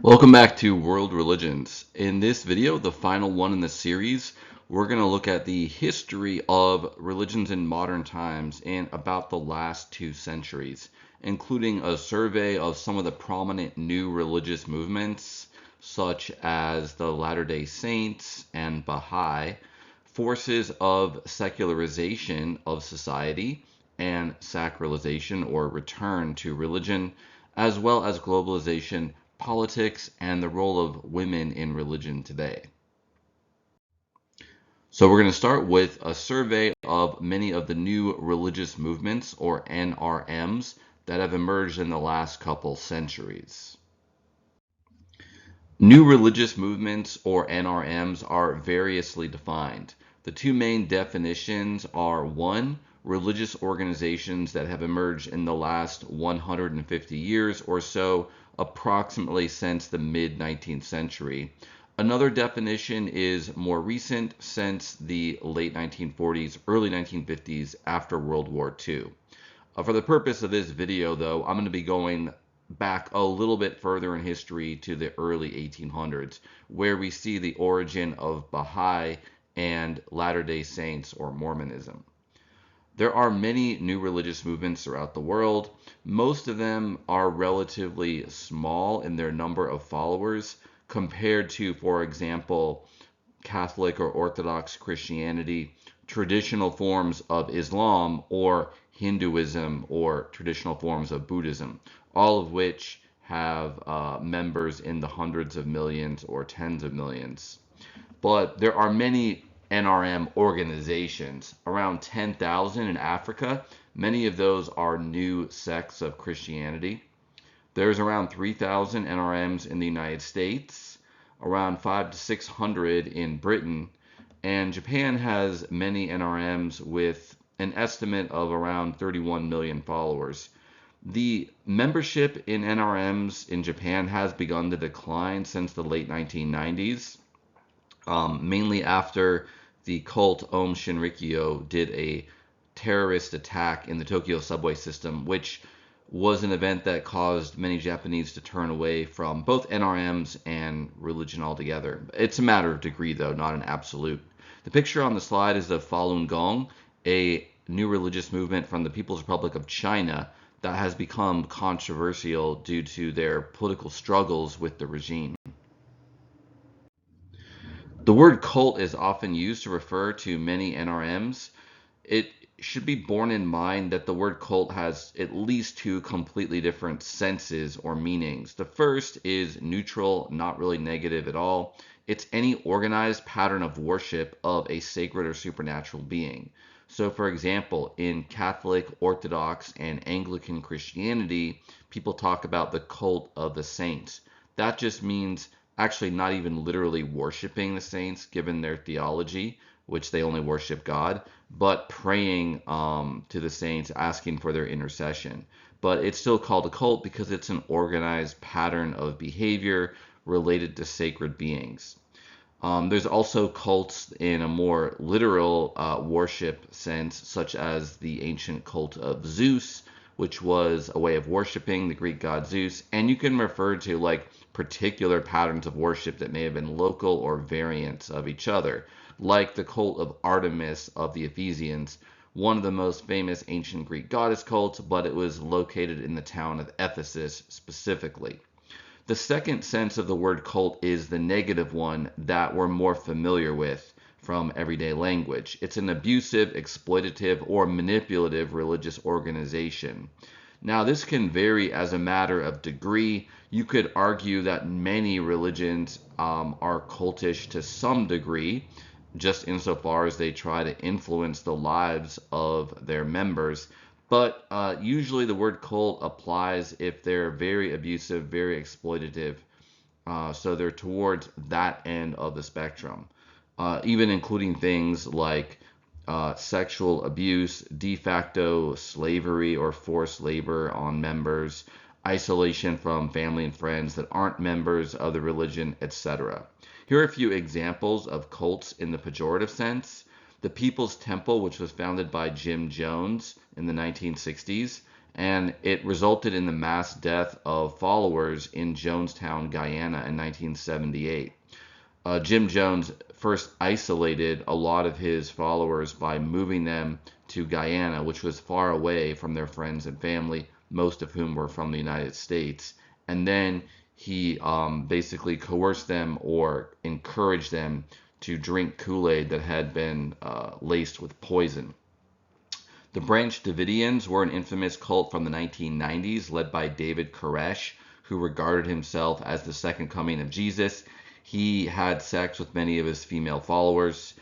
Welcome back to World Religions. In this video, the final one in the series, we're going to look at the history of religions in modern times in about the last 2 centuries, including a survey of some of the prominent new religious movements, such as the Latter-day Saints and Baha'i, forces of secularization of society and sacralization or return to religion, as well as globalization, politics, and the role of women in religion today. So we're going to start with a survey of many of the new religious movements, or NRMs, that have emerged in the last couple centuries. New religious movements, or NRMs, are variously defined. The two main definitions are: one, religious organizations that have emerged in the last 150 years or so, approximately since the mid-19th century. Another definition is more recent, since the late 1940s, early 1950s, after World War II. For the purpose of this video, though, I'm going to be going back a little bit further in history to the early 1800s, where we see the origin of Baha'i and Latter-day Saints, or Mormonism. There are many new religious movements throughout the world. Most of them are relatively small in their number of followers compared to, for example, Catholic or Orthodox Christianity, traditional forms of Islam, or Hinduism, or traditional forms of Buddhism, all of which have members in the hundreds of millions or tens of millions. But there are many NRM organizations, around 10,000 in Africa. Many of those are new sects of Christianity. There's around 3,000 NRMs in the United States, around 500 to 600 in Britain, and Japan has many NRMs with an estimate of around 31 million followers. The membership in NRMs in Japan has begun to decline since the late 1990s, mainly after the cult Om Shinrikyo did a terrorist attack in the Tokyo subway system, which was an event that caused many Japanese to turn away from both NRMs and religion altogether. It's a matter of degree, though, not an absolute. The picture on the slide is of Falun Gong, a new religious movement from the People's Republic of China that has become controversial due to their political struggles with the regime. The word cult is often used to refer to many NRMs. It should be borne in mind that the word cult has at least two completely different senses or meanings. The first is neutral, not really negative at all. It's any organized pattern of worship of a sacred or supernatural being. So, for example, in Catholic, Orthodox, and Anglican Christianity, people talk about the cult of the saints. That just means actually not even literally worshiping the saints given their theology, which they only worship God, but praying to the saints, asking for their intercession. But it's still called a cult because it's an organized pattern of behavior related to sacred beings. There's also cults in a more literal worship sense, such as the ancient cult of Zeus, which was a way of worshiping the Greek god Zeus. And you can refer to like particular patterns of worship that may have been local or variants of each other, like the cult of Artemis of the Ephesians, one of the most famous ancient Greek goddess cults, but it was located in the town of Ephesus specifically. The second sense of the word cult is the negative one that we're more familiar with from everyday language. It's an abusive, exploitative, or manipulative religious organization. Now, this can vary as a matter of degree. You could argue that many religions are cultish to some degree, just insofar as they try to influence the lives of their members. But usually the word cult applies if they're very abusive, very exploitative. So they're towards that end of the spectrum, even including things like sexual abuse, de facto slavery or forced labor on members, isolation from family and friends that aren't members of the religion, etc. Here are a few examples of cults in the pejorative sense. The People's Temple, which was founded by Jim Jones in the 1960s, and it resulted in the mass death of followers in Jonestown, Guyana in 1978. Jim Jones first isolated a lot of his followers by moving them to Guyana, which was far away from their friends and family, most of whom were from the United States. And then he basically coerced them or encouraged them to drink Kool-Aid that had been laced with poison. The Branch Davidians were an infamous cult from the 1990s led by David Koresh, who regarded himself as the second coming of Jesus. He had sex with many of his female followers.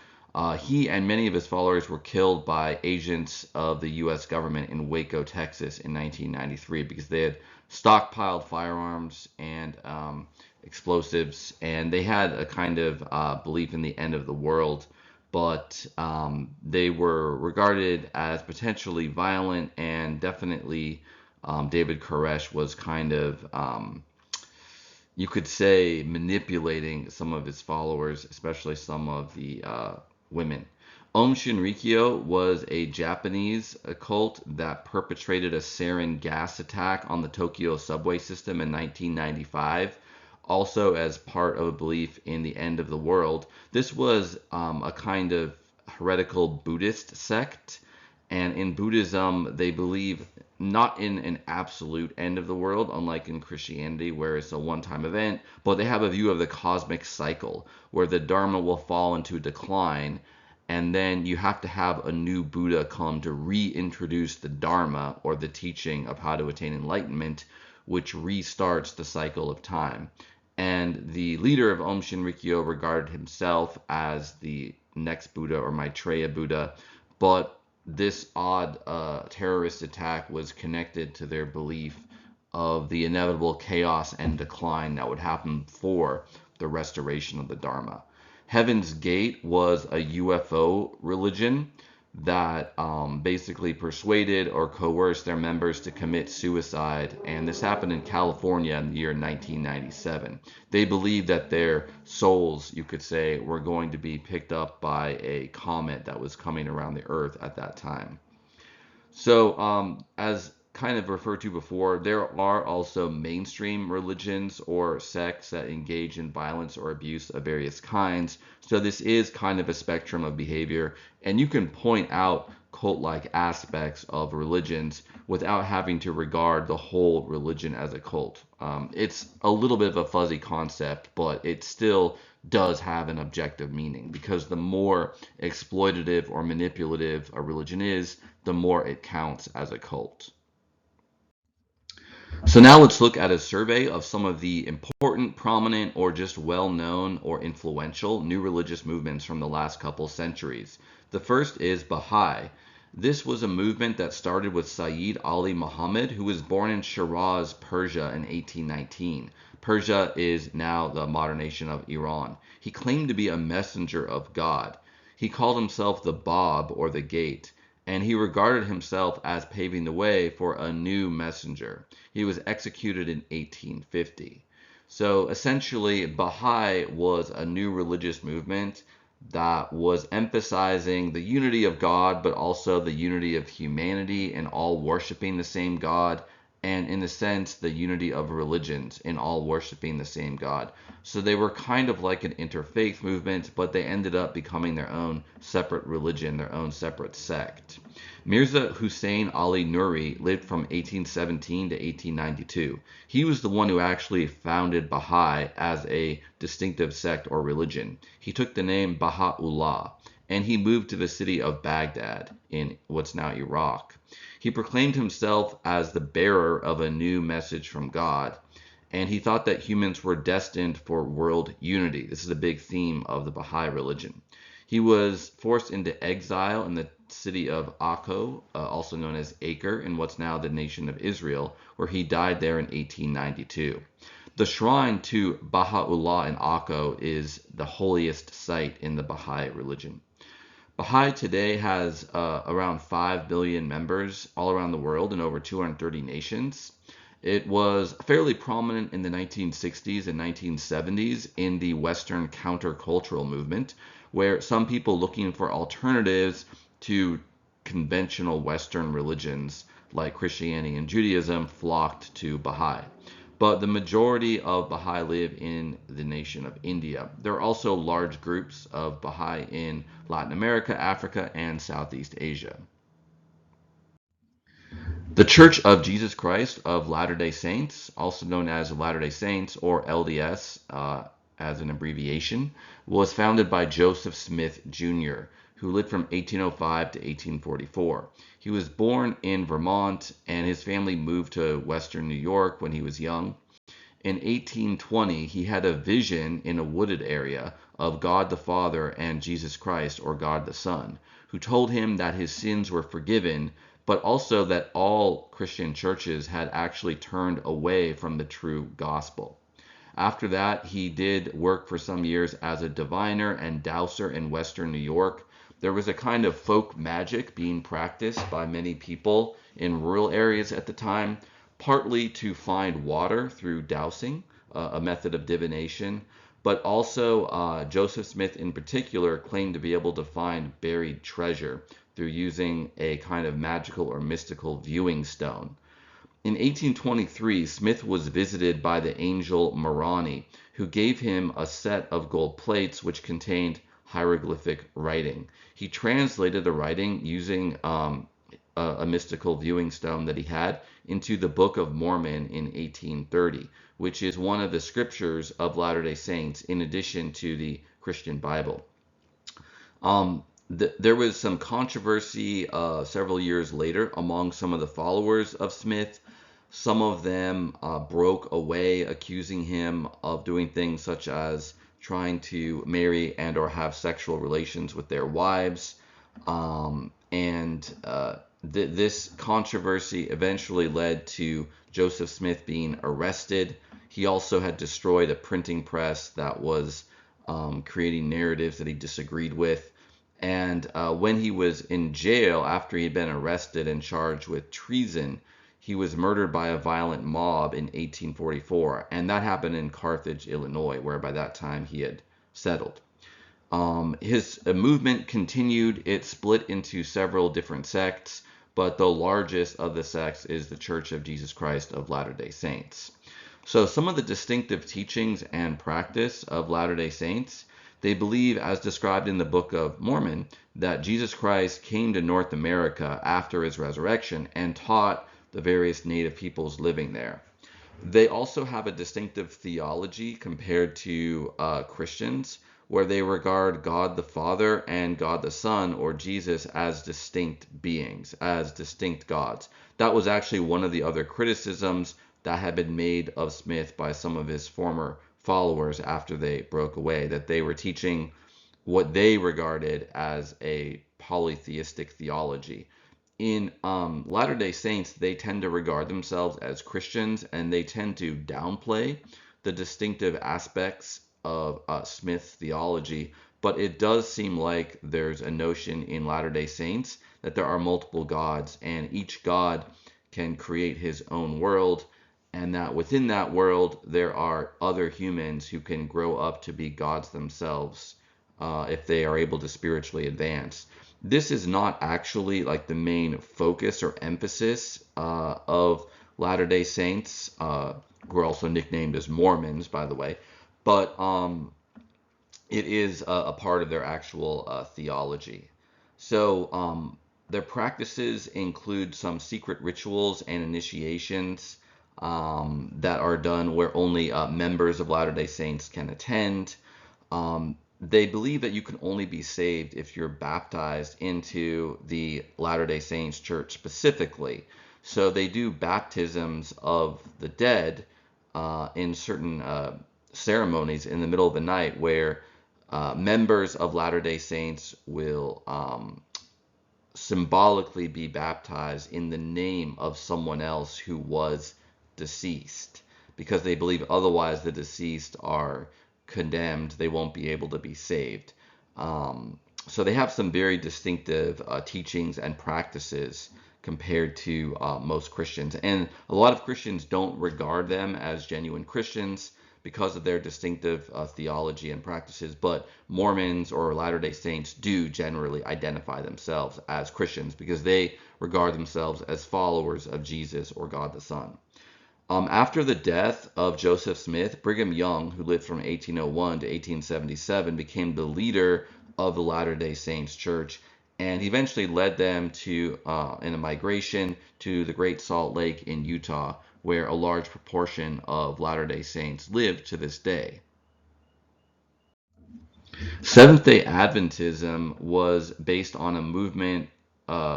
He and many of his followers were killed by agents of the U.S. government in Waco, Texas in 1993 because they had stockpiled firearms and explosives, and they had a kind of belief in the end of the world, but they were regarded as potentially violent, and definitely David Koresh was kind of you could say, manipulating some of his followers, especially some of the women. Om Shinrikyo was a Japanese cult that perpetrated a sarin gas attack on the Tokyo subway system in 1995, also as part of a belief in the end of the world. This was a kind of heretical Buddhist sect, and in Buddhism, they believe not in an absolute end of the world, unlike in Christianity, where it's a one-time event, but they have a view of the cosmic cycle, where the Dharma will fall into decline, and then you have to have a new Buddha come to reintroduce the Dharma, or the teaching of how to attain enlightenment, which restarts the cycle of time. And the leader of Om Shinrikyo regarded himself as the next Buddha, or Maitreya Buddha, but this odd terrorist attack was connected to their belief of the inevitable chaos and decline that would happen for the restoration of the Dharma. Heaven's Gate was a UFO religion that basically persuaded or coerced their members to commit suicide, and this happened in California in the year 1997. They believed that their souls, you could say, were going to be picked up by a comet that was coming around the Earth at that time. So, as kind of referred to before, there are also mainstream religions or sects that engage in violence or abuse of various kinds. So this is kind of a spectrum of behavior, and you can point out cult-like aspects of religions without having to regard the whole religion as a cult. It's a little bit of a fuzzy concept, but it still does have an objective meaning, because the more exploitative or manipulative a religion is, the more it counts as a cult. So now let's look at a survey of some of the important, prominent, or just well-known or influential new religious movements from the last couple centuries. The first is Baha'i. This was a movement that started with Sayyid Ali Muhammad, who was born in Shiraz, Persia in 1819. Persia is now the modern nation of Iran. He claimed to be a messenger of God. He called himself the Bab, or the Gate, and he regarded himself as paving the way for a new messenger. He was executed in 1850. So essentially, Baha'i was a new religious movement that was emphasizing the unity of God, but also the unity of humanity in all worshiping the same God, and in a sense, the unity of religions in all worshiping the same God. So they were kind of like an interfaith movement, but they ended up becoming their own separate religion, their own separate sect. Mirza Hussein Ali Nuri lived from 1817 to 1892. He was the one who actually founded Baha'i as a distinctive sect or religion. He took the name Baha'u'llah, and he moved to the city of Baghdad in what's now Iraq. He proclaimed himself as the bearer of a new message from God, and he thought that humans were destined for world unity. This is a big theme of the Baha'i religion. He was forced into exile in the city of Akko, also known as Acre, in what's now the nation of Israel, where he died there in 1892. The shrine to Baha'u'llah in Akko is the holiest site in the Baha'i religion. Baha'i today has around 5 billion members all around the world in over 230 nations. It was fairly prominent in the 1960s and 1970s in the Western countercultural movement, where some people looking for alternatives to conventional Western religions like Christianity and Judaism, flocked to Baha'i. But the majority of Baha'i live in the nation of India. There are also large groups of Baha'i in Latin America, Africa, and Southeast Asia. The Church of Jesus Christ of Latter-day Saints, also known as Latter-day Saints or LDS as an abbreviation, was founded by Joseph Smith Jr., who lived from 1805 to 1844. He was born in Vermont, and his family moved to Western New York when he was young. In 1820, he had a vision in a wooded area of God the Father and Jesus Christ, or God the Son, who told him that his sins were forgiven, but also that all Christian churches had actually turned away from the true gospel. After that, he did work for some years as a diviner and dowser in Western New York. There was a kind of folk magic being practiced by many people in rural areas at the time, partly to find water through dowsing, a method of divination, but also Joseph Smith in particular claimed to be able to find buried treasure through using a kind of magical or mystical viewing stone. In 1823, Smith was visited by the angel Moroni, who gave him a set of gold plates which contained hieroglyphic writing. He translated the writing using a mystical viewing stone that he had into the Book of Mormon in 1830, which is one of the scriptures of Latter-day Saints in addition to the Christian Bible. There was some controversy several years later among some of the followers of Smith. Some of them broke away, accusing him of doing things such as trying to marry and or have sexual relations with their wives. This controversy eventually led to Joseph Smith being arrested. He also had destroyed a printing press that was creating narratives that he disagreed with. And when he was in jail after he had been arrested and charged with treason, he was murdered by a violent mob in 1844. And that happened in Carthage, Illinois, where by that time he had settled. His movement continued. It split into several different sects, but the largest of the sects is the Church of Jesus Christ of Latter-day Saints. So some of the distinctive teachings and practice of Latter-day Saints: they believe, as described in the Book of Mormon, that Jesus Christ came to North America after his resurrection and taught the various native peoples living there. They also have a distinctive theology compared to Christians, where they regard God the Father and God the Son, or Jesus, as distinct beings, as distinct gods. That was actually one of the other criticisms that had been made of Smith by some of his former followers after they broke away, that they were teaching what they regarded as a polytheistic theology. In Latter-day Saints, they tend to regard themselves as Christians, and they tend to downplay the distinctive aspects of Smith's theology, but it does seem like there's a notion in Latter-day Saints that there are multiple gods, and each god can create his own world, and that within that world there are other humans who can grow up to be gods themselves if they are able to spiritually advance. This is not actually like the main focus or emphasis of Latter-day Saints, who are also nicknamed as Mormons, by the way, but it is a part of their actual theology. So their practices include some secret rituals and initiations that are done where only members of Latter-day Saints can attend. They believe that you can only be saved if you're baptized into the Latter-day Saints Church specifically. So they do baptisms of the dead in certain ceremonies in the middle of the night, where members of Latter-day Saints will symbolically be baptized in the name of someone else who was deceased, because they believe otherwise the deceased are condemned, they won't be able to be saved. So they have some very distinctive teachings and practices compared to most Christians. And a lot of Christians don't regard them as genuine Christians because of their distinctive theology and practices, but Mormons or Latter-day Saints do generally identify themselves as Christians because they regard themselves as followers of Jesus or God the Son. After the death of Joseph Smith, Brigham Young, who lived from 1801 to 1877, became the leader of the Latter-day Saints Church, and he eventually led them to in a migration to the Great Salt Lake in Utah, where a large proportion of Latter-day Saints live to this day. Seventh-day Adventism was based on a movement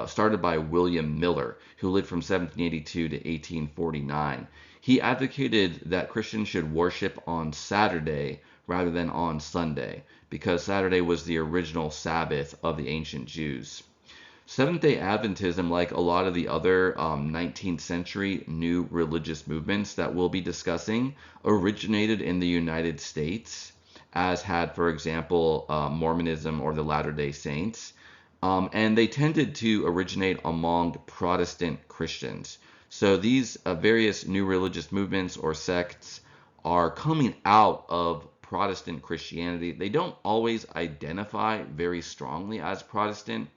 started by William Miller, who lived from 1782 to 1849. He advocated that Christians should worship on Saturday rather than on Sunday, because Saturday was the original Sabbath of the ancient Jews. Seventh-day Adventism, like a lot of the other 19th century new religious movements that we'll be discussing, originated in the United States, as had, for example, Mormonism or the Latter-day Saints. And they tended to originate among Protestant Christians. So these various new religious movements or sects are coming out of Protestant Christianity. They don't always identify very strongly as Protestant,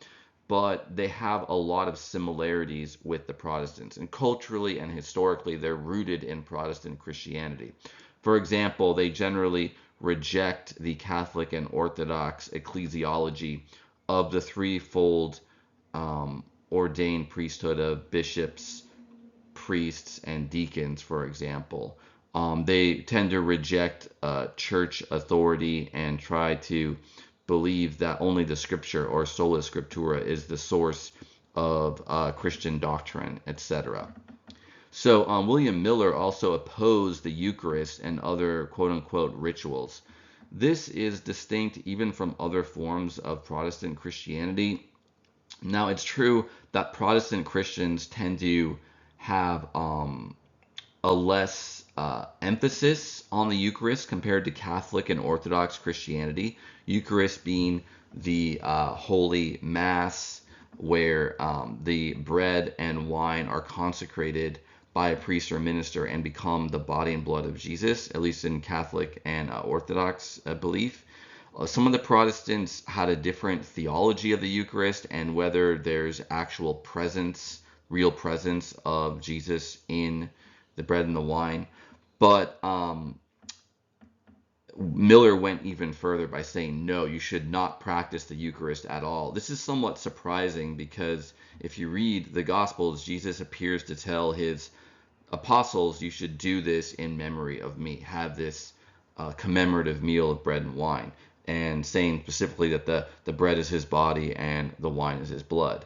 but they have a lot of similarities with the Protestants. And culturally and historically, they're rooted in Protestant Christianity. For example, they generally reject the Catholic and Orthodox ecclesiology of the threefold ordained priesthood of bishops, priests, and deacons, for example. They tend to reject church authority and try to believe that only the scripture or sola scriptura is the source of Christian doctrine, etc. So William Miller also opposed the Eucharist and other quote-unquote rituals. This is distinct even from other forms of Protestant Christianity. Now, it's true that Protestant Christians tend to have a less emphasis on the Eucharist compared to Catholic and Orthodox Christianity. Eucharist being the Holy Mass, where the bread and wine are consecrated by a priest or minister and become the body and blood of Jesus, at least in Catholic and Orthodox belief. Some of the Protestants had a different theology of the Eucharist and whether there's actual presence, real presence of Jesus in the bread and the wine. But Miller went even further by saying, no, you should not practice the Eucharist at all. This is somewhat surprising because if you read the Gospels, Jesus appears to tell his apostles, you should do this in memory of me. Have this commemorative meal of bread and wine. And saying specifically that the bread is his body and the wine is his blood.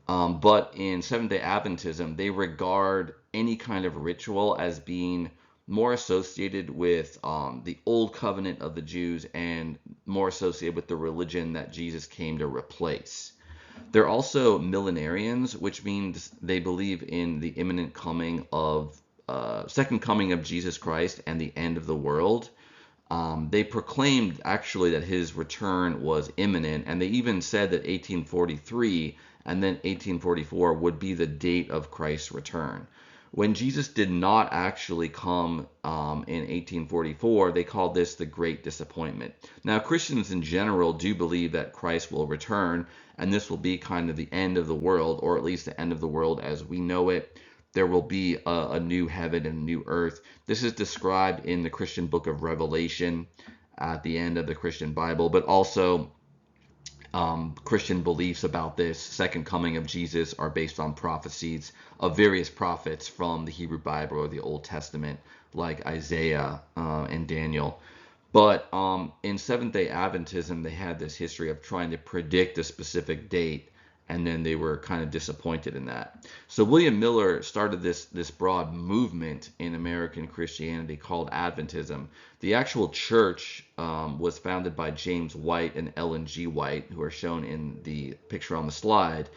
But in Seventh-day Adventism, they regard any kind of ritual as being more associated with the old covenant of the Jews and more associated with the religion that Jesus came to replace. They're also millenarians, which means they believe in the imminent coming of second coming of Jesus Christ and the end of the world. They proclaimed actually that his return was imminent, and they even said that 1843 and then 1844 would be the date of Christ's return. When Jesus did not actually come in 1844, they called this the Great Disappointment. Now, Christians in general do believe that Christ will return, and this will be kind of the end of the world, or at least the end of the world as we know it. There will be a new heaven and a new earth. This is described in the Christian book of Revelation at the end of the Christian Bible, but also Christian beliefs about this second coming of Jesus are based on prophecies of various prophets from the Hebrew Bible or the Old Testament, like Isaiah and Daniel. But in Seventh-day Adventism, they had this history of trying to predict a specific date, and then they were kind of disappointed in that. So William Miller started this broad movement in American Christianity called Adventism. The actual church was founded by James White and Ellen G. White, who are shown in the picture on the slide.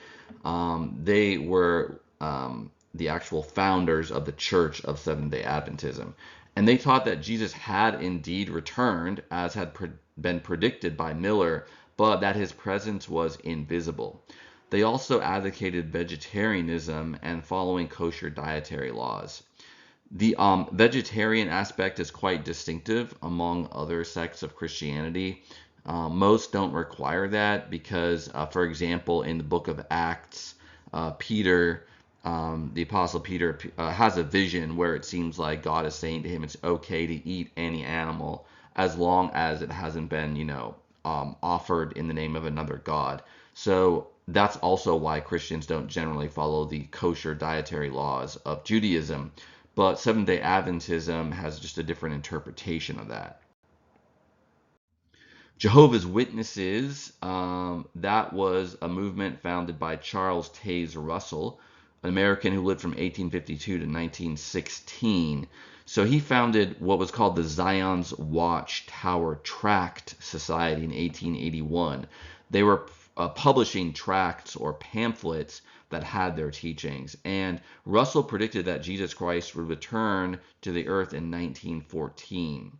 They were the actual founders of the Church of Seventh-day Adventism. And they taught that Jesus had indeed returned, as had been predicted by Miller, but that his presence was invisible. They also advocated vegetarianism and following kosher dietary laws. The vegetarian aspect is quite distinctive among other sects of Christianity. Most don't require that because, for example, in the book of Acts, Peter, the Apostle Peter, has a vision where it seems like God is saying to him it's okay to eat any animal as long as it hasn't been, offered in the name of another God. So that's also why Christians don't generally follow the kosher dietary laws of Judaism, but Seventh-day Adventism has just a different interpretation of that. Jehovah's Witnesses, that was a movement founded by Charles Taze Russell, an American who lived from 1852 to 1916. So he founded what was called the Zion's Watch Tower Tract Society in 1881. They were publishing tracts or pamphlets that had their teachings. And Russell predicted that Jesus Christ would return to the earth in 1914.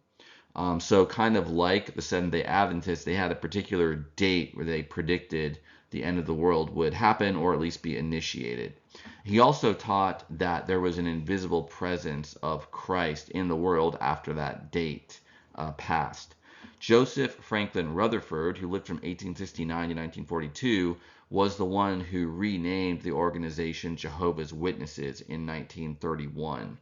So kind of like the Seventh-day Adventists, they had a particular date where they predicted the end of the world would happen or at least be initiated. He also taught that there was an invisible presence of Christ in the world after that date passed. Joseph Franklin Rutherford, who lived from 1869 to 1942, was the one who renamed the organization Jehovah's Witnesses in 1931.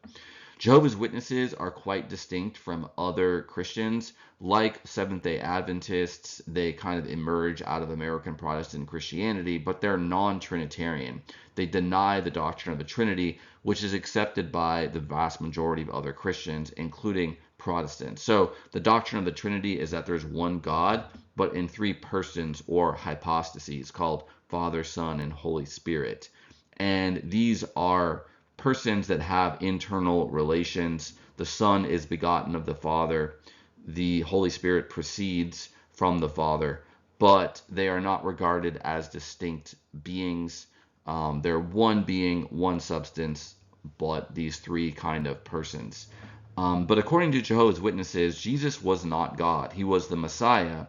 Jehovah's Witnesses are quite distinct from other Christians. Like Seventh-day Adventists, they kind of emerge out of American Protestant Christianity, but they're non-Trinitarian. They deny the doctrine of the Trinity, which is accepted by the vast majority of other Christians, including Protestants. So the doctrine of the Trinity is that there's one God, but in three persons or hypostases called Father, Son, and Holy Spirit. And these are persons that have internal relations. The Son is begotten of the Father. The Holy Spirit proceeds from the Father, but they are not regarded as distinct beings. They're one being, one substance, but these three kind of persons. But according to Jehovah's Witnesses, Jesus was not God. He was the Messiah,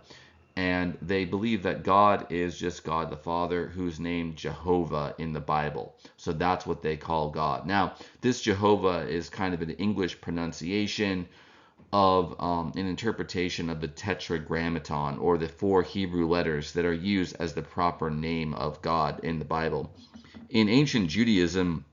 and they believe that God is just God the Father, who's named Jehovah in the Bible. So that's what they call God. Now, this Jehovah is kind of an English pronunciation of an interpretation of the Tetragrammaton, or the four Hebrew letters that are used as the proper name of God in the Bible. In ancient Judaism,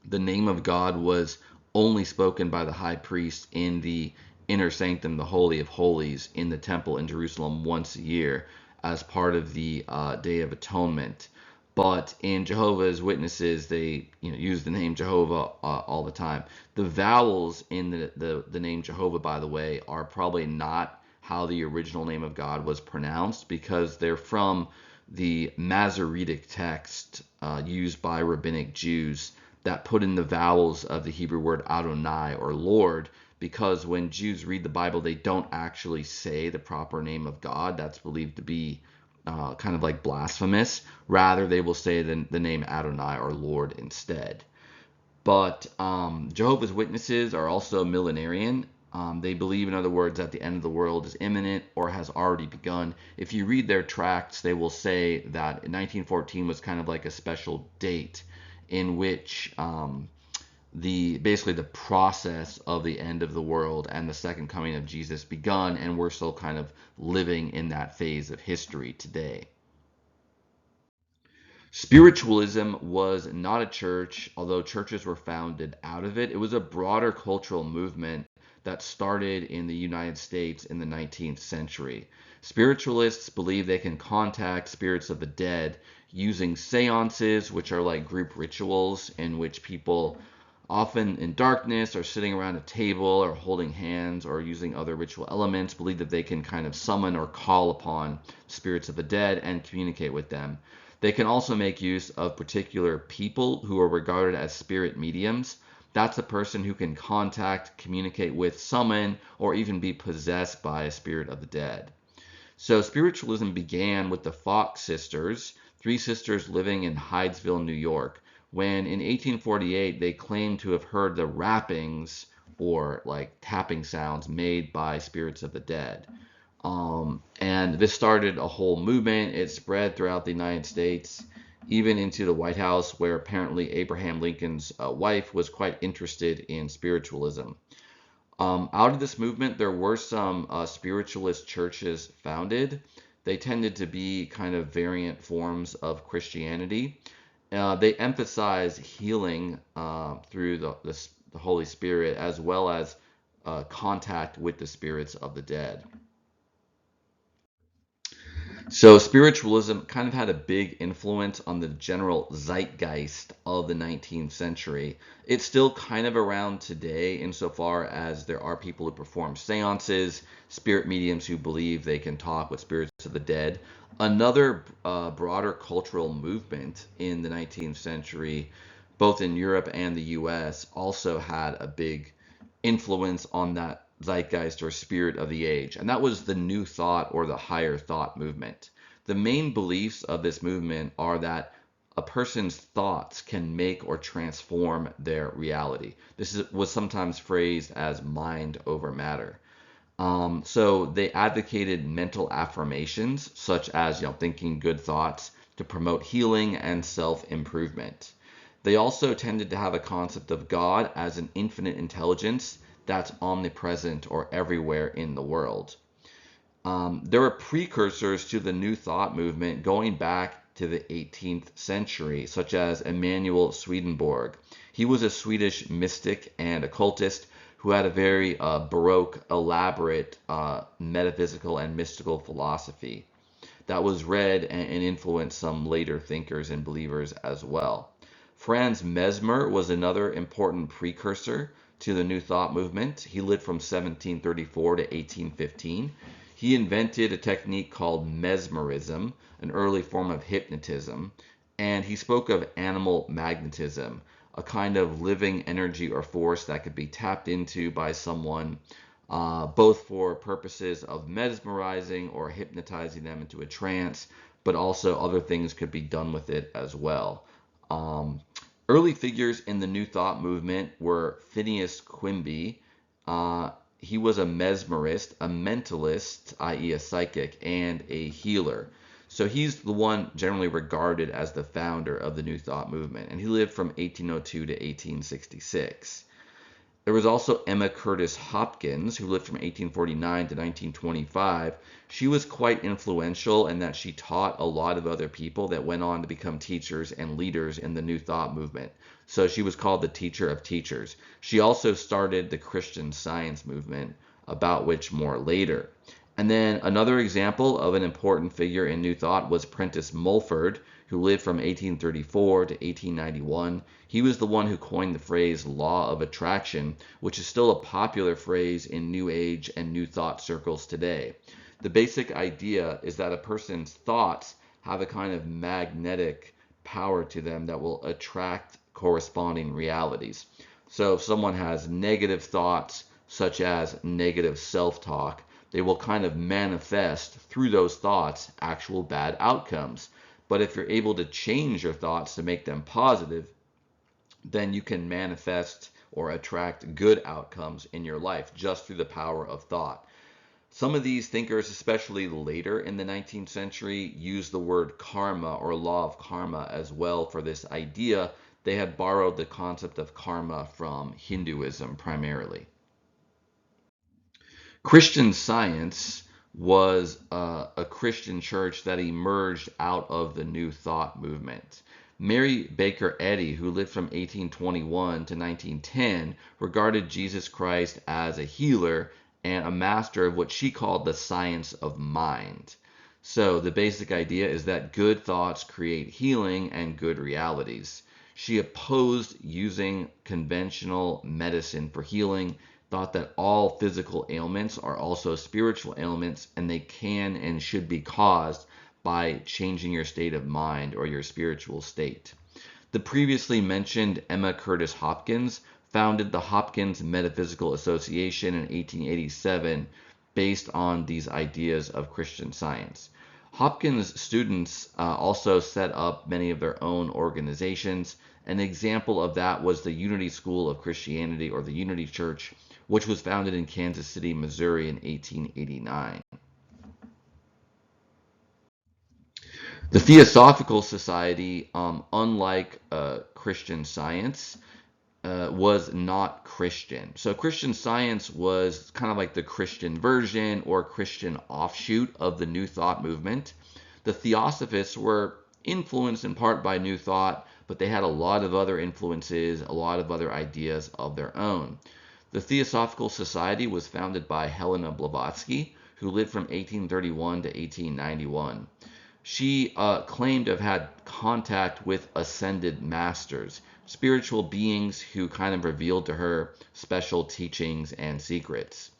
the name of God was only spoken by the high priest in the inner sanctum, the Holy of Holies, in the temple in Jerusalem once a year as part of the Day of Atonement. But in Jehovah's Witnesses, they use the name Jehovah all the time. The vowels in the name Jehovah, by the way, are probably not how the original name of God was pronounced, because they're from the Masoretic text used by rabbinic Jews that put in the vowels of the Hebrew word Adonai, or Lord, because when Jews read the Bible, they don't actually say the proper name of God. That's believed to be kind of like blasphemous. Rather, they will say the name Adonai, or Lord, instead. But Jehovah's Witnesses are also millenarian. They believe, in other words, that the end of the world is imminent or has already begun. If you read their tracts, they will say that 1914 was kind of like a special date in which basically the process of the end of the world and the second coming of Jesus begun, and we're still kind of living in that phase of history today. Spiritualism was not a church, although churches were founded out of it. It was a broader cultural movement that started in the United States in the 19th century. Spiritualists believe they can contact spirits of the dead using seances, which are like group rituals in which people, often in darkness, are sitting around a table or holding hands or using other ritual elements, believe that they can kind of summon or call upon spirits of the dead and communicate with them. They can also make use of particular people who are regarded as spirit mediums. That's a person who can contact, communicate with, summon, or even be possessed by a spirit of the dead. So spiritualism began with the Fox sisters, three sisters living in Hydesville, New York, when in 1848 they claimed to have heard the rappings, or like tapping sounds, made by spirits of the dead. And this started a whole movement. It spread throughout the United States, even into the White House, where apparently Abraham Lincoln's wife was quite interested in spiritualism. Out of this movement, there were some spiritualist churches founded. They tended to be kind of variant forms of Christianity. They emphasize healing through the Holy Spirit, as well as contact with the spirits of the dead. So spiritualism kind of had a big influence on the general zeitgeist of the 19th century. It's still kind of around today insofar as there are people who perform seances, spirit mediums who believe they can talk with spirits of the dead. Another broader cultural movement in the 19th century, both in Europe and the US, also had a big influence on that zeitgeist or spirit of the age, and that was the New Thought or the Higher Thought movement. The main beliefs of this movement are that a person's thoughts can make or transform their reality. Was sometimes phrased as mind over matter. So they advocated mental affirmations, such as thinking good thoughts, to promote healing and self-improvement. They also tended to have a concept of God as an infinite intelligence that's omnipresent or everywhere in the world. There were precursors to the New Thought movement going back to the 18th century, such as Emanuel Swedenborg. He was a Swedish mystic and occultist who had a very Baroque, elaborate metaphysical and mystical philosophy that was read and influenced some later thinkers and believers as well. Franz Mesmer was another important precursor to the New Thought movement. He lived from 1734 to 1815. He invented a technique called mesmerism, an early form of hypnotism, and he spoke of animal magnetism, a kind of living energy or force that could be tapped into by someone, both for purposes of mesmerizing or hypnotizing them into a trance, but also other things could be done with it as well. Early figures in the New Thought movement were Phineas Quimby. He was a mesmerist, a mentalist, i.e., a psychic, and a healer. So he's the one generally regarded as the founder of the New Thought movement, and he lived from 1802 to 1866. There was also Emma Curtis Hopkins, who lived from 1849 to 1925. She was quite influential in that she taught a lot of other people that went on to become teachers and leaders in the New Thought movement. So she was called the teacher of teachers. She also started the Christian Science movement, about which more later. And then another example of an important figure in New Thought was Prentice Mulford, who lived from 1834 to 1891. He was the one who coined the phrase law of attraction, which is still a popular phrase in New Age and New Thought circles today. The basic idea is that a person's thoughts have a kind of magnetic power to them that will attract corresponding realities. So if someone has negative thoughts, such as negative self-talk, they will kind of manifest through those thoughts actual bad outcomes. But if you're able to change your thoughts to make them positive, then you can manifest or attract good outcomes in your life just through the power of thought. Some of these thinkers, especially later in the 19th century, used the word karma or law of karma as well for this idea. They had borrowed the concept of karma from Hinduism primarily. Christian Science was a Christian church that emerged out of the New Thought movement. Mary Baker Eddy, who lived from 1821 to 1910, regarded Jesus Christ as a healer and a master of what she called the science of mind. So the basic idea is that good thoughts create healing and good realities. She opposed using conventional medicine for healing, thought that all physical ailments are also spiritual ailments, and they can and should be caused by changing your state of mind or your spiritual state. The previously mentioned Emma Curtis Hopkins founded the Hopkins Metaphysical Association in 1887 based on these ideas of Christian Science. Hopkins students also set up many of their own organizations. An example of that was the Unity School of Christianity, or the Unity Church, which was founded in Kansas City, Missouri in 1889. The Theosophical Society, unlike Christian Science, was not Christian. So Christian Science was kind of like the Christian version or Christian offshoot of the New Thought movement. The Theosophists were influenced in part by New Thought, but they had a lot of other influences, a lot of other ideas of their own. The Theosophical Society was founded by Helena Blavatsky, who lived from 1831 to 1891. She claimed to have had contact with ascended masters, spiritual beings who kind of revealed to her special teachings and secrets.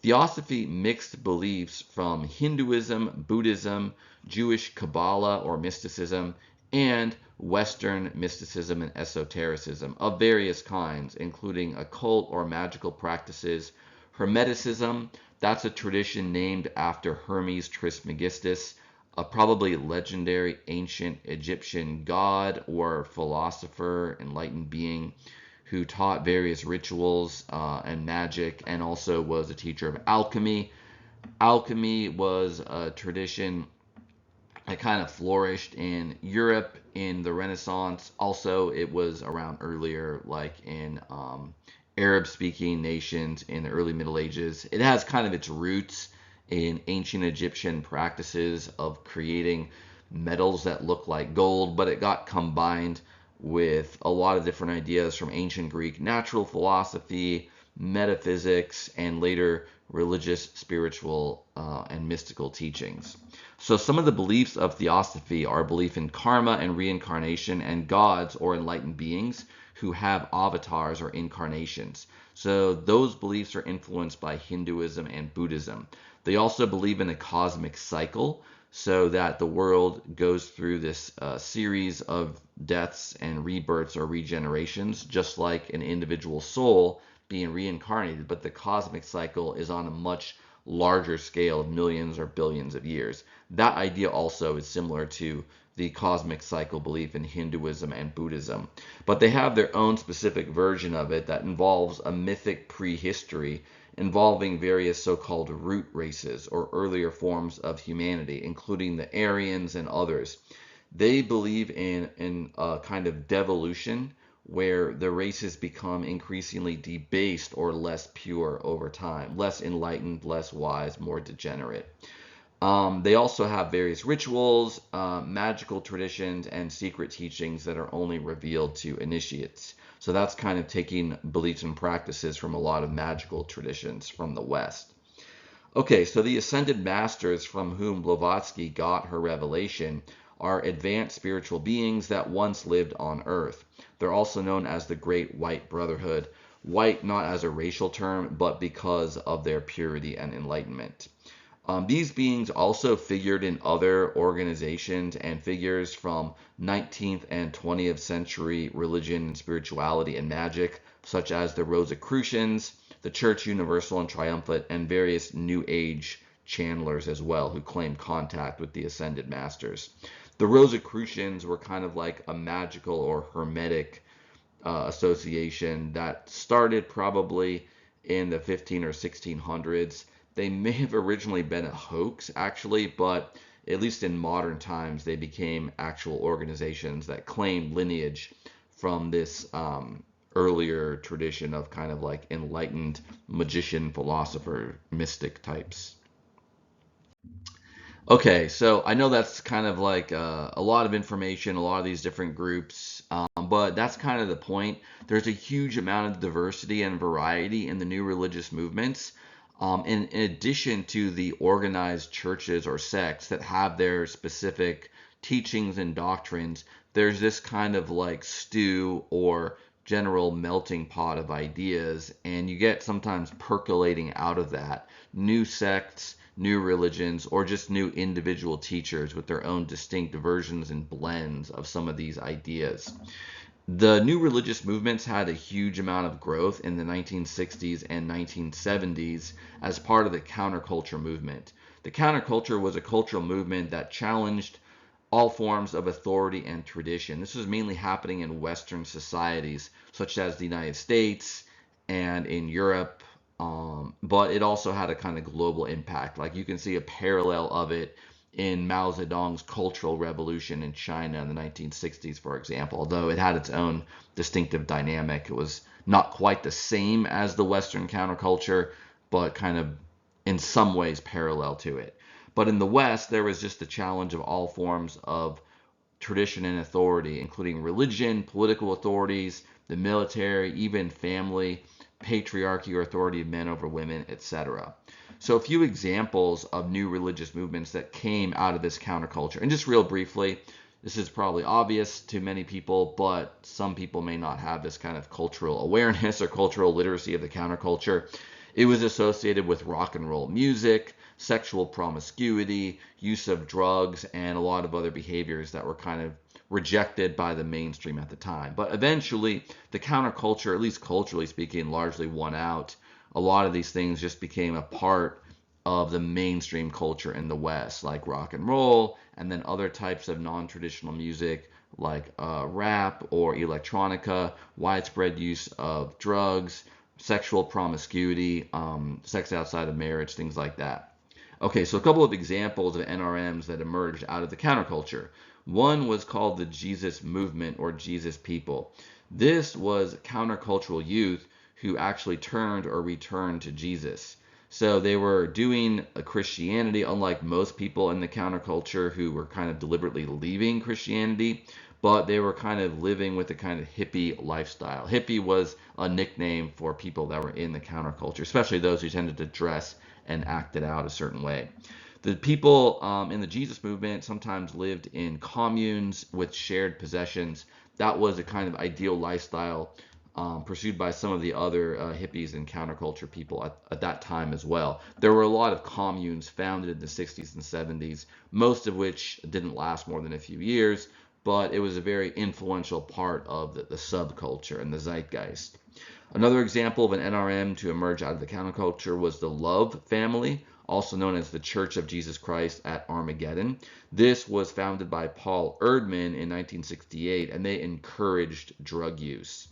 Theosophy mixed beliefs from Hinduism, Buddhism, Jewish Kabbalah or mysticism, and Western mysticism and esotericism of various kinds, including occult or magical practices. Hermeticism, that's a tradition named after Hermes Trismegistus, a probably legendary ancient Egyptian god or philosopher, enlightened being who taught various rituals and magic, and also was a teacher of alchemy. Alchemy was a tradition that kind of flourished in Europe in the Renaissance. Also, it was around earlier, like in Arab speaking nations in the early Middle Ages. It has kind of its roots in ancient Egyptian practices of creating metals that look like gold, but it got combined with a lot of different ideas from ancient Greek natural philosophy, metaphysics, and later religious, spiritual, and mystical teachings. So, some of the beliefs of theosophy are belief in karma and reincarnation and gods or enlightened beings who have avatars or incarnations. So, those beliefs are influenced by Hinduism and Buddhism. They also believe in a cosmic cycle, so that the world goes through this series of deaths and rebirths or regenerations, just like an individual soul being reincarnated, but the cosmic cycle is on a much larger scale of millions or billions of years. That idea also is similar to the cosmic cycle belief in Hinduism and Buddhism. But they have their own specific version of it that involves a mythic prehistory involving various so-called root races or earlier forms of humanity, including the Aryans and others. They believe in a kind of devolution where the races become increasingly debased or less pure over time, less enlightened, less wise, more degenerate. They also have various rituals, magical traditions, and secret teachings that are only revealed to initiates. So that's kind of taking beliefs and practices from a lot of magical traditions from the West. Okay, so the ascended masters from whom Blavatsky got her revelation are advanced spiritual beings that once lived on Earth. They're also known as the Great White Brotherhood. White not as a racial term, but because of their purity and enlightenment. These beings also figured in other organizations and figures from 19th and 20th century religion and spirituality and magic, such as the Rosicrucians, the Church Universal and Triumphant, and various New Age channelers as well, who claimed contact with the Ascended Masters. The Rosicrucians were kind of like a magical or hermetic association that started probably in the 15 or 1600s. They may have originally been a hoax, actually, but at least in modern times, they became actual organizations that claimed lineage from this earlier tradition of kind of like enlightened magician, philosopher, mystic types. Okay, so I know that's kind of like a lot of information, a lot of these different groups, but that's kind of the point. There's a huge amount of diversity and variety in the new religious movements. In addition to the organized churches or sects that have their specific teachings and doctrines, there's this kind of like stew or general melting pot of ideas, and you get sometimes percolating out of that new sects, new religions, or just new individual teachers with their own distinct versions and blends of some of these ideas. The new religious movements had a huge amount of growth in the 1960s and 1970s as part of the counterculture movement. The counterculture was a cultural movement that challenged all forms of authority and tradition. This was mainly happening in Western societies, such as the United States and in Europe, but it also had a kind of global impact. Like you can see a parallel of it in Mao Zedong's Cultural Revolution in China in the 1960s, for example. Although it had its own distinctive dynamic, it was not quite the same as the Western counterculture, but kind of in some ways parallel to it. But in the West, there was just the challenge of all forms of tradition and authority, including religion, political authorities, the military, even family, patriarchy or authority of men over women, etc. So a few examples of new religious movements that came out of this counterculture. And just real briefly, this is probably obvious to many people, but some people may not have this kind of cultural awareness or cultural literacy of the counterculture. It was associated with rock and roll music, sexual promiscuity, use of drugs, and a lot of other behaviors that were kind of rejected by the mainstream at the time. But eventually, the counterculture, at least culturally speaking, largely won out. A lot of these things just became a part of the mainstream culture in the West, like rock and roll, and then other types of non-traditional music like rap or electronica, widespread use of drugs, sexual promiscuity, sex outside of marriage, things like that. Okay, so a couple of examples of NRMs that emerged out of the counterculture. One was called the Jesus Movement or Jesus People. This was countercultural youth who actually turned or returned to Jesus. So they were doing a Christianity, unlike most people in the counterculture who were kind of deliberately leaving Christianity, but they were kind of living with a kind of hippie lifestyle. Hippie was a nickname for people that were in the counterculture, especially those who tended to dress and act it out a certain way. The people in the Jesus movement sometimes lived in communes with shared possessions. That was a kind of ideal lifestyle pursued by some of the other hippies and counterculture people at that time as well. There were a lot of communes founded in the 60s and 70s, most of which didn't last more than a few years, but it was a very influential part of the subculture and the zeitgeist. Another example of an NRM to emerge out of the counterculture was the Love family, also known as the Church of Jesus Christ at Armageddon. This was founded by Paul Erdman in 1968, and they encouraged drug use.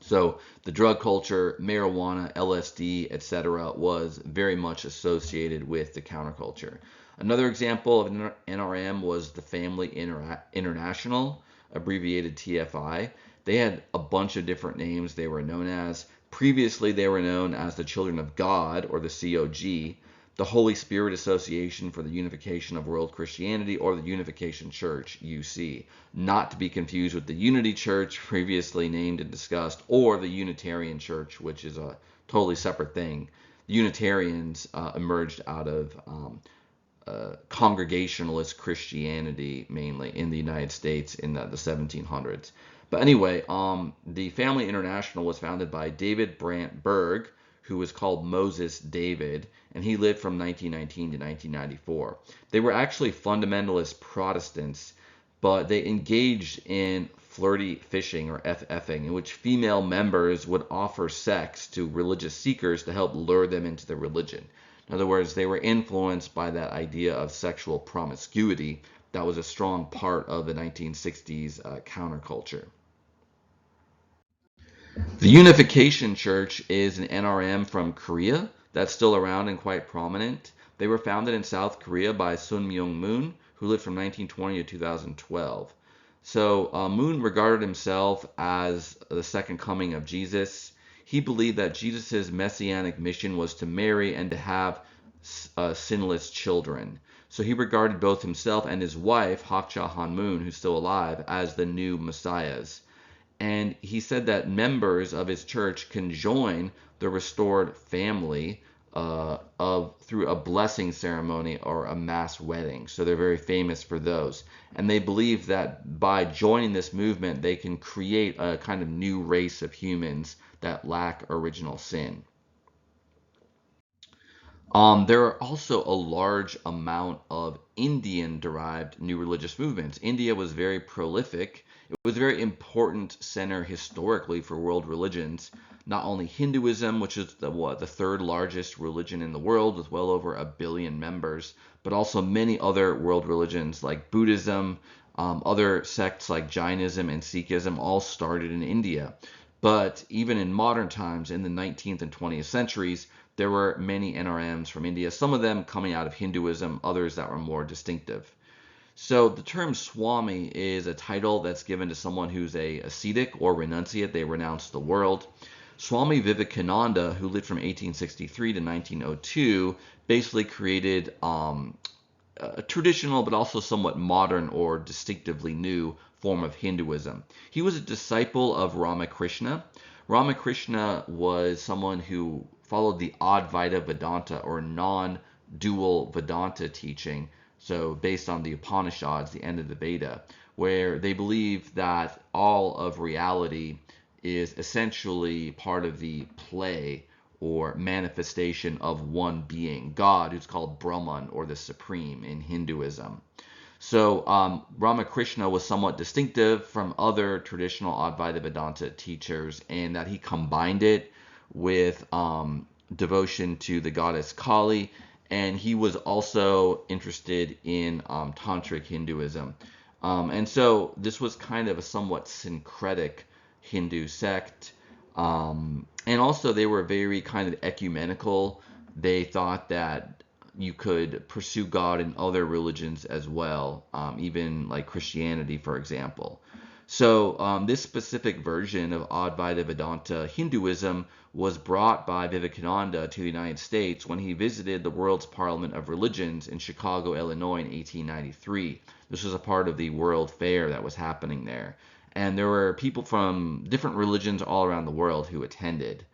So the drug culture, marijuana, LSD, etc., was very much associated with the counterculture. Another example of an NRM was the Family International, abbreviated TFI. They had a bunch of different names they were known as. Previously, they were known as the Children of God, or the COG, the Holy Spirit Association for the Unification of World Christianity, or the Unification Church, UC, not to be confused with the Unity Church, previously named and discussed, or the Unitarian Church, which is a totally separate thing. The Unitarians emerged out of Congregationalist Christianity, mainly in the United States in the 1700s. But anyway, the Family International was founded by David Brant Berg, who was called Moses David, and he lived from 1919 to 1994. They were actually fundamentalist Protestants, but they engaged in flirty fishing or FFing, in which female members would offer sex to religious seekers to help lure them into the religion. In other words, they were influenced by that idea of sexual promiscuity that was a strong part of the 1960s counterculture. The Unification Church is an NRM from Korea that's still around and quite prominent. They were founded in South Korea by Sun Myung Moon, who lived from 1920 to 2012. So Moon regarded himself as the second coming of Jesus. He believed that Jesus' messianic mission was to marry and to have sinless children. So he regarded both himself and his wife, Hak Cha Han Moon, who's still alive, as the new messiahs. And he said that members of his church can join the restored family through a blessing ceremony or a mass wedding. So they're very famous for those. And they believe that by joining this movement, they can create a kind of new race of humans that lack original sin. There are also a large amount of Indian-derived new religious movements. India was very prolific. It was a very important center historically for world religions. Not only Hinduism, which is the third largest religion in the world with well over 1 billion members, but also many other world religions like Buddhism, other sects like Jainism and Sikhism all started in India. But even in modern times, in the 19th and 20th centuries, there were many NRMs from India, some of them coming out of Hinduism, others that were more distinctive. So the term Swami is a title that's given to someone who's a ascetic or renunciate. They renounce the world. Swami Vivekananda, who lived from 1863 to 1902, basically created a traditional but also somewhat modern or distinctively new form of Hinduism. He was a disciple of Ramakrishna. Ramakrishna was someone who followed the Advaita Vedanta or non-dual Vedanta teaching, so based on the Upanishads, the end of the Veda, where they believe that all of reality is essentially part of the play or manifestation of one being, God, who's called Brahman or the Supreme in Hinduism. So Ramakrishna was somewhat distinctive from other traditional Advaita Vedanta teachers in that he combined it with devotion to the goddess Kali, and he was also interested in Tantric Hinduism. And so this was kind of a somewhat syncretic Hindu sect. And also, they were very kind of ecumenical. They thought that you could pursue God in other religions as well, even like Christianity, for example. So, this specific version of Advaita Vedanta Hinduism was brought by Vivekananda to the United States when he visited the World's Parliament of Religions in Chicago, Illinois in 1893. This was a part of the World Fair that was happening there. And there were people from different religions all around the world who attended.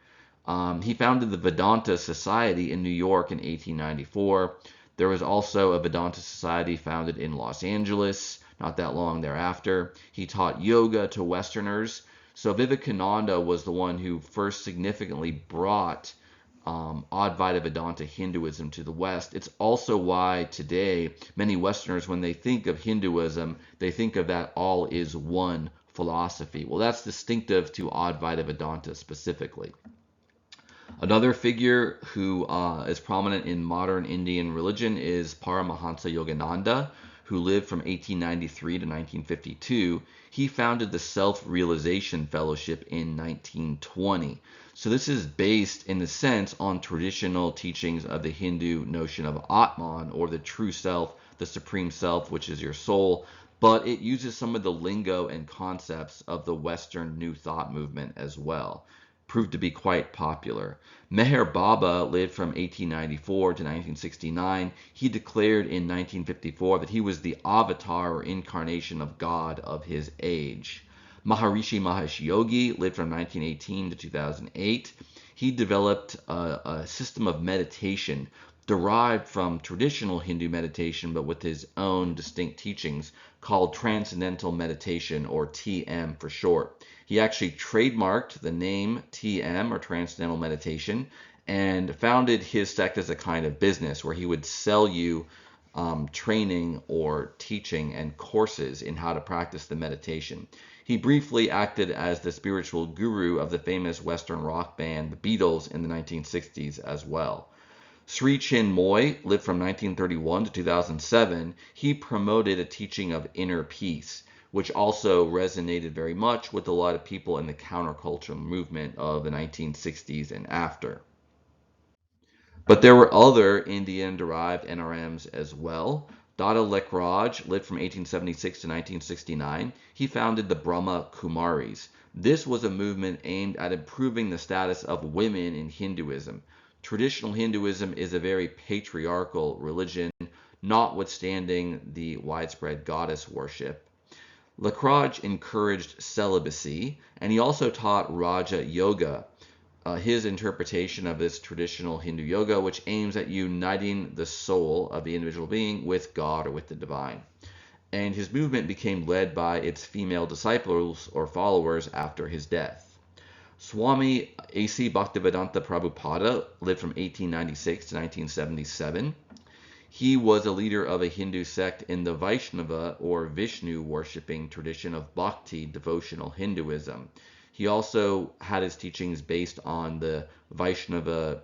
He founded the Vedanta Society in New York in 1894. There was also a Vedanta Society founded in Los Angeles not that long thereafter. He taught yoga to Westerners. So Vivekananda was the one who first significantly brought Advaita Vedanta Hinduism to the West. It's also why today many Westerners, when they think of Hinduism, they think of that all is one philosophy. Well, that's distinctive to Advaita Vedanta specifically. Another figure who is prominent in modern Indian religion is Paramahansa Yogananda, who lived from 1893 to 1952. He founded the Self-Realization Fellowship in 1920. So this is based, in a sense, on traditional teachings of the Hindu notion of Atman, or the true self, the supreme self, which is your soul, but it uses some of the lingo and concepts of the Western New Thought movement as well. Proved to be quite popular. Meher Baba lived from 1894 to 1969. He declared in 1954 that he was the avatar or incarnation of God of his age. Maharishi Mahesh Yogi lived from 1918 to 2008. He developed a system of meditation derived from traditional Hindu meditation, but with his own distinct teachings, called Transcendental Meditation, or TM for short. He actually trademarked the name TM, or Transcendental Meditation, and founded his sect as a kind of business where he would sell you training or teaching and courses in how to practice the meditation. He briefly acted as the spiritual guru of the famous Western rock band, the Beatles, in the 1960s as well. Sri Chinmoy lived from 1931 to 2007. He promoted a teaching of inner peace, which also resonated very much with a lot of people in the counterculture movement of the 1960s and after. But there were other Indian-derived NRMs as well. Dada Lekhraj lived from 1876 to 1969. He founded the Brahma Kumaris. This was a movement aimed at improving the status of women in Hinduism. Traditional Hinduism is a very patriarchal religion, notwithstanding the widespread goddess worship. Lekhraj encouraged celibacy, and he also taught Raja Yoga, his interpretation of this traditional Hindu yoga, which aims at uniting the soul of the individual being with God or with the divine. And his movement became led by its female disciples or followers after his death. Swami A.C. Bhaktivedanta Prabhupada lived from 1896 to 1977. He was a leader of a Hindu sect in the Vaishnava or Vishnu worshipping tradition of Bhakti devotional Hinduism. He also had his teachings based on the Vaishnava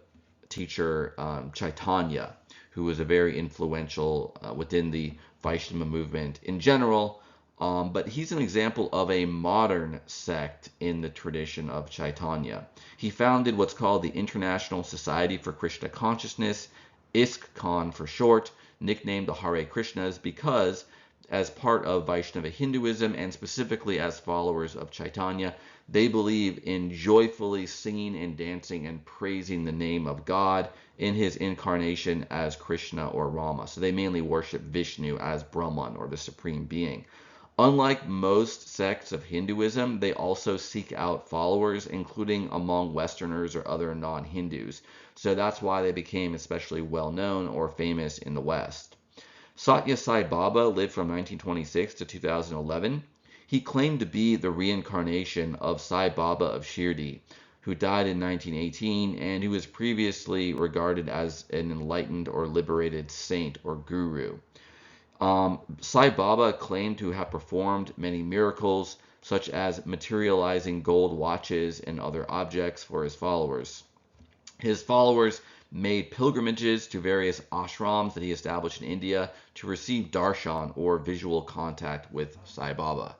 teacher Chaitanya, who was a very influential within the Vaishnava movement in general, But he's an example of a modern sect in the tradition of Chaitanya. He founded what's called the International Society for Krishna Consciousness, ISKCON for short, nicknamed the Hare Krishnas because, as part of Vaishnava Hinduism and specifically as followers of Chaitanya, they believe in joyfully singing and dancing and praising the name of God in his incarnation as Krishna or Rama. So they mainly worship Vishnu as Brahman or the Supreme Being. Unlike most sects of Hinduism, they also seek out followers, including among Westerners or other non-Hindus. So that's why they became especially well known or famous in the West. Satya Sai Baba lived from 1926 to 2011. He claimed to be the reincarnation of Sai Baba of Shirdi, who died in 1918 and who was previously regarded as an enlightened or liberated saint or guru. Sai Baba claimed to have performed many miracles, such as materializing gold watches and other objects for his followers. His followers made pilgrimages to various ashrams that he established in India to receive darshan or visual contact with Sai Baba.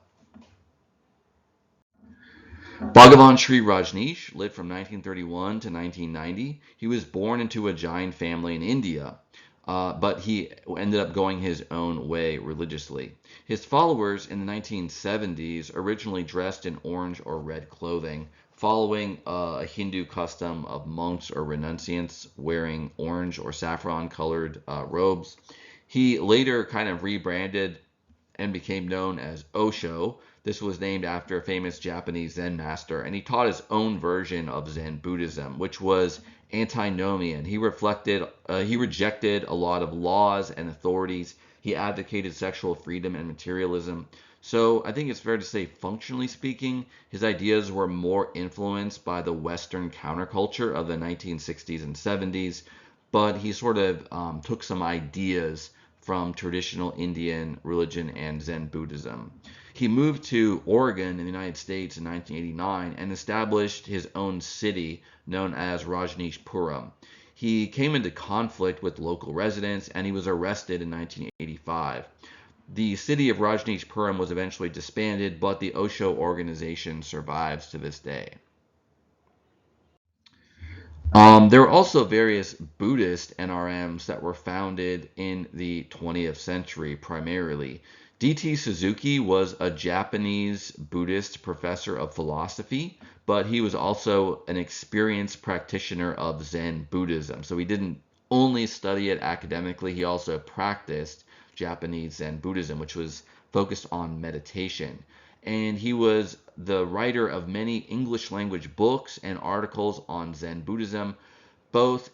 Bhagavan Sri Rajneesh lived from 1931 to 1990. He was born into a Jain family in India, but he ended up going his own way religiously. His followers in the 1970s originally dressed in orange or red clothing, following a Hindu custom of monks or renunciants wearing orange or saffron colored robes. He later kind of rebranded and became known as Osho. This was named after a famous Japanese Zen master, and he taught his own version of Zen Buddhism, which was antinomian. He rejected a lot of laws and authorities. He advocated sexual freedom and materialism. So I think it's fair to say, functionally speaking, his ideas were more influenced by the Western counterculture of the 1960s and 70s, but he sort of took some ideas from traditional Indian religion and Zen Buddhism. He moved to Oregon in the United States in 1989 and established his own city known as Rajneeshpuram. He came into conflict with local residents and he was arrested in 1985. The city of Rajneeshpuram was eventually disbanded, but the Osho organization survives to this day. There were also various Buddhist NRMs that were founded in the 20th century primarily. D.T. Suzuki was a Japanese Buddhist professor of philosophy, but he was also an experienced practitioner of Zen Buddhism. So he didn't only study it academically, he also practiced Japanese Zen Buddhism, which was focused on meditation. And he was the writer of many English language books and articles on Zen Buddhism, both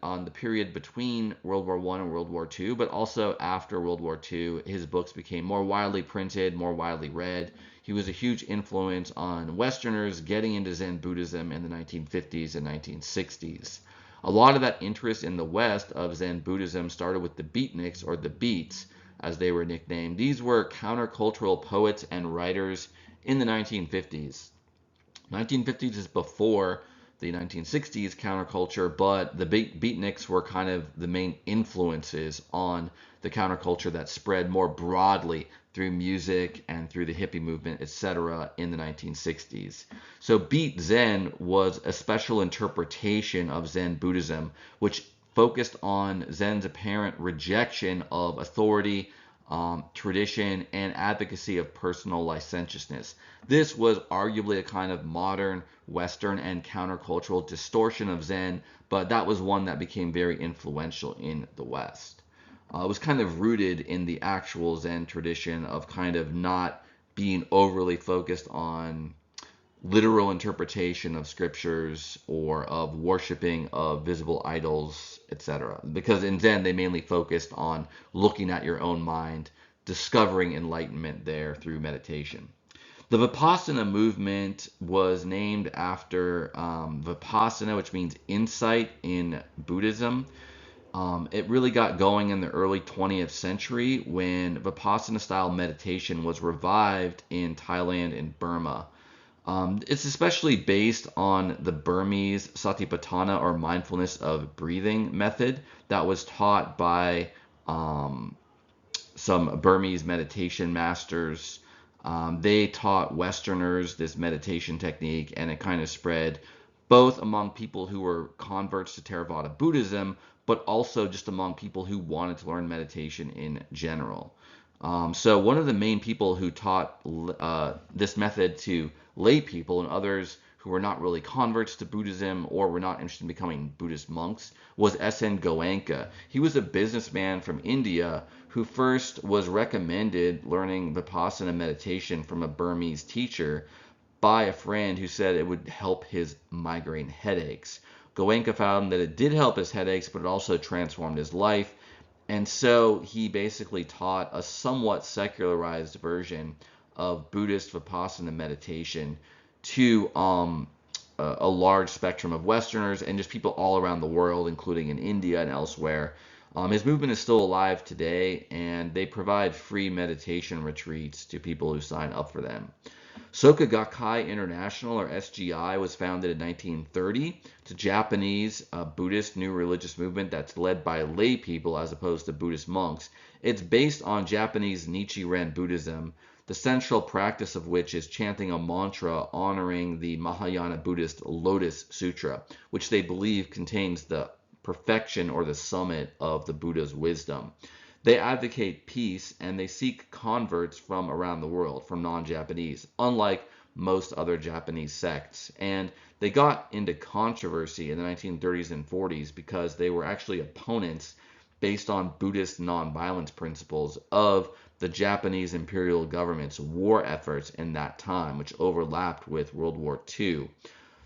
on the period between World War I and World War II, but also after World War II. His books became more widely printed, more widely read. He was a huge influence on Westerners getting into Zen Buddhism in the 1950s and 1960s. A lot of that interest in the West of Zen Buddhism started with the beatniks, or the beats, as they were nicknamed. These were countercultural poets and writers in the 1950s. 1950s is before the 1960s counterculture, but the beatniks were kind of the main influences on the counterculture that spread more broadly through music and through the hippie movement, etc. in the 1960s. So Beat Zen was a special interpretation of Zen Buddhism, which focused on Zen's apparent rejection of authority, tradition, and advocacy of personal licentiousness. This was arguably a kind of modern, Western, and countercultural distortion of Zen, but that was one that became very influential in the West. It was kind of rooted in the actual Zen tradition of kind of not being overly focused on literal interpretation of scriptures or of worshiping of visible idols, etc. Because in Zen, they mainly focused on looking at your own mind, discovering enlightenment there through meditation. The Vipassana movement was named after Vipassana, which means insight in Buddhism. It really got going in the early 20th century when Vipassana style meditation was revived in Thailand and Burma. It's especially based on the Burmese Satipatthana, or mindfulness of breathing method, that was taught by some Burmese meditation masters They taught Westerners this meditation technique, and it kind of spread both among people who were converts to Theravada Buddhism, but also just among people who wanted to learn meditation in general. So one of the main people who taught this method to lay people and others who were not really converts to Buddhism or were not interested in becoming Buddhist monks was S.N. Goenka. He was a businessman from India who first was recommended learning Vipassana meditation from a Burmese teacher by a friend who said it would help his migraine headaches. Goenka found that it did help his headaches, but it also transformed his life. And so he basically taught a somewhat secularized version of Buddhist Vipassana meditation to a large spectrum of Westerners and just people all around the world, including in India and elsewhere. His movement is still alive today, and they provide free meditation retreats to people who sign up for them. Soka Gakkai International, or SGI, was founded in 1930. It's a Japanese Buddhist new religious movement that's led by lay people as opposed to Buddhist monks. It's based on Japanese Nichiren Buddhism, the central practice of which is chanting a mantra honoring the Mahayana Buddhist Lotus Sutra, which they believe contains the perfection or the summit of the Buddha's wisdom. They advocate peace and they seek converts from around the world, from non-Japanese, unlike most other Japanese sects. And they got into controversy in the 1930s and 40s because they were actually opponents based on Buddhist nonviolence principles of the Japanese imperial government's war efforts in that time, which overlapped with World War II.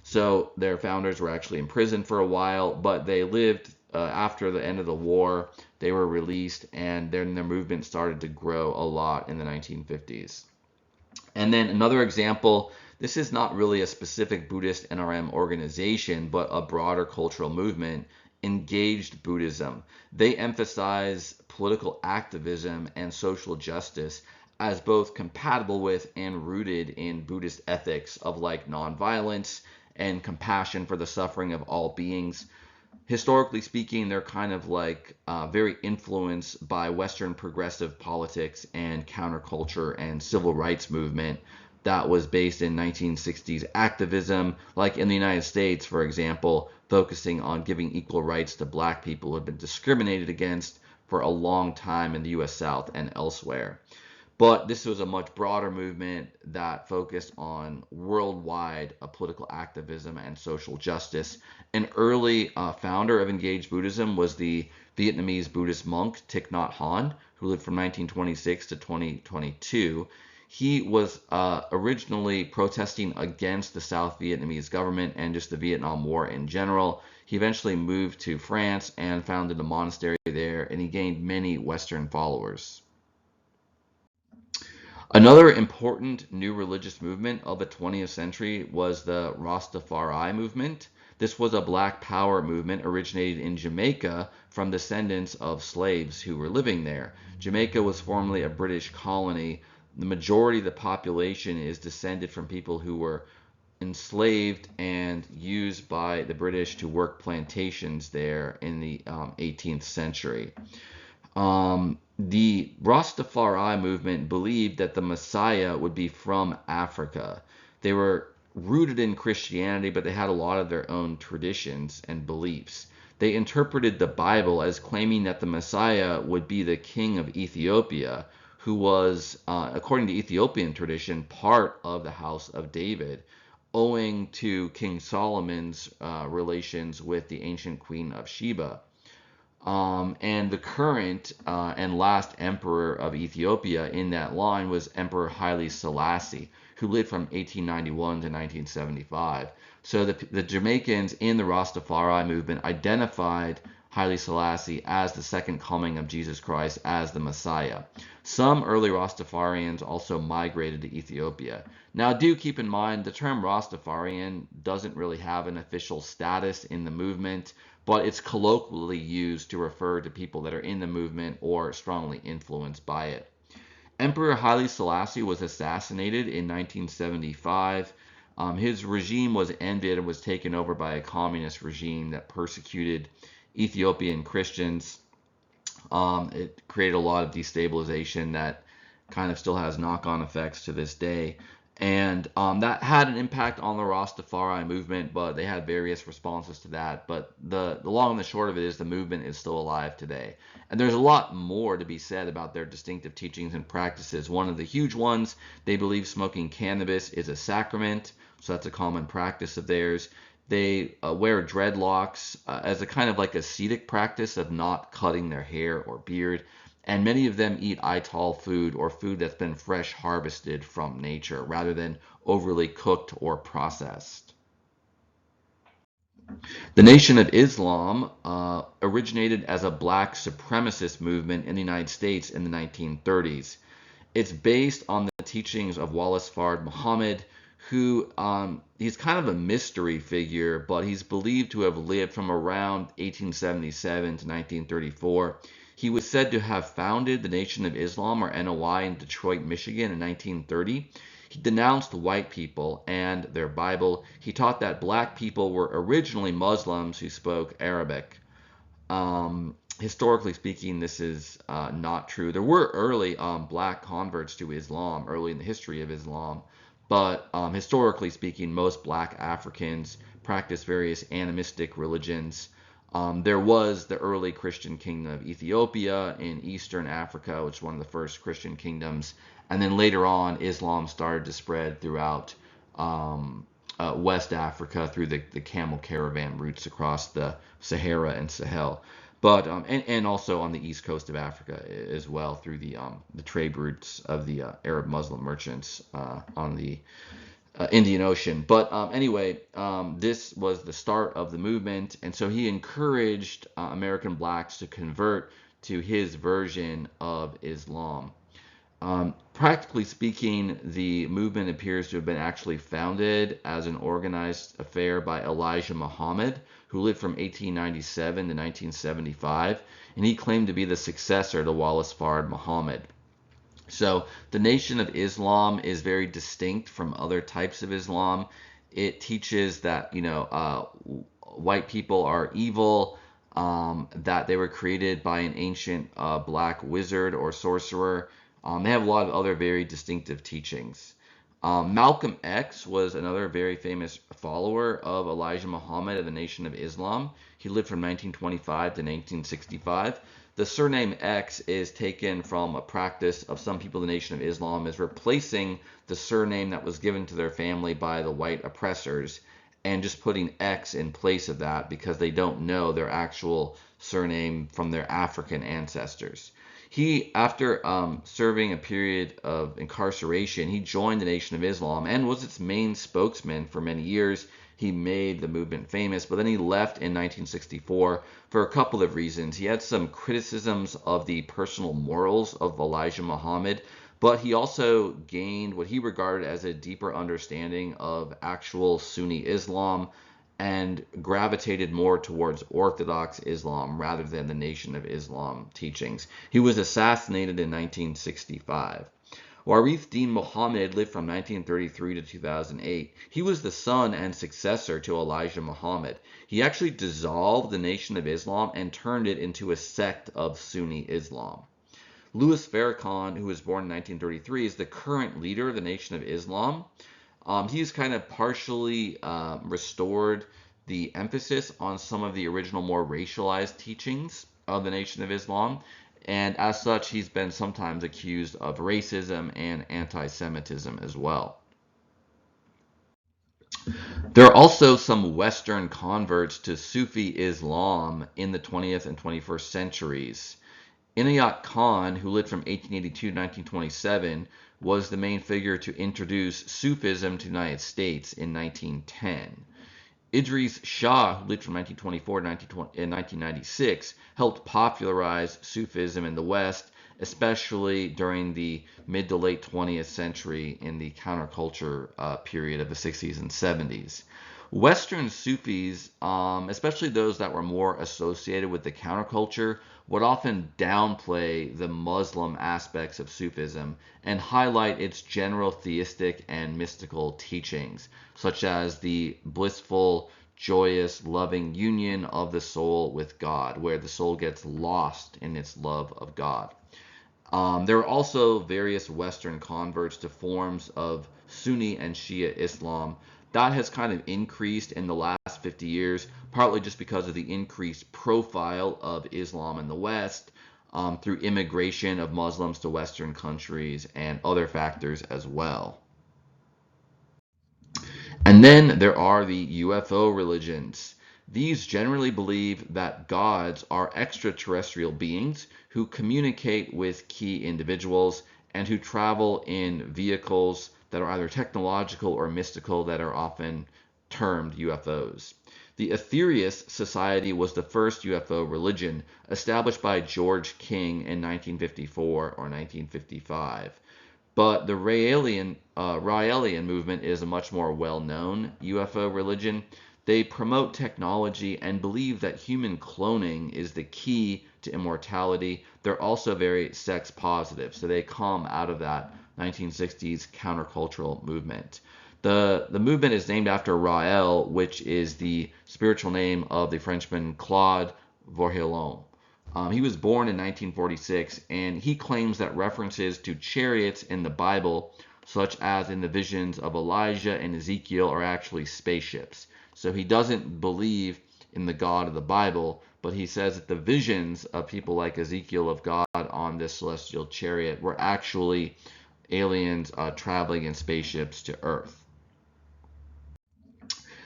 So their founders were actually imprisoned for a while, but they lived after the end of the war. They were released, and then their movement started to grow a lot in the 1950s. And then another example, this is not really a specific Buddhist NRM organization, but a broader cultural movement, Engaged Buddhism. They emphasize political activism and social justice as both compatible with and rooted in Buddhist ethics of like nonviolence and compassion for the suffering of all beings. Historically speaking, they're kind of like very influenced by Western progressive politics and counterculture and civil rights movement that was based in 1960s activism, like in the United States, for example, focusing on giving equal rights to black people who had been discriminated against for a long time in the US South and elsewhere. But this was a much broader movement that focused on worldwide political activism and social justice. An early founder of Engaged Buddhism was the Vietnamese Buddhist monk Thich Nhat Hanh, who lived from 1926 to 2022. He was originally protesting against the South Vietnamese government and just the Vietnam War in general. He eventually moved to France and founded a monastery there, and he gained many Western followers. Another important new religious movement of the 20th century was the Rastafari movement. This was a Black Power movement originated in Jamaica from descendants of slaves who were living there. Jamaica was formerly a British colony. The majority of the population is descended from people who were enslaved and used by the British to work plantations there in the 18th century. The Rastafari movement believed that the Messiah would be from Africa. They were rooted in Christianity, but they had a lot of their own traditions and beliefs. They interpreted the Bible as claiming that the Messiah would be the king of Ethiopia, who was, according to Ethiopian tradition, part of the house of David, owing to King Solomon's relations with the ancient queen of Sheba. And the current and last emperor of Ethiopia in that line was Emperor Haile Selassie, who lived from 1891 to 1975. So the Jamaicans in the Rastafari movement identified Haile Selassie as the second coming of Jesus Christ as the Messiah. Some early Rastafarians also migrated to Ethiopia. Now, do keep in mind the term Rastafarian doesn't really have an official status in the movement, but it's colloquially used to refer to people that are in the movement or strongly influenced by it. Emperor Haile Selassie was assassinated in 1975. His regime was ended and was taken over by a communist regime that persecuted Ethiopian Christians. It created a lot of destabilization that kind of still has knock-on effects to this day. And that had an impact on the Rastafari movement, but they had various responses to that. But the long and the short of it is the movement is still alive today. And there's a lot more to be said about their distinctive teachings and practices. One of the huge ones, they believe smoking cannabis is a sacrament, so that's a common practice of theirs. They wear dreadlocks as a kind of like ascetic practice of not cutting their hair or beard. And many of them eat ital food, or food that's been fresh harvested from nature, rather than overly cooked or processed. The Nation of Islam originated as a black supremacist movement in the United States in the 1930s. It's based on the teachings of Wallace Fard Muhammad, who he's kind of a mystery figure, but he's believed to have lived from around 1877 to 1934. He was said to have founded the Nation of Islam, or NOI, in Detroit, Michigan in 1930. He denounced white people and their Bible. He taught that black people were originally Muslims who spoke Arabic. Historically speaking, this is not true. There were early black converts to Islam, early in the history of Islam, but historically speaking, most black Africans practiced various animistic religions. There was the early Christian kingdom of Ethiopia in Eastern Africa, which was one of the first Christian kingdoms. And then later on, Islam started to spread throughout West Africa through the camel caravan routes across the Sahara and Sahel. But and also on the east coast of Africa as well through the trade routes of the Arab Muslim merchants on the Indian Ocean. But anyway, this was the start of the movement, and so he encouraged American blacks to convert to his version of Islam. Practically speaking, the movement appears to have been actually founded as an organized affair by Elijah Muhammad, who lived from 1897 to 1975, and he claimed to be the successor to Wallace Fard Muhammad. So the Nation of Islam is very distinct from other types of Islam. It teaches that, white people are evil, that they were created by an ancient black wizard or sorcerer. They have a lot of other very distinctive teachings. Malcolm X was another very famous follower of Elijah Muhammad of the Nation of Islam. He lived from 1925 to 1965. The surname X is taken from a practice of some people in the Nation of Islam is replacing the surname that was given to their family by the white oppressors and just putting X in place of that because they don't know their actual surname from their African ancestors. He, after serving a period of incarceration, he joined the Nation of Islam and was its main spokesman for many years. He made the movement famous, but then he left in 1964 for a couple of reasons. He had some criticisms of the personal morals of Elijah Muhammad, but he also gained what he regarded as a deeper understanding of actual Sunni Islam and gravitated more towards Orthodox Islam rather than the Nation of Islam teachings. He was assassinated in 1965. Warith Deen Muhammad lived from 1933 to 2008. He was the son and successor to Elijah Muhammad. He actually dissolved the Nation of Islam and turned it into a sect of Sunni Islam. Louis Farrakhan, who was born in 1933, is the current leader of the Nation of Islam. He's kind of partially restored the emphasis on some of the original more racialized teachings of the Nation of Islam. And as such, he's been sometimes accused of racism and anti-Semitism as well. There are also some Western converts to Sufi Islam in the 20th and 21st centuries. Inayat Khan, who lived from 1882 to 1927, was the main figure to introduce Sufism to the United States in 1910. Idris Shah, who lived from 1924 to 1996, helped popularize Sufism in the West, especially during the mid to late 20th century in the counterculture period of the 60s and 70s. Western Sufis, especially those that were more associated with the counterculture, would often downplay the Muslim aspects of Sufism and highlight its general theistic and mystical teachings, such as the blissful, joyous, loving union of the soul with God, where the soul gets lost in its love of God. There were also various Western converts to forms of Sunni and Shia Islam. That has kind of increased in the last 50 years, partly just because of the increased profile of Islam in the West, through immigration of Muslims to Western countries and other factors as well. And then there are the UFO religions. These generally believe that gods are extraterrestrial beings who communicate with key individuals and who travel in vehicles that are either technological or mystical that are often termed UFOs. The Aetherius Society was the first UFO religion established by George King in 1954 or 1955. But the Raelian movement is a much more well-known UFO religion. They promote technology and believe that human cloning is the key to immortality. They're also very sex positive, so they come out of that 1960s countercultural movement. The movement is named after Rael, which is the spiritual name of the Frenchman Claude Vorilhon. He was born in 1946, and he claims that references to chariots in the Bible, such as in the visions of Elijah and Ezekiel, are actually spaceships. So he doesn't believe in the God of the Bible, but he says that the visions of people like Ezekiel of God on this celestial chariot were actually aliens traveling in spaceships to Earth.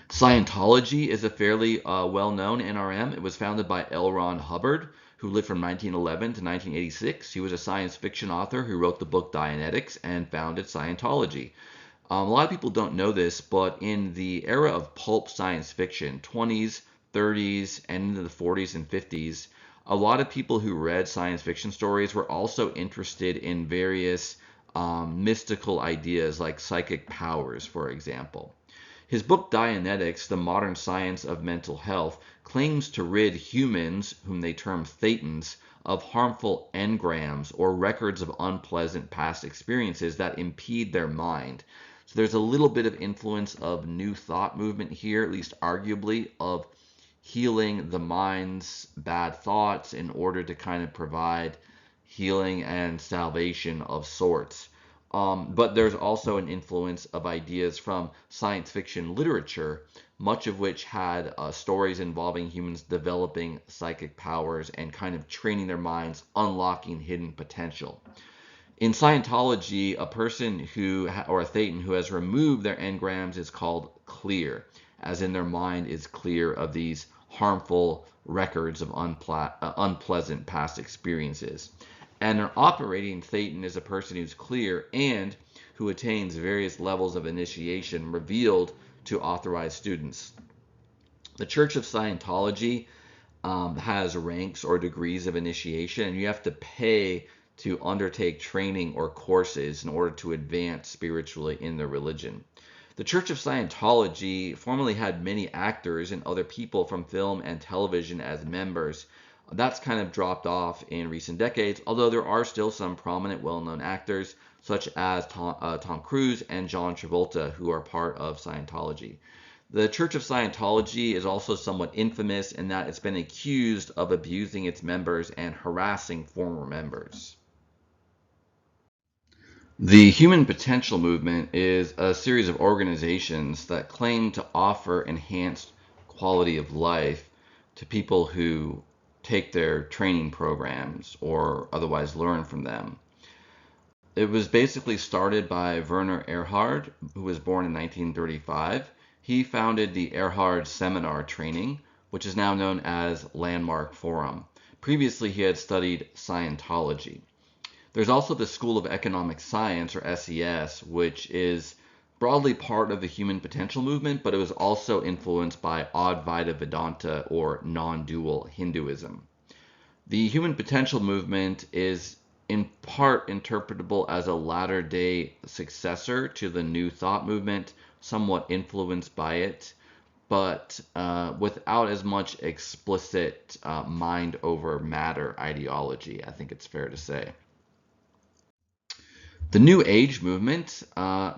Scientology is a fairly well-known NRM. It was founded by L. Ron Hubbard, who lived from 1911 to 1986. He was a science fiction author who wrote the book Dianetics and founded Scientology. A lot of people don't know this, but in the era of pulp science fiction, 20s, 30s, and into the 40s and 50s, a lot of people who read science fiction stories were also interested in various mystical ideas like psychic powers, for example. His book Dianetics, The Modern Science of Mental Health, claims to rid humans, whom they term thetans, of harmful engrams or records of unpleasant past experiences that impede their mind. So there's a little bit of influence of New Thought movement here, at least arguably, of healing the mind's bad thoughts in order to kind of provide healing and salvation of sorts. But there's also an influence of ideas from science fiction literature, much of which had stories involving humans developing psychic powers and kind of training their minds, unlocking hidden potential. In Scientology, a person who, or a thetan who has removed their engrams is called clear, as in their mind is clear of these harmful records of unpleasant past experiences. And an operating thetan is a person who's clear and who attains various levels of initiation revealed to authorized students. The Church of Scientology has ranks or degrees of initiation, and you have to pay to undertake training or courses in order to advance spiritually in the religion. The Church of Scientology formerly had many actors and other people from film and television as members. That's kind of dropped off in recent decades, although there are still some prominent, well-known actors, such as Tom Cruise and John Travolta, who are part of Scientology. The Church of Scientology is also somewhat infamous in that it's been accused of abusing its members and harassing former members. The Human Potential Movement is a series of organizations that claim to offer enhanced quality of life to people who take their training programs or otherwise learn from them. It was basically started by Werner Erhard, who was born in 1935. He founded the Erhard Seminar Training, which is now known as Landmark Forum. Previously, he had studied Scientology. There's also the School of Economic Science, or SES, which is broadly part of the Human Potential Movement, but it was also influenced by Advaita Vedanta, or non-dual Hinduism. The Human Potential Movement is in part interpretable as a latter-day successor to the New Thought movement, somewhat influenced by it, but without as much explicit mind over matter ideology, I think it's fair to say. The New Age movement,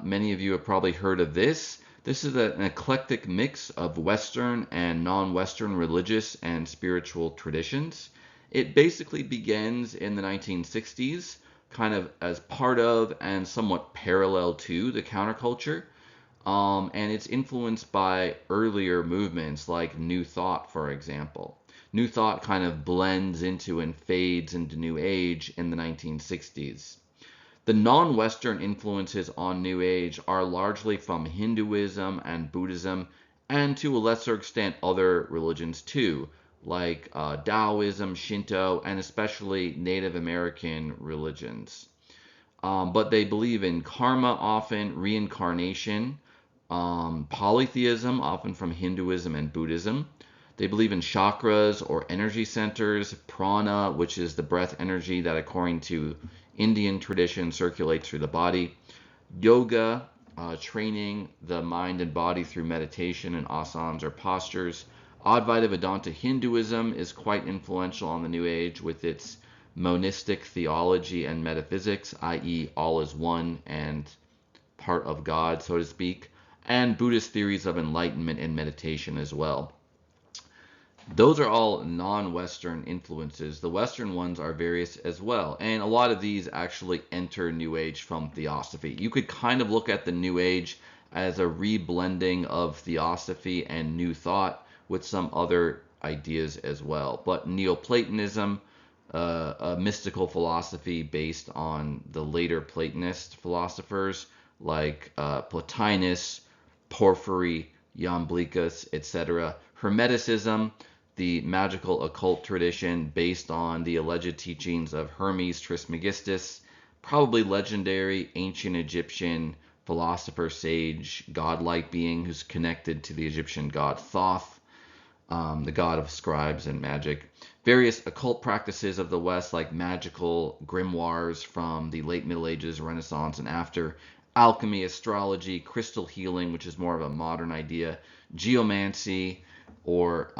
many of you have probably heard of this. This is an eclectic mix of Western and non-Western religious and spiritual traditions. It basically begins in the 1960s kind of as part of and somewhat parallel to the counterculture. And it's influenced by earlier movements like New Thought, for example. New Thought kind of blends into and fades into New Age in the 1960s. The non-Western influences on New Age are largely from Hinduism and Buddhism, and to a lesser extent other religions too, like Taoism, Shinto, and especially Native American religions. But they believe in karma often, reincarnation, polytheism, often from Hinduism and Buddhism. They believe in chakras or energy centers, prana, which is the breath energy that, according to Indian tradition, circulates through the body, yoga, training the mind and body through meditation and asanas or postures. Advaita Vedanta Hinduism is quite influential on the New Age with its monistic theology and metaphysics, i.e., all is one and part of God, so to speak, and Buddhist theories of enlightenment and meditation as well. Those are all non-Western influences. The Western ones are various as well. And a lot of these actually enter New Age from Theosophy. You could kind of look at the New Age as a reblending of Theosophy and New Thought with some other ideas as well. But Neoplatonism, a mystical philosophy based on the later Platonist philosophers like Plotinus, Porphyry, Iamblichus, etc. Hermeticism, the magical occult tradition based on the alleged teachings of Hermes Trismegistus, probably legendary ancient Egyptian philosopher, sage, godlike being who's connected to the Egyptian god Thoth, the god of scribes and magic. Various occult practices of the West, like magical grimoires from the late Middle Ages, Renaissance, and after, alchemy, astrology, crystal healing, which is more of a modern idea, geomancy, or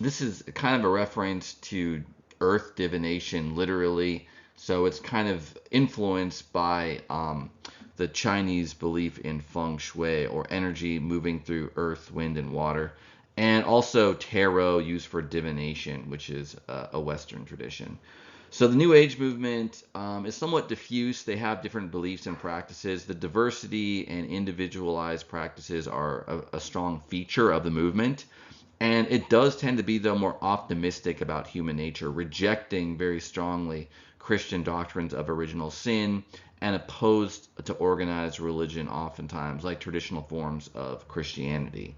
this is kind of a reference to earth divination, literally. So it's kind of influenced by the Chinese belief in feng shui, or energy moving through earth, wind, and water. And also tarot used for divination, which is a Western tradition. So the New Age movement is somewhat diffuse. They have different beliefs and practices. The diversity and individualized practices are a strong feature of the movement. And it does tend to be, though, more optimistic about human nature, rejecting very strongly Christian doctrines of original sin and opposed to organized religion oftentimes, like traditional forms of Christianity.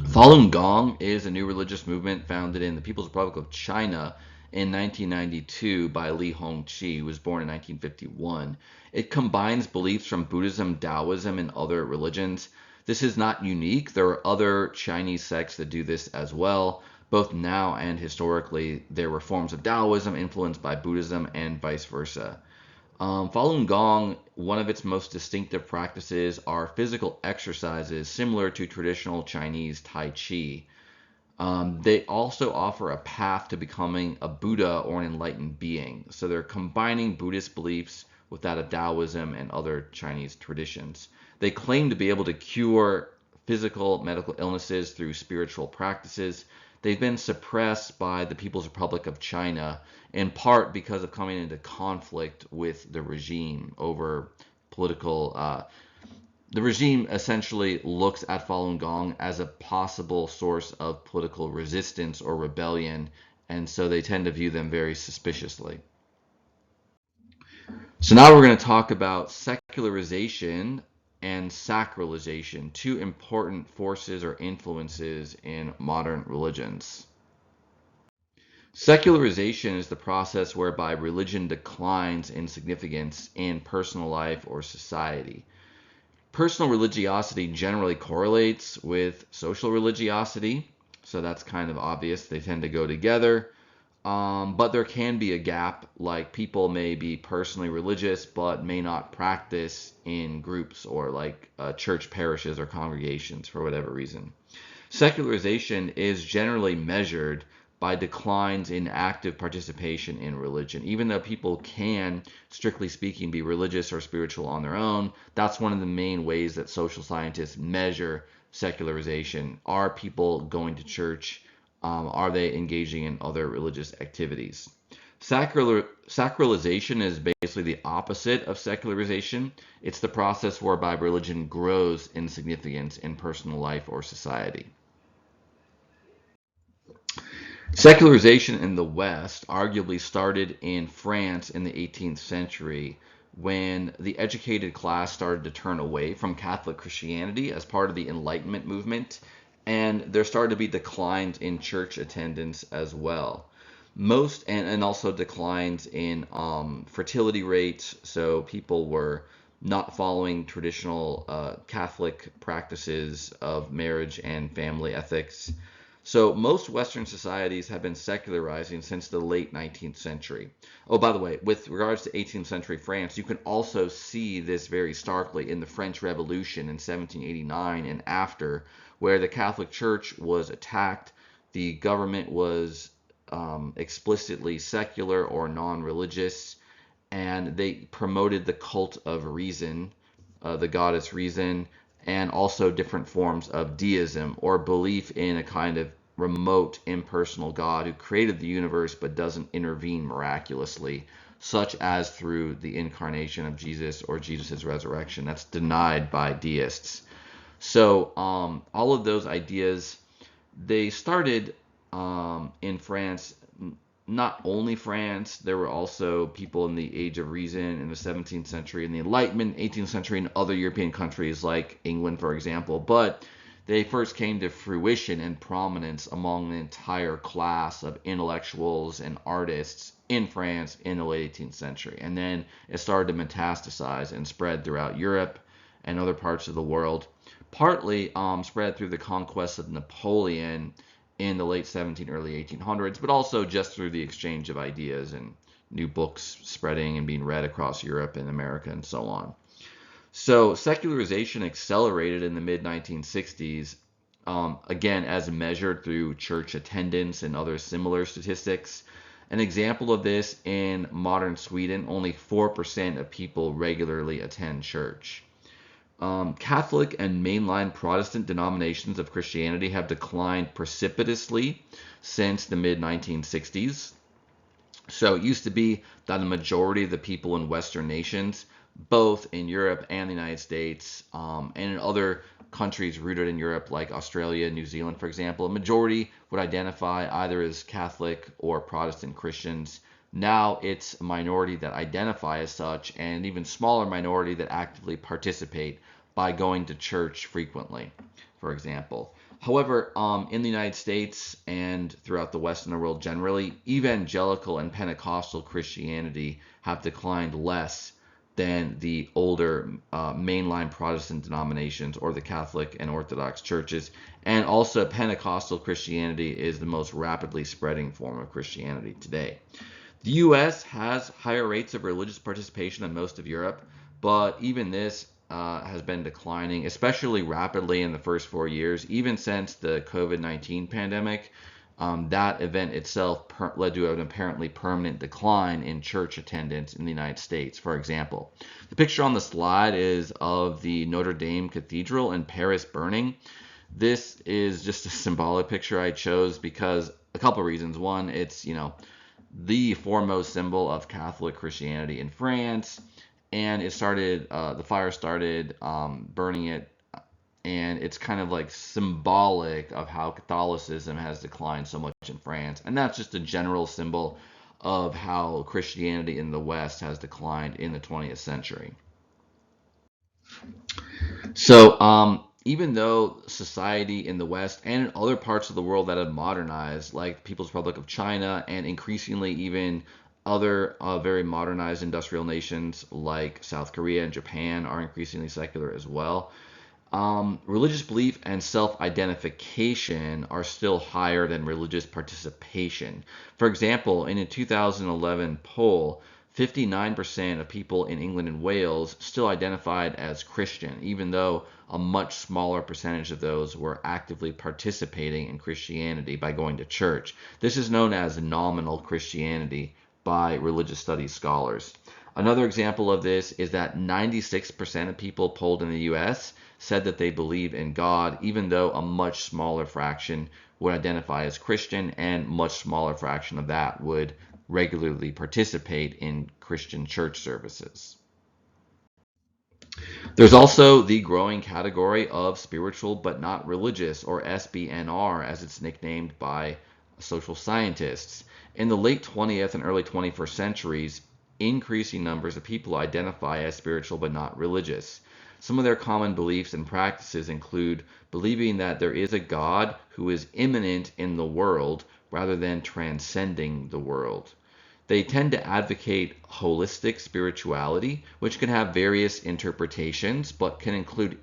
Falun Gong is a new religious movement founded in the People's Republic of China in 1992 by Li Hongqi, who was born in 1951. It combines beliefs from Buddhism, Taoism, and other religions. This is not unique. There are other Chinese sects that do this as well. Both now and historically, there were forms of Taoism influenced by Buddhism and vice versa. Falun Gong, one of its most distinctive practices are physical exercises similar to traditional Chinese Tai Chi. They also offer a path to becoming a Buddha or an enlightened being. So they're combining Buddhist beliefs with that of Taoism and other Chinese traditions. They claim to be able to cure physical medical illnesses through spiritual practices. They've been suppressed by the People's Republic of China, in part because of coming into conflict with the regime over political. The regime essentially looks at Falun Gong as a possible source of political resistance or rebellion, and so they tend to view them very suspiciously. So now we're going to talk about secularization and sacralization, two important forces or influences in modern religions. Secularization is the process whereby religion declines in significance in personal life or society. Personal religiosity generally correlates with social religiosity, so that's kind of obvious. They tend to go together. But there can be a gap, like people may be personally religious but may not practice in groups or like church parishes or congregations for whatever reason. Secularization is generally measured by declines in active participation in religion. Even though people can, strictly speaking, be religious or spiritual on their own, that's one of the main ways that social scientists measure secularization. Are people going to church? Are they engaging in other religious activities? Sacralization is basically the opposite of secularization. It's the process whereby religion grows in significance in personal life or society. Secularization in the West arguably started in France in the 18th century when the educated class started to turn away from Catholic Christianity as part of the Enlightenment movement, and there started to be declines in church attendance as well. And also declines in fertility rates, so people were not following traditional Catholic practices of marriage and family ethics. So most Western societies have been secularizing since the late 19th century. Oh, by the way, with regards to 18th century France, you can also see this very starkly in the French Revolution in 1789 and after, where the Catholic Church was attacked. The government was explicitly secular or non-religious, and they promoted the cult of reason, the goddess reason, and also different forms of deism or belief in a kind of remote, impersonal God who created the universe but doesn't intervene miraculously, such as through the incarnation of Jesus or Jesus' resurrection. That's denied by deists. So all of those ideas, they started in France. Not only France, there were also people in the Age of Reason in the 17th century, and the Enlightenment, 18th century, in other European countries like England, for example. But they first came to fruition and prominence among the entire class of intellectuals and artists in France in the late 18th century. And then it started to metastasize and spread throughout Europe and other parts of the world, partly spread through the conquest of Napoleon in the late 1700s, early 1800s, but also just through the exchange of ideas and new books spreading and being read across Europe and America and so on. So secularization accelerated in the mid-1960s, again, as measured through church attendance and other similar statistics. An example of this in modern Sweden, only 4% of people regularly attend church. Catholic and mainline Protestant denominations of Christianity have declined precipitously since the mid-1960s. So it used to be that a majority of the people in Western nations, both in Europe and the United States, and in other countries rooted in Europe like Australia, New Zealand, for example, a majority would identify either as Catholic or Protestant Christians. Now it's a minority that identify as such, and an even smaller minority that actively participate by going to church frequently, for example. However, in the United States and throughout the Western world generally, evangelical and Pentecostal Christianity have declined less than the older mainline Protestant denominations or the Catholic and Orthodox churches. And also, Pentecostal Christianity is the most rapidly spreading form of Christianity today. The U.S. has higher rates of religious participation than most of Europe, but even this has been declining, especially rapidly in the first 4 years, even since the COVID-19 pandemic. That event itself led to an apparently permanent decline in church attendance in the United States, for example. The picture on the slide is of the Notre Dame Cathedral in Paris burning. This is just a symbolic picture I chose because a couple of reasons. One, it's, the foremost symbol of Catholic Christianity in France, and the fire started burning it, and it's kind of like symbolic of how Catholicism has declined so much in France, and that's just a general symbol of how Christianity in the West has declined in the 20th century. So even though society in the West and in other parts of the world that have modernized, like the People's Republic of China and increasingly even other very modernized industrial nations like South Korea and Japan are increasingly secular as well, religious belief and self-identification are still higher than religious participation. For example, in a 2011 poll, 59% of people in England and Wales still identified as Christian, even though a much smaller percentage of those were actively participating in Christianity by going to church. This is known as nominal Christianity by religious studies scholars. Another example of this is that 96% of people polled in the US said that they believe in God, even though a much smaller fraction would identify as Christian, and much smaller fraction of that would regularly participate in Christian church services. There's also the growing category of spiritual but not religious, or SBNR, as it's nicknamed by social scientists. In the late 20th and early 21st centuries, increasing numbers of people identify as spiritual but not religious. Some of their common beliefs and practices include believing that there is a God who is immanent in the world rather than transcending the world. They tend to advocate holistic spirituality, which can have various interpretations, but can include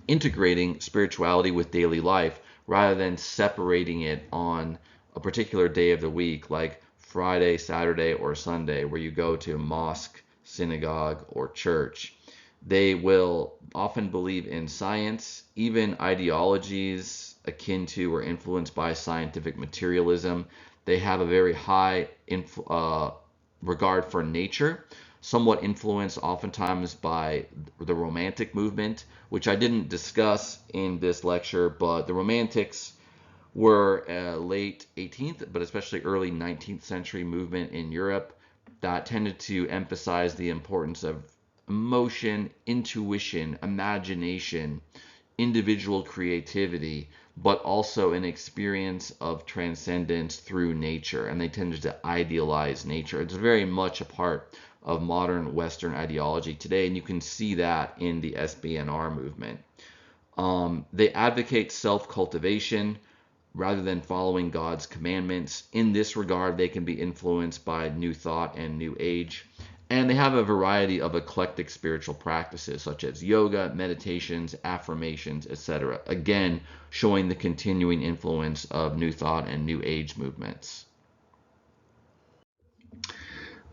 integrating spirituality with daily life rather than separating it on a particular day of the week, like Friday, Saturday, or Sunday, where you go to mosque, synagogue, or church. They will often believe in science, even ideologies akin to or influenced by scientific materialism. They have a very high regard for nature, somewhat influenced oftentimes by the Romantic movement, which I didn't discuss in this lecture, but the Romantics were a late 18th, but especially early 19th century movement in Europe that tended to emphasize the importance of emotion, intuition, imagination, individual creativity, but also an experience of transcendence through nature. And they tended to idealize nature. It's very much a part of modern Western ideology today, and you can see that in the SBNR movement. They advocate self-cultivation rather than following God's commandments. In this regard, they can be influenced by New Thought and New Age. And they have a variety of eclectic spiritual practices, such as yoga, meditations, affirmations, etc. Again, showing the continuing influence of New Thought and New Age movements.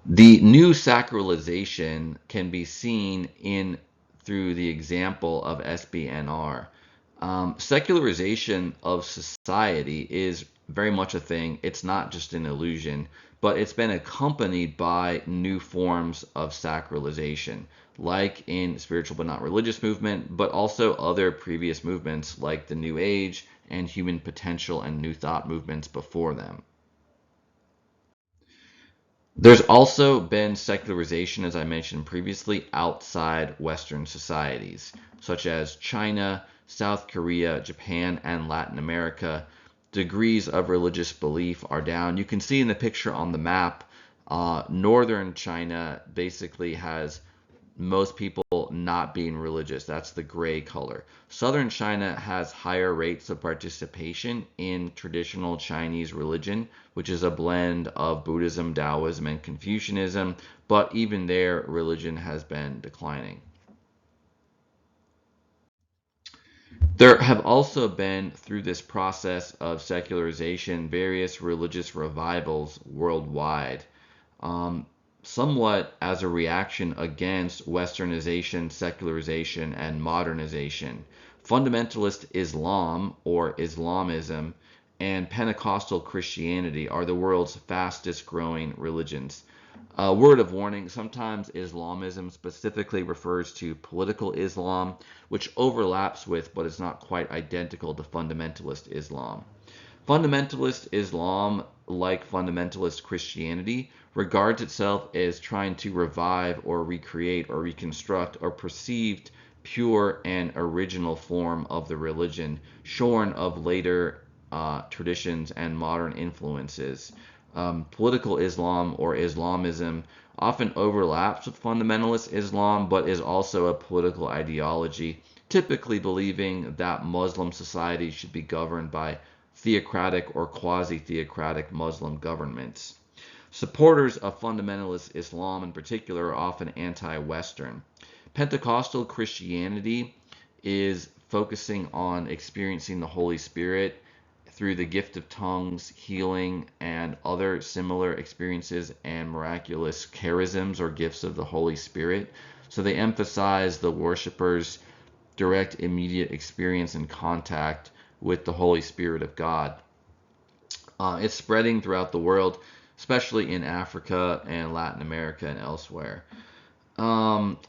The new sacralization can be seen through the example of SBNR. Secularization of society is very much a thing. It's not just an illusion, but it's been accompanied by new forms of sacralization, like in spiritual but not religious movement, but also other previous movements like the New Age and human potential and New Thought movements before them. There's also been secularization, as I mentioned previously, outside Western societies, such as China, South Korea, Japan, and Latin America. Degrees of religious belief are down. You can see in the picture on the map, northern China basically has most people not being religious. That's the gray color. Southern China has higher rates of participation in traditional Chinese religion, which is a blend of Buddhism, Taoism, and Confucianism, but even there, religion has been declining. There have also been, through this process of secularization, various religious revivals worldwide. Um, Somewhat as a reaction against westernization, secularization, and modernization. Fundamentalist Islam, or Islamism, and Pentecostal Christianity are the world's fastest growing religions. A word of warning, sometimes Islamism specifically refers to political Islam, which overlaps with but is not quite identical to fundamentalist Islam. Fundamentalist Islam, like fundamentalist Christianity, regards itself as trying to revive or recreate or reconstruct a perceived pure and original form of the religion, shorn of later traditions and modern influences. Political Islam, or Islamism, often overlaps with fundamentalist Islam, but is also a political ideology, typically believing that Muslim society should be governed by theocratic or quasi-theocratic Muslim governments. Supporters of fundamentalist Islam in particular are often anti-Western. Pentecostal Christianity is focusing on experiencing the Holy Spirit through the gift of tongues, healing, and other similar experiences and miraculous charisms or gifts of the Holy Spirit. So they emphasize the worshipers' direct, immediate experience and contact with the Holy Spirit of God. It's spreading throughout the world, especially in Africa and Latin America and elsewhere.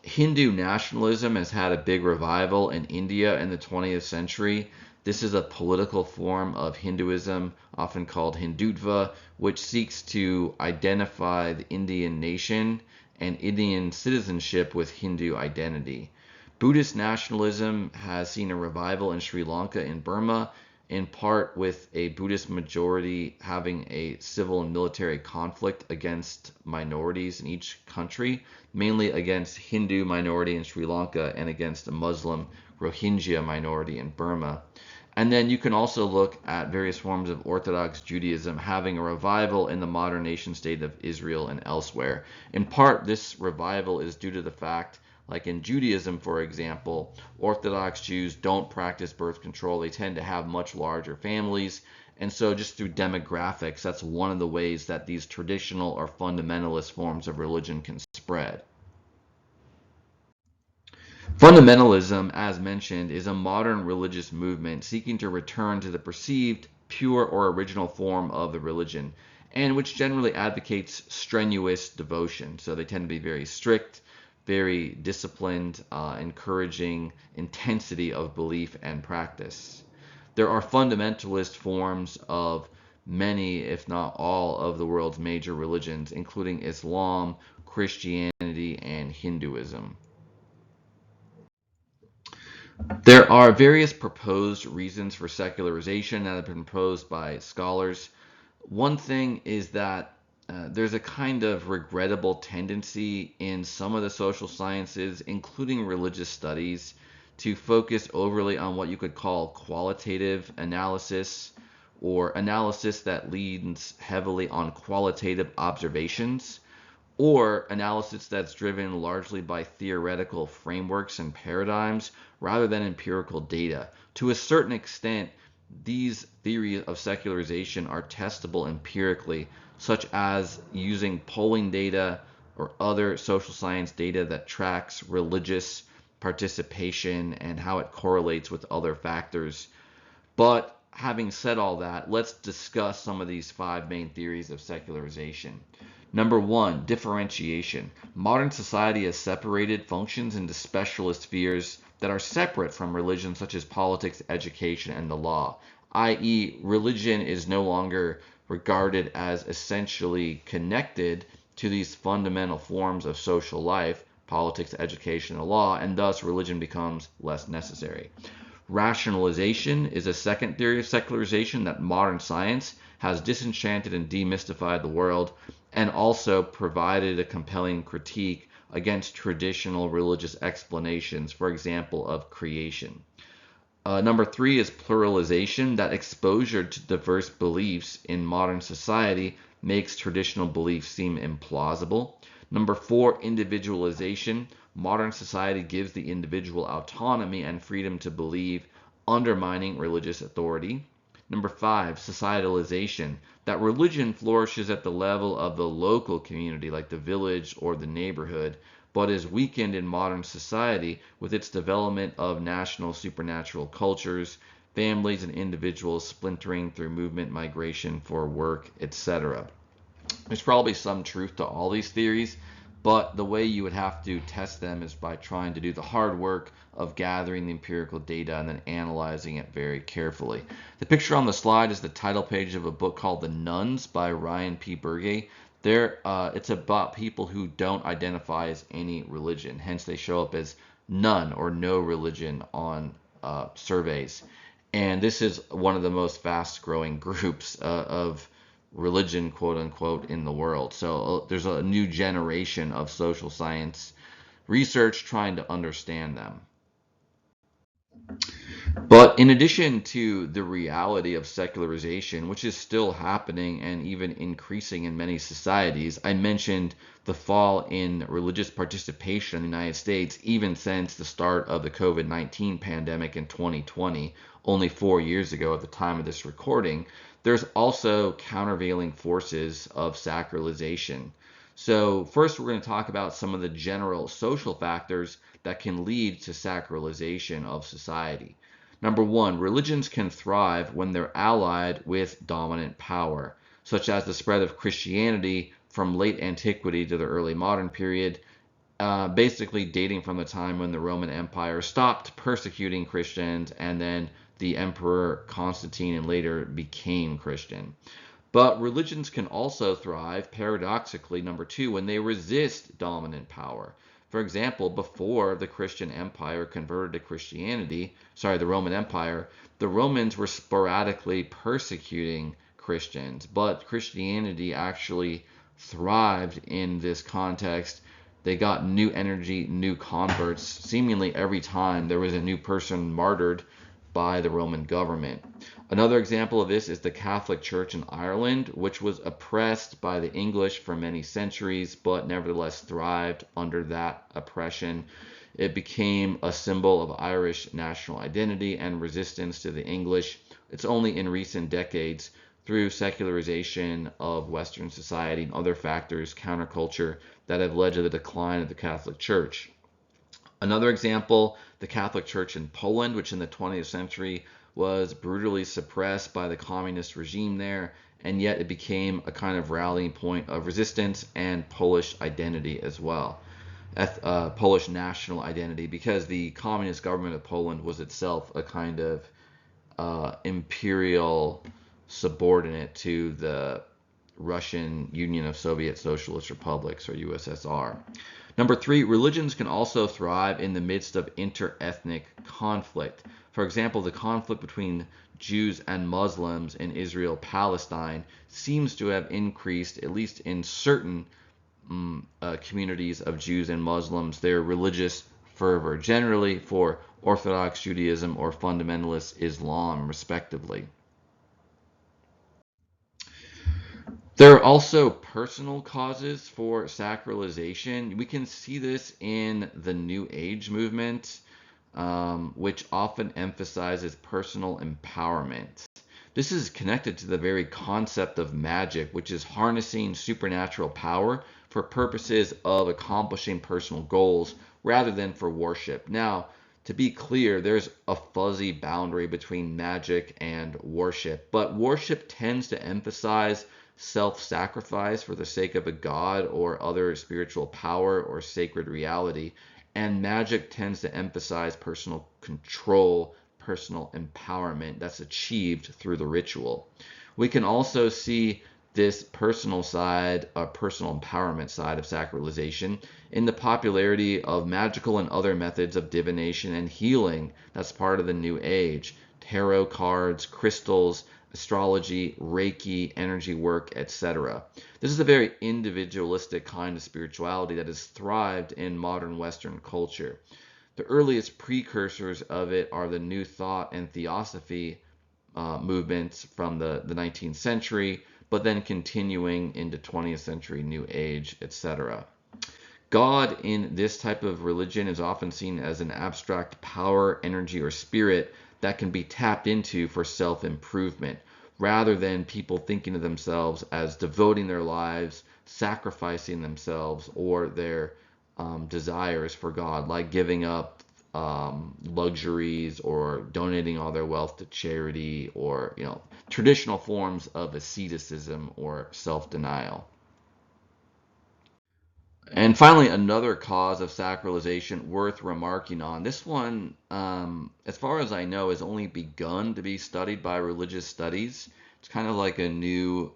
Hindu nationalism has had a big revival in India in the 20th century. This is a political form of Hinduism, often called Hindutva, which seeks to identify the Indian nation and Indian citizenship with Hindu identity. Buddhist nationalism has seen a revival in Sri Lanka and Burma, in part with a Buddhist majority having a civil and military conflict against minorities in each country, mainly against Hindu minority in Sri Lanka and against a Muslim Rohingya minority in Burma. And then you can also look at various forms of Orthodox Judaism having a revival in the modern nation state of Israel and elsewhere. In part, this revival is due to the fact, like in Judaism, for example, Orthodox Jews don't practice birth control. They tend to have much larger families. And so just through demographics, that's one of the ways that these traditional or fundamentalist forms of religion can spread. Fundamentalism, as mentioned, is a modern religious movement seeking to return to the perceived, pure, or original form of the religion, and which generally advocates strenuous devotion. So they tend to be very strict, very disciplined, encouraging intensity of belief and practice. There are fundamentalist forms of many, if not all, of the world's major religions, including Islam, Christianity, and Hinduism. There are various proposed reasons for secularization that have been proposed by scholars. One thing is that there's a kind of regrettable tendency in some of the social sciences, including religious studies, to focus overly on what you could call qualitative analysis, or analysis that leans heavily on qualitative observations, or analysis that's driven largely by theoretical frameworks and paradigms rather than empirical data. To a certain extent, these theories of secularization are testable empirically, such as using polling data or other social science data that tracks religious participation and how it correlates with other factors. But having said all that, let's discuss some of these five main theories of secularization. Number one, differentiation. Modern society has separated functions into specialist spheres that are separate from religion, such as politics, education, and the law, i.e., religion is no longer regarded as essentially connected to these fundamental forms of social life, politics, education, and the law, and thus religion becomes less necessary. Rationalization is a second theory of secularization, that modern science has disenchanted and demystified the world and also provided a compelling critique against traditional religious explanations, for example, of creation. Number three is pluralization, that exposure to diverse beliefs in modern society makes traditional beliefs seem implausible. Number four, individualization. Modern society gives the individual autonomy and freedom to believe, undermining religious authority. Number five, societalization, that religion flourishes at the level of the local community, like the village or the neighborhood, but is weakened in modern society with its development of national supernatural cultures, families and individuals splintering through movement, migration for work, etc. There's probably some truth to all these theories, but the way you would have to test them is by trying to do the hard work of gathering the empirical data and then analyzing it very carefully. The picture on the slide is the title page of a book called The Nuns by Ryan P. Burgay. It's about people who don't identify as any religion, hence they show up as none or no religion on surveys. And this is one of the most fast growing groups of religion, quote unquote, in the world. So there's a new generation of social science research trying to understand them. But in addition to the reality of secularization, which is still happening and even increasing in many societies, I mentioned the fall in religious participation in the United States even since the start of the COVID-19 pandemic in 2020, only 4 years ago at the time of this recording. There's also countervailing forces of sacralization. So first we're going to talk about some of the general social factors that can lead to sacralization of society. Number one, religions can thrive when they're allied with dominant power, such as the spread of Christianity from late antiquity to the early modern period, basically dating from the time when the Roman Empire stopped persecuting Christians and then the Emperor Constantine and later became Christian. But religions can also thrive, paradoxically, number two, when they resist dominant power. For example, before the Christian Empire converted to Christianity, the Roman Empire, the Romans were sporadically persecuting Christians, but Christianity actually thrived in this context. They got new energy, new converts, seemingly every time there was a new person martyred by the Roman government. Another example of this is the Catholic Church in Ireland, which was oppressed by the English for many centuries, but nevertheless thrived under that oppression. It became a symbol of Irish national identity and resistance to the English. It's only in recent decades, through secularization of Western society and other factors, counterculture, that have led to the decline of the Catholic Church. Another example, the Catholic Church in Poland, which in the 20th century was brutally suppressed by the communist regime there, and yet it became a kind of rallying point of resistance and Polish identity as well. Polish national identity, because the communist government of Poland was itself a kind of imperial subordinate to the Russian Union of Soviet Socialist Republics, or USSR. Number three, religions can also thrive in the midst of inter-ethnic conflict. For example, the conflict between Jews and Muslims in Israel-Palestine seems to have increased, at least in certain communities of Jews and Muslims, their religious fervor, generally for Orthodox Judaism or fundamentalist Islam, respectively. There are also personal causes for sacralization. We can see this in the New Age movement, which often emphasizes personal empowerment. This is connected to the very concept of magic, which is harnessing supernatural power for purposes of accomplishing personal goals rather than for worship. Now, to be clear, there's a fuzzy boundary between magic and worship, but worship tends to emphasize self-sacrifice for the sake of a god or other spiritual power or sacred reality, and magic tends to emphasize personal control, personal empowerment that's achieved through the ritual. We can also see this personal side, personal empowerment side of sacralization in the popularity of magical and other methods of divination and healing. That's part of the New Age. Tarot cards, crystals, astrology, Reiki, energy work, etc. This is a very individualistic kind of spirituality that has thrived in modern Western culture. The earliest precursors of it are the New Thought and Theosophy movements from the 19th century, but then continuing into 20th century New Age, etc. God in this type of religion is often seen as an abstract power, energy, or spirit that can be tapped into for self-improvement, rather than people thinking of themselves as devoting their lives, sacrificing themselves, or their desires for God, like giving up luxuries or donating all their wealth to charity, or traditional forms of asceticism or self-denial. And finally, another cause of sacralization worth remarking on. This one, as far as I know, has only begun to be studied by religious studies. It's kind of like a new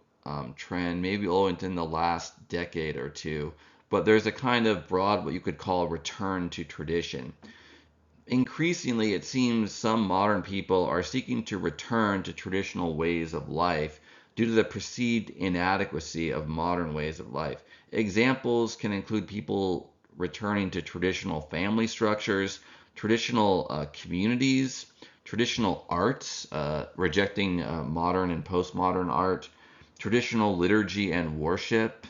trend, maybe only within the last decade or two. But there's a kind of broad, what you could call, return to tradition. Increasingly, it seems some modern people are seeking to return to traditional ways of life due to the perceived inadequacy of modern ways of life. Examples can include people returning to traditional family structures, traditional communities, traditional arts, rejecting modern and postmodern art, traditional liturgy and worship,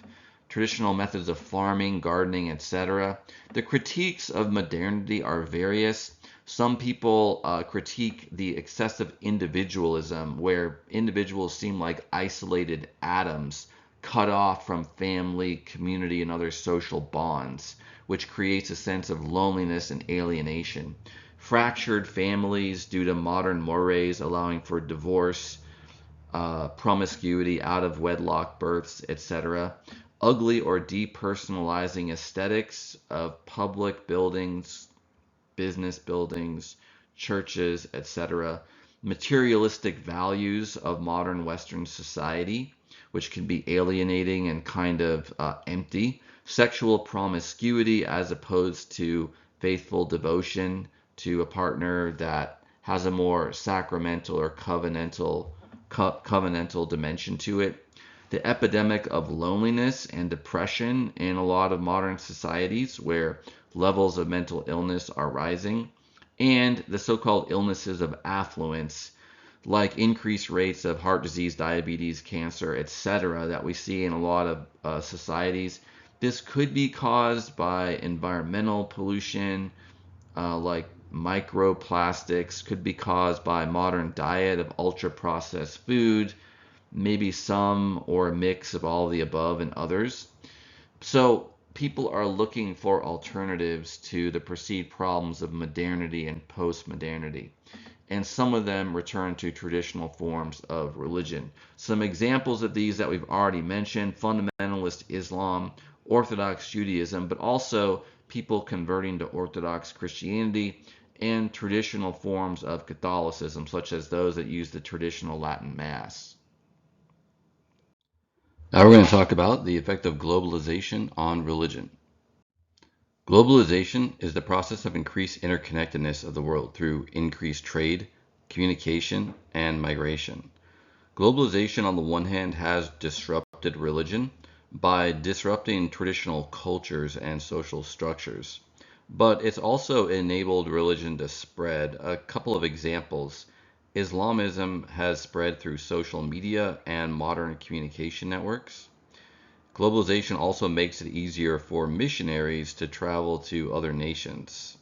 traditional methods of farming, gardening, etc. The critiques of modernity are various. Some people critique the excessive individualism, where individuals seem like isolated atoms, cut off from family, community, and other social bonds, which creates a sense of loneliness and alienation. Fractured families due to modern mores allowing for divorce, promiscuity, out of wedlock births, etc. Ugly or depersonalizing aesthetics of public buildings, business buildings, churches, etc. materialistic values of modern Western society, which can be alienating and kind of empty, sexual promiscuity as opposed to faithful devotion to a partner that has a more sacramental or covenantal dimension to it, the epidemic of loneliness and depression in a lot of modern societies where levels of mental illness are rising, and the so-called illnesses of affluence like increased rates of heart disease, diabetes, cancer, etc., that we see in a lot of societies. This could be caused by environmental pollution, like microplastics, could be caused by modern diet of ultra processed food, maybe some or a mix of all the above and others. So people are looking for alternatives to the perceived problems of modernity and post-modernity. And some of them return to traditional forms of religion. Some examples of these that we've already mentioned: fundamentalist Islam, Orthodox Judaism, but also people converting to Orthodox Christianity, and traditional forms of Catholicism, such as those that use the traditional Latin Mass. Now we're going to talk about the effect of globalization on religion. Globalization is the process of increased interconnectedness of the world through increased trade, communication, and migration. Globalization, on the one hand, has disrupted religion by disrupting traditional cultures and social structures, but it's also enabled religion to spread. A couple of examples: Islamism has spread through social media and modern communication networks. Globalization also makes it easier for missionaries to travel to other nations.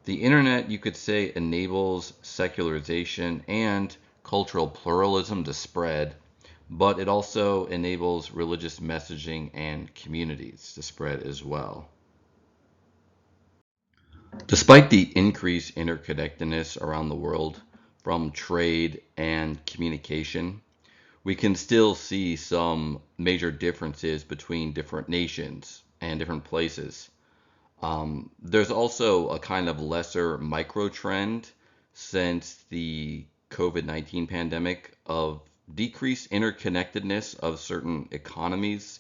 The internet, you could say, enables secularization and cultural pluralism to spread, but it also enables religious messaging and communities to spread as well. Despite the increased interconnectedness around the world from trade and communication, we can still see some major differences between different nations and different places. There's also a kind of lesser micro trend since the COVID-19 pandemic of decreased interconnectedness of certain economies,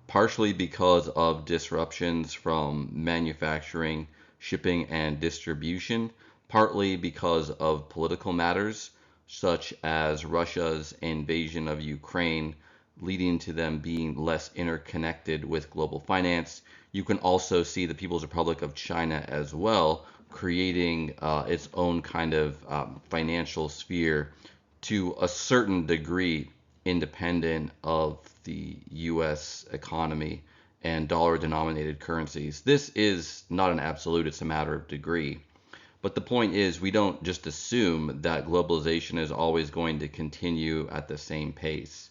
partially because of disruptions from manufacturing, shipping, and distribution, partly because of political matters, such as Russia's invasion of Ukraine, leading to them being less interconnected with global finance. You can also see the People's Republic of China as well, creating its own kind of financial sphere to a certain degree independent of the US economy and dollar denominated currencies. This is not an absolute, it's a matter of degree. But the point is, we don't just assume that globalization is always going to continue at the same pace.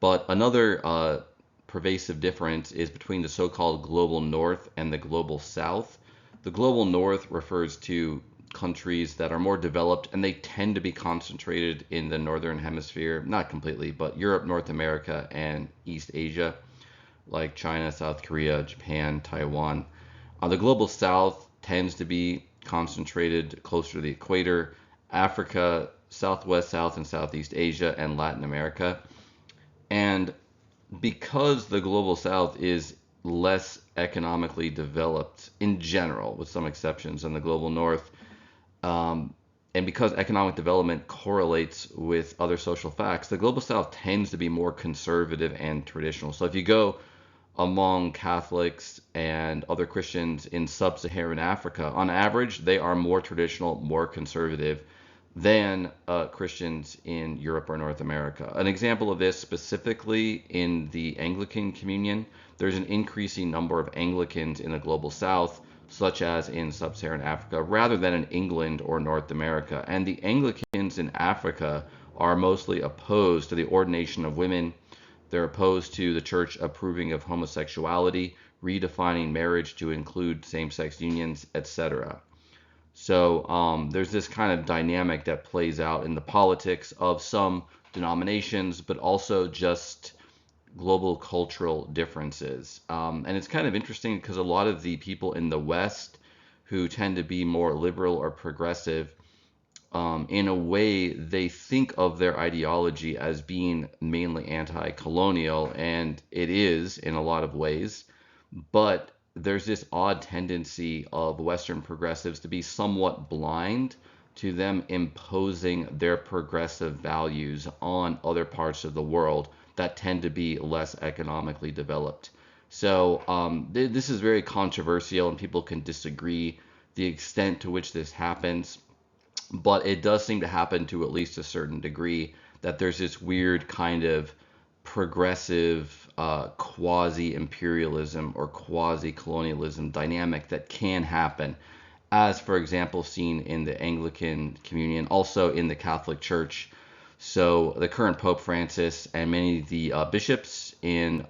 But another pervasive difference is between the so-called global north and the global south. The global north refers to countries that are more developed, and they tend to be concentrated in the northern hemisphere, not completely, but Europe, North America, and East Asia, like China, South Korea, Japan, Taiwan. The global south tends to be concentrated closer to the equator: Africa, Southwest, South, and Southeast Asia, and Latin America. And because the global south is less economically developed in general, with some exceptions, than the global north, and because economic development correlates with other social facts, the global south tends to be more conservative and traditional. So if you go among Catholics and other Christians in sub-Saharan Africa, on average, they are more traditional, more conservative than Christians in Europe or North America. An example of this specifically in the Anglican Communion: there's an increasing number of Anglicans in the global south, such as in sub-Saharan Africa, rather than in England or North America. And the Anglicans in Africa are mostly opposed to the ordination of women. They're opposed to the church approving of homosexuality, redefining marriage to include same-sex unions, etc. So there's this kind of dynamic that plays out in the politics of some denominations, but also just global cultural differences. And it's kind of interesting because a lot of the people in the West who tend to be more liberal or progressive in a way, they think of their ideology as being mainly anti-colonial, and it is in a lot of ways. But there's this odd tendency of Western progressives to be somewhat blind to them imposing their progressive values on other parts of the world that tend to be less economically developed. So this is very controversial, and people can disagree the extent to which this happens, but it does seem to happen to at least a certain degree, that there's this weird kind of progressive quasi-imperialism or quasi-colonialism dynamic that can happen, as for example seen in the Anglican Communion, also in the Catholic Church. So the current Pope Francis and many of the bishops in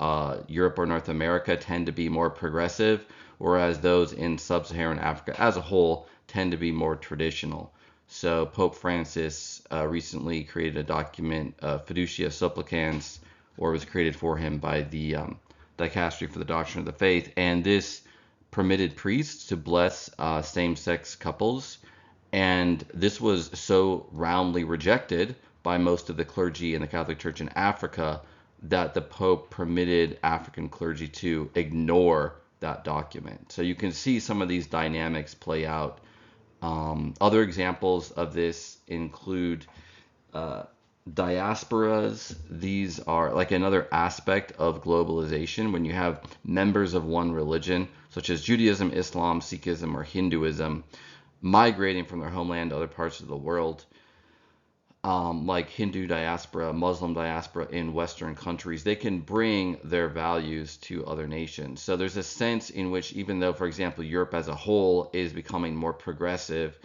Europe or North America tend to be more progressive, whereas those in sub-Saharan Africa as a whole tend to be more traditional. So Pope Francis recently created a document, Fiducia Supplicans, or was created for him by the Dicastery for the Doctrine of the Faith, and this permitted priests to bless same-sex couples, and this was so roundly rejected by most of the clergy in the Catholic Church in Africa that the Pope permitted African clergy to ignore that document. So you can see some of these dynamics play out. Other examples of this include diasporas. These are like another aspect of globalization when you have members of one religion, such as Judaism, Islam, Sikhism, or Hinduism, migrating from their homeland to other parts of the world, like Hindu diaspora, Muslim diaspora in Western countries. They can bring their values to other nations. So there's a sense in which, even though, for example, Europe as a whole is becoming more progressive,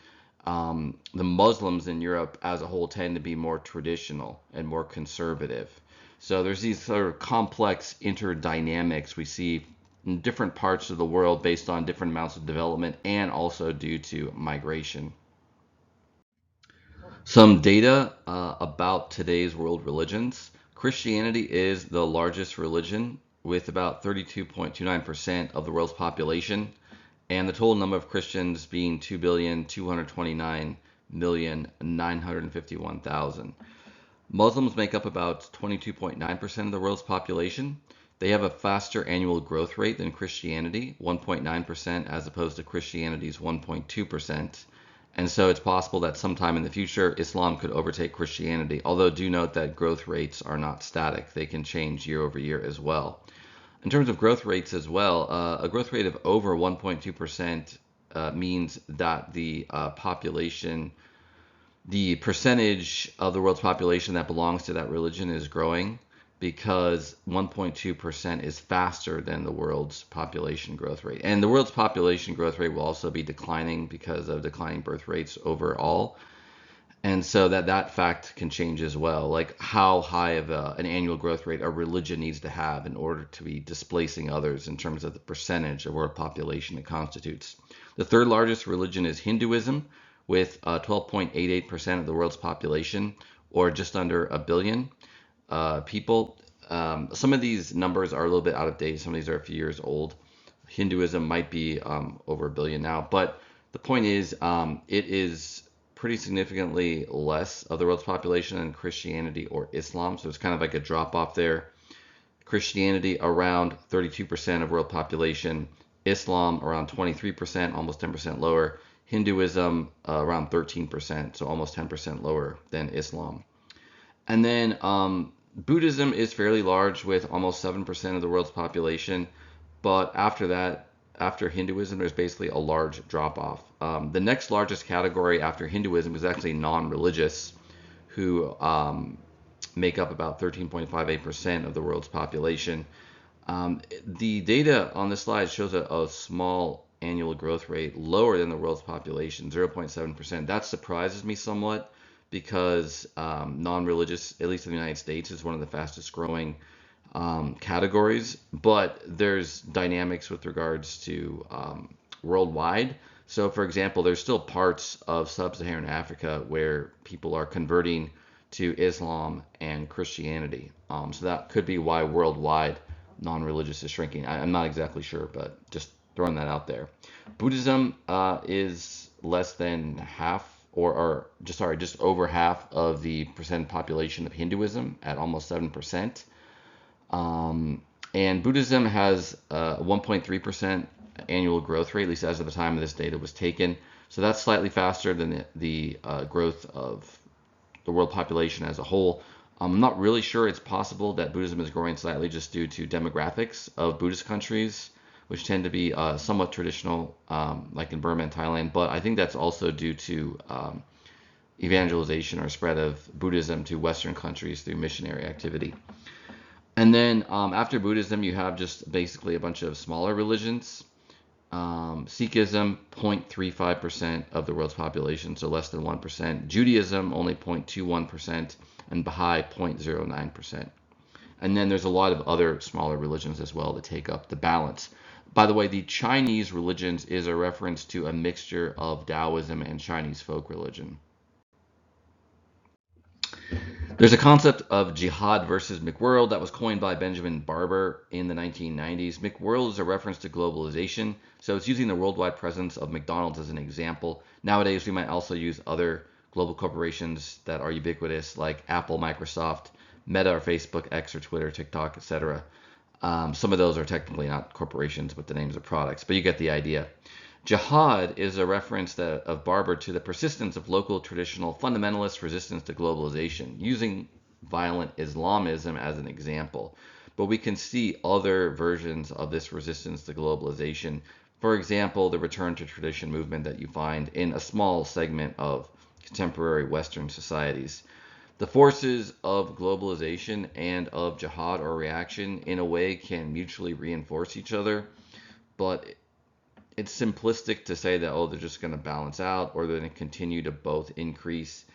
the Muslims in Europe as a whole tend to be more traditional and more conservative. So there's these sort of complex interdynamics we see in different parts of the world based on different amounts of development and also due to migration. Some data about today's world religions. Christianity is the largest religion with about 32.29% of the world's population, and the total number of Christians being 2,229,951,000. Muslims make up about 22.9% of the world's population. They have a faster annual growth rate than Christianity, 1.9%, as opposed to Christianity's 1.2%. And so it's possible that sometime in the future, Islam could overtake Christianity, although do note that growth rates are not static. They can change year over year as well. In terms of growth rates as well, a growth rate of over 1.2% means that the population, the percentage of the world's population that belongs to that religion is growing, because 1.2% is faster than the world's population growth rate. And the world's population growth rate will also be declining because of declining birth rates overall. And so that fact can change as well, like how high of an annual growth rate a religion needs to have in order to be displacing others in terms of the percentage of world population it constitutes. The third largest religion is Hinduism, with 12.88% of the world's population, or just under a billion people. Some of these numbers are a little bit out of date. Some of these are a few years old. Hinduism might be over a billion now, but the point is, it is pretty significantly less of the world's population than Christianity or Islam. So it's kind of like a drop off there. Christianity around 32% of world population, Islam around 23%, almost 10% lower. Hinduism around 13%, so almost 10% lower than Islam. And then Buddhism is fairly large with almost 7% of the world's population, but after that, after Hinduism, there's basically a large drop off. The next largest category after Hinduism is actually non-religious, who make up about 13.58% of the world's population. The data on this slide shows a small annual growth rate lower than the world's population, 0.7%. That surprises me somewhat, because non-religious, at least in the United States, is one of the fastest growing categories, but there's dynamics with regards to worldwide. So for example, there's still parts of sub-Saharan Africa where people are converting to Islam and Christianity. So that could be why worldwide non-religious is shrinking. I'm not exactly sure, but just throwing that out there. Buddhism is less than half just over half of the percent population of Hinduism at almost 7%. Um, and Buddhism has a 1.3% annual growth rate, at least as of the time of this data was taken. So that's slightly faster than the growth of the world population as a whole. I'm not really sure it's possible that Buddhism is growing slightly just due to demographics of Buddhist countries, which tend to be somewhat traditional, like in Burma and Thailand. But I think that's also due to evangelization or spread of Buddhism to Western countries through missionary activity. And then after Buddhism, you have just basically a bunch of smaller religions. Sikhism, 0.35% of the world's population, so less than 1%. Judaism, only 0.21%, and Baha'i, 0.09%. And then there's a lot of other smaller religions as well that take up the balance. By the way, the Chinese religions is a reference to a mixture of Taoism and Chinese folk religion. There's a concept of jihad versus McWorld that was coined by Benjamin Barber in the 1990s. McWorld is a reference to globalization, so it's using the worldwide presence of McDonald's as an example. Nowadays, we might also use other global corporations that are ubiquitous, like Apple, Microsoft, Meta or Facebook, X or Twitter, TikTok, etc. Some of those are technically not corporations, but the names of products, but you get the idea. Jihad is a reference of Barber to the persistence of local traditional fundamentalist resistance to globalization, using violent Islamism as an example. But we can see other versions of this resistance to globalization. For example, the return to tradition movement that you find in a small segment of contemporary Western societies. The forces of globalization and of jihad or reaction, in a way, can mutually reinforce each other, but it's simplistic to say that, oh, they're just going to balance out or they're going to continue to both increase.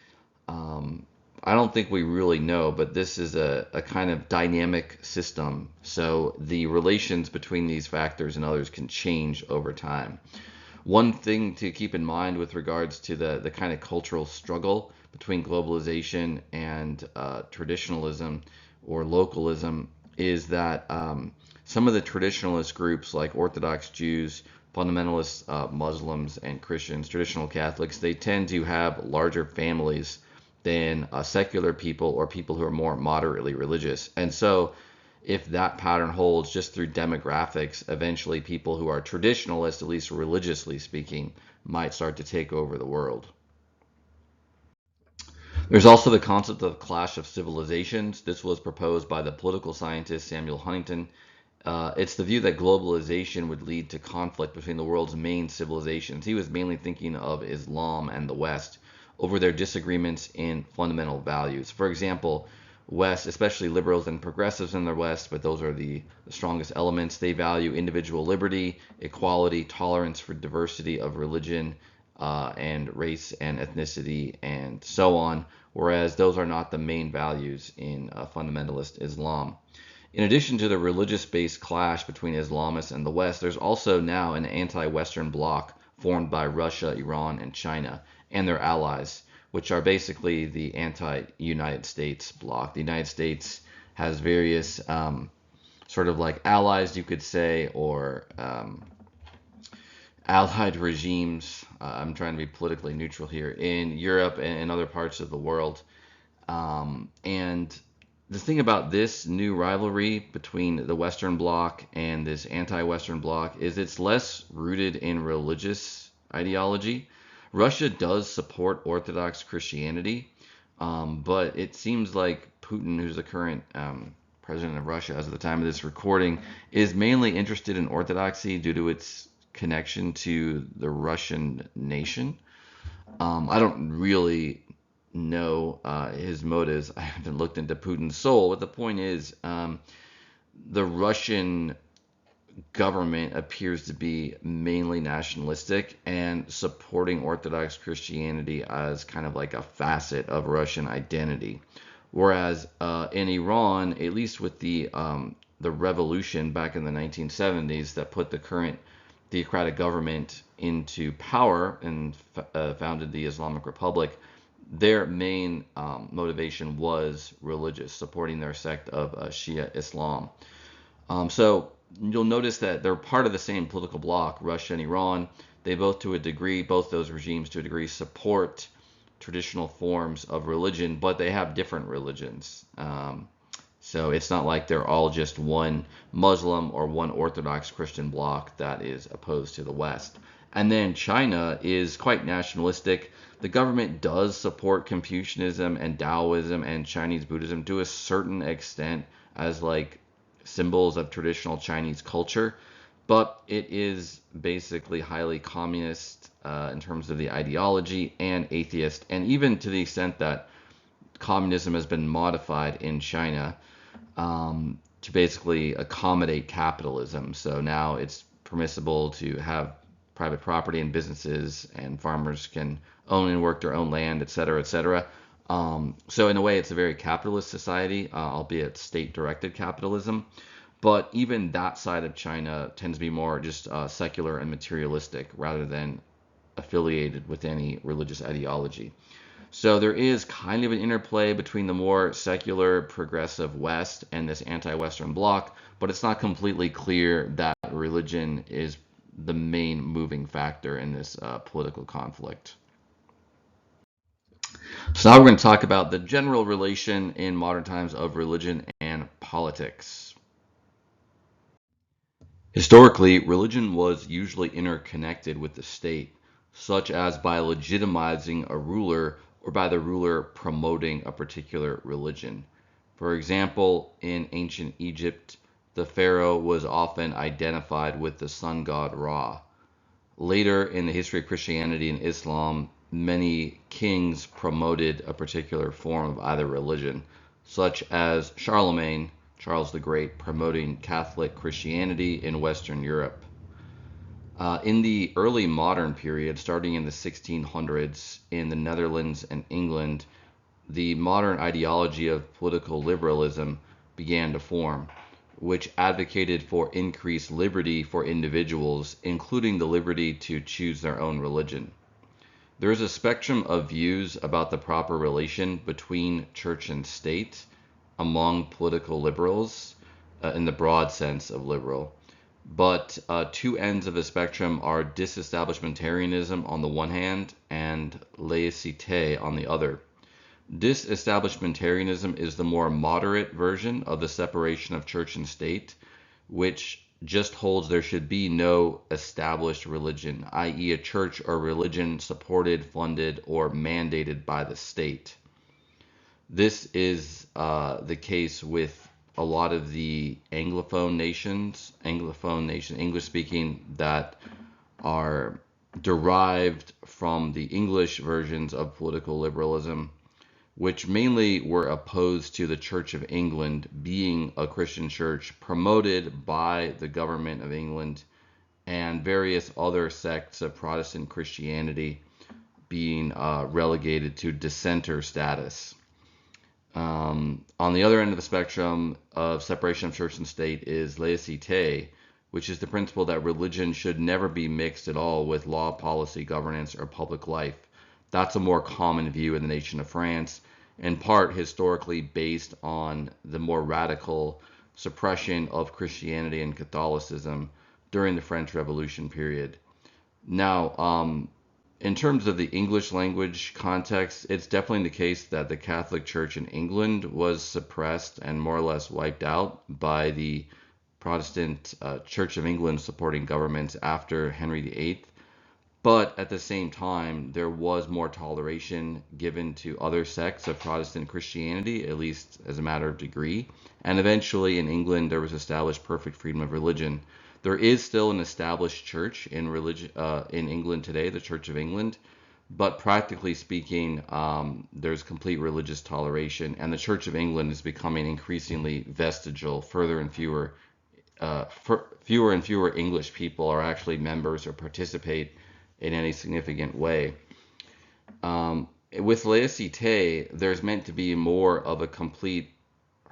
I don't think we really know, but this is a kind of dynamic system. So the relations between these factors and others can change over time. One thing to keep in mind with regards to the kind of cultural struggle between globalization and traditionalism or localism is that some of the traditionalist groups like Orthodox Jews, fundamentalist Muslims and Christians, traditional Catholics, they tend to have larger families than secular people or people who are more moderately religious. And so if that pattern holds just through demographics, eventually people who are traditionalists, at least religiously speaking, might start to take over the world. There's also the concept of clash of civilizations. This was proposed by the political scientist Samuel Huntington. It's the view that globalization would lead to conflict between the world's main civilizations. He was mainly thinking of Islam and the West over their disagreements in fundamental values. For example, West, especially liberals and progressives in the West, but those are the strongest elements, they value individual liberty, equality, tolerance for diversity of religion, and race and ethnicity and so on, whereas those are not the main values in fundamentalist Islam. In addition to the religious-based clash between Islamists and the West, there's also now an anti-Western bloc formed by Russia, Iran, and China, and their allies, which are basically the anti-United States bloc. The United States has various sort of like allies, you could say, or allied regimes. I'm trying to be politically neutral here in Europe and other parts of the world. And the thing about this new rivalry between the Western Bloc and this anti-Western Bloc is it's less rooted in religious ideology. Russia does support Orthodox Christianity, but it seems like Putin, who's the current president of Russia as of the time of this recording, is mainly interested in Orthodoxy due to its connection to the Russian nation. I don't really know his motives. I haven't looked into Putin's soul, but the point is, the Russian government appears to be mainly nationalistic and supporting Orthodox Christianity as kind of like a facet of Russian identity. Whereas in Iran, at least with the revolution back in the 1970s that put the current theocratic government into power and founded the Islamic Republic, their main motivation was religious, supporting their sect of Shia Islam. So you'll notice that they're part of the same political bloc, Russia and Iran. They both, to a degree, both those regimes to a degree, support traditional forms of religion, but they have different religions. So it's not like they're all just one Muslim or one Orthodox Christian bloc that is opposed to the West. And then China is quite nationalistic. The government does support Confucianism and Taoism and Chinese Buddhism to a certain extent as like symbols of traditional Chinese culture, but it is basically highly communist in terms of the ideology and atheist, and even to the extent that communism has been modified in China to basically accommodate capitalism. So now it's permissible to have private property and businesses, and farmers can own and work their own land, et cetera, et cetera. So in a way, it's a very capitalist society, albeit state-directed capitalism. But even that side of China tends to be more just secular and materialistic rather than affiliated with any religious ideology. So there is kind of an interplay between the more secular, progressive West and this anti-Western bloc, but it's not completely clear that religion is the main moving factor in this political conflict. So now we're going to talk about the general relation in modern times of religion and politics. Historically, religion was usually interconnected with the state, such as by legitimizing a ruler or by the ruler promoting a particular religion. For example, in ancient Egypt, the pharaoh was often identified with the sun god Ra. Later in the history of Christianity and Islam, many kings promoted a particular form of either religion, such as Charlemagne, Charles the Great, promoting Catholic Christianity in Western Europe. In the early modern period, starting in the 1600s in the Netherlands and England, the modern ideology of political liberalism began to form, which advocated for increased liberty for individuals, including the liberty to choose their own religion. There is a spectrum of views about the proper relation between church and state among political liberals, in the broad sense of liberal. But two ends of the spectrum are disestablishmentarianism on the one hand and laicite on the other. Disestablishmentarianism is the more moderate version of the separation of church and state, which just holds there should be no established religion, i.e., a church or religion supported, funded, or mandated by the state. This is the case with a lot of the Anglophone nation, English speaking, that are derived from the English versions of political liberalism, which mainly were opposed to the Church of England being a Christian church promoted by the government of England, and various other sects of Protestant Christianity being relegated to dissenter status. On the other end of the spectrum of separation of church and state is laicite, which is the principle that religion should never be mixed at all with law, policy, governance, or public life. That's a more common view in the nation of France, in part historically based on the more radical suppression of Christianity and Catholicism during the French Revolution period. Now, in terms of the English language context, it's definitely the case that the Catholic Church in England was suppressed and more or less wiped out by the Protestant Church of England supporting governments after Henry VIII. But at the same time, there was more toleration given to other sects of Protestant Christianity, at least as a matter of degree. And eventually in England, there was established perfect freedom of religion. There is still an established church in in England today, the Church of England, but practically speaking, there's complete religious toleration, and the Church of England is becoming increasingly vestigial. Fewer and fewer English people are actually members or participate in any significant way. With laicite, there's meant to be more of a complete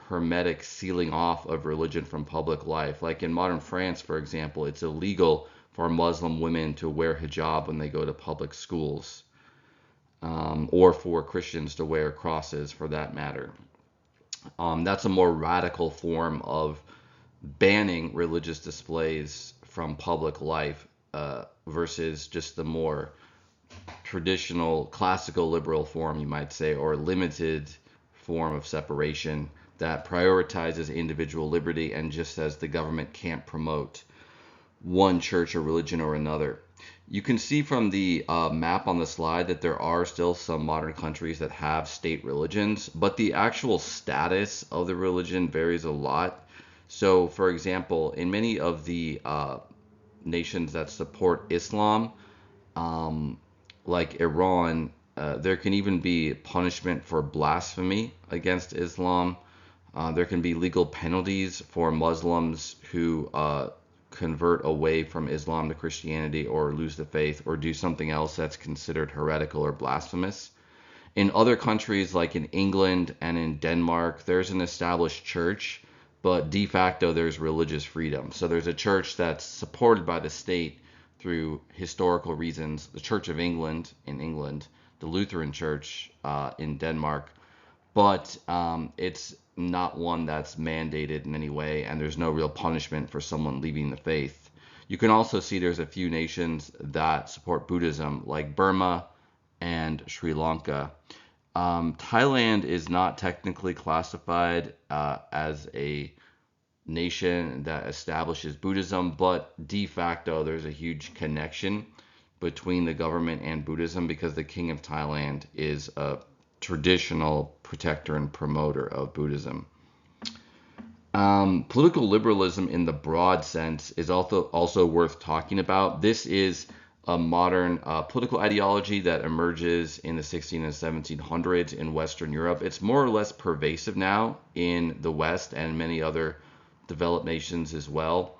hermetic sealing off of religion from public life. Like in modern France, for example, it's illegal for Muslim women to wear hijab when they go to public schools, or for Christians to wear crosses for that matter. That's a more radical form of banning religious displays from public life versus just the more traditional classical liberal form, you might say, or limited form of separation that prioritizes individual liberty and just says the government can't promote one church or religion or another. You can see from the map on the slide that there are still some modern countries that have state religions, but the actual status of the religion varies a lot. So, for example, in many of the nations that support Islam, um, like Iran, there can even be punishment for blasphemy against Islam. There can be legal penalties for Muslims who convert away from Islam to Christianity or lose the faith or do something else that's considered heretical or blasphemous. In other countries, like in England and in Denmark, there's an established church, but de facto there's religious freedom. So there's a church that's supported by the state through historical reasons. The Church of England in England, the Lutheran Church in Denmark, but it's not one that's mandated in any way, and there's no real punishment for someone leaving the faith. You can also see there's a few nations that support Buddhism, like Burma and Sri Lanka. Thailand is not technically classified as a nation that establishes Buddhism, but de facto there's a huge connection between the government and Buddhism because the King of Thailand is a traditional protector and promoter of Buddhism. Political liberalism in the broad sense is also worth talking about. This is a modern political ideology that emerges in the 16 and 1700s in Western Europe. It's more or less pervasive now in the West and many other developed nations as well.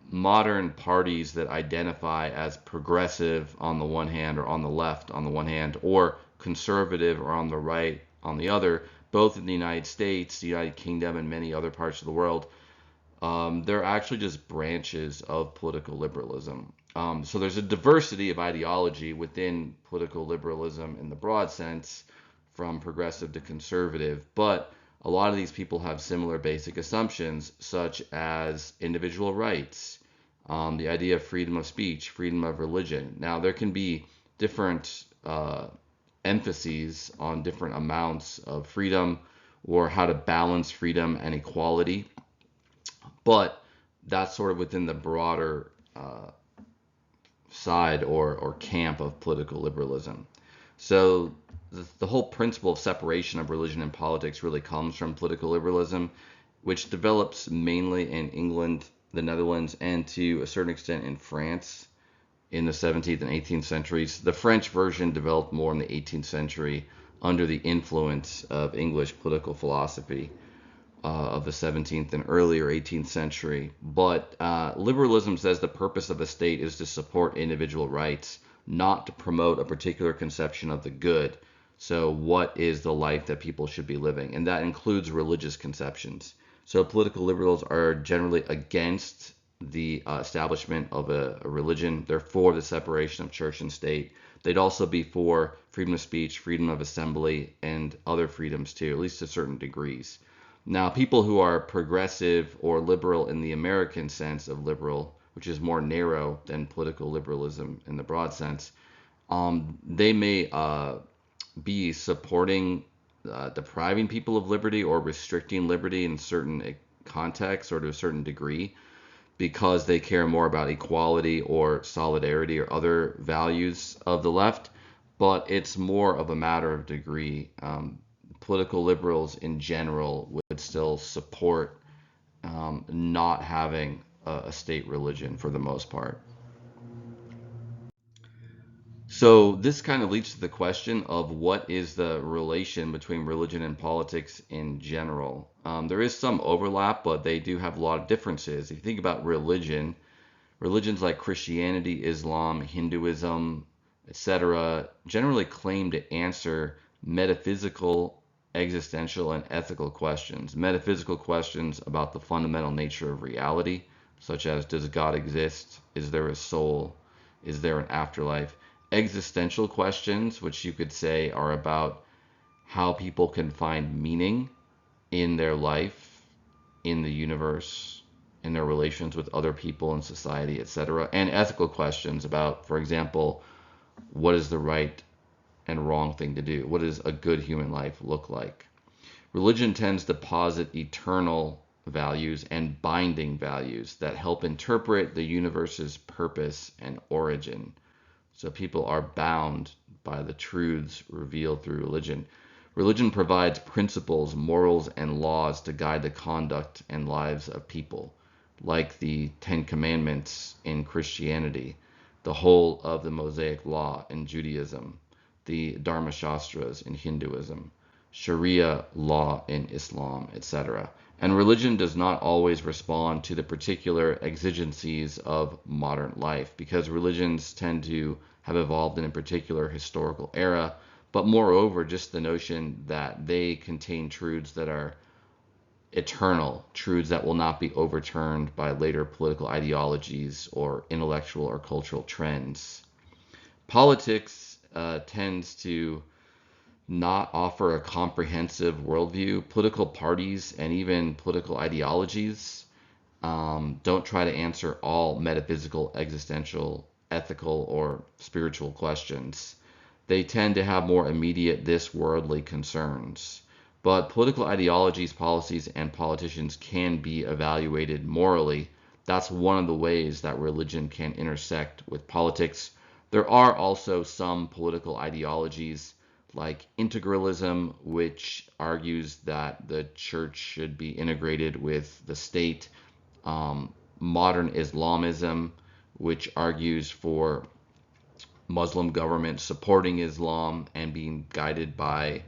Modern parties that identify as progressive on the one hand or on the left on the one hand, or conservative or on the right on the other, both in the United States, the United Kingdom, and many other parts of the world, they're actually just branches of political liberalism. So there's a diversity of ideology within political liberalism in the broad sense, from progressive to conservative, but a lot of these people have similar basic assumptions, such as individual rights, the idea of freedom of speech, freedom of religion. Now, there can be different emphases on different amounts of freedom or how to balance freedom and equality, but that's sort of within the broader side or camp of political liberalism. So the whole principle of separation of religion and politics really comes from political liberalism, which develops mainly in England, the Netherlands, and to a certain extent in France in the 17th and 18th centuries. The French version developed more in the 18th century under the influence of English political philosophy of the 17th and earlier 18th century. But liberalism says the purpose of the state is to support individual rights, not to promote a particular conception of the good. So what is the life that people should be living? And that includes religious conceptions. So political liberals are generally against the establishment of a religion. They're for the separation of church and state. They'd also be for freedom of speech, freedom of assembly, and other freedoms too, at least to certain degrees. Now, people who are progressive or liberal in the American sense of liberal, which is more narrow than political liberalism in the broad sense, they may be supporting depriving people of liberty or restricting liberty in certain contexts or to a certain degree because they care more about equality or solidarity or other values of the left. But it's more of a matter of degree. Political liberals in general would still support not having a state religion for the most part. So this kind of leads to the question of what is the relation between religion and politics in general. There is some overlap, but they do have a lot of differences. If you think about religion, religions like Christianity, Islam, Hinduism, etc., generally claim to answer metaphysical, existential, and ethical questions. Metaphysical questions about the fundamental nature of reality, such as does God exist? Is there a soul? Is there an afterlife? Existential questions, which you could say are about how people can find meaning in their life, in the universe, in their relations with other people in society, etc. And ethical questions about, for example, what is the right and wrong thing to do? What does a good human life look like? Religion tends to posit eternal values and binding values that help interpret the universe's purpose and origin. So people are bound by the truths revealed through religion. Religion provides principles, morals, and laws to guide the conduct and lives of people, like the Ten Commandments in Christianity, the whole of the Mosaic Law in Judaism, the Dharma Shastras in Hinduism, Sharia law in Islam, etc. And religion does not always respond to the particular exigencies of modern life, because religions tend to have evolved in a particular historical era, but moreover, just the notion that they contain truths that are eternal, truths that will not be overturned by later political ideologies or intellectual or cultural trends. Politics tends to not offer a comprehensive worldview. Political parties and even political ideologies don't try to answer all metaphysical, existential, ethical, or spiritual questions. They tend to have more immediate, this worldly concerns. But political ideologies, policies, and politicians can be evaluated morally. That's one of the ways that religion can intersect with politics. There are also some political ideologies like integralism, which argues that the church should be integrated with the state, modern Islamism, which argues for Muslim government supporting Islam and being guided by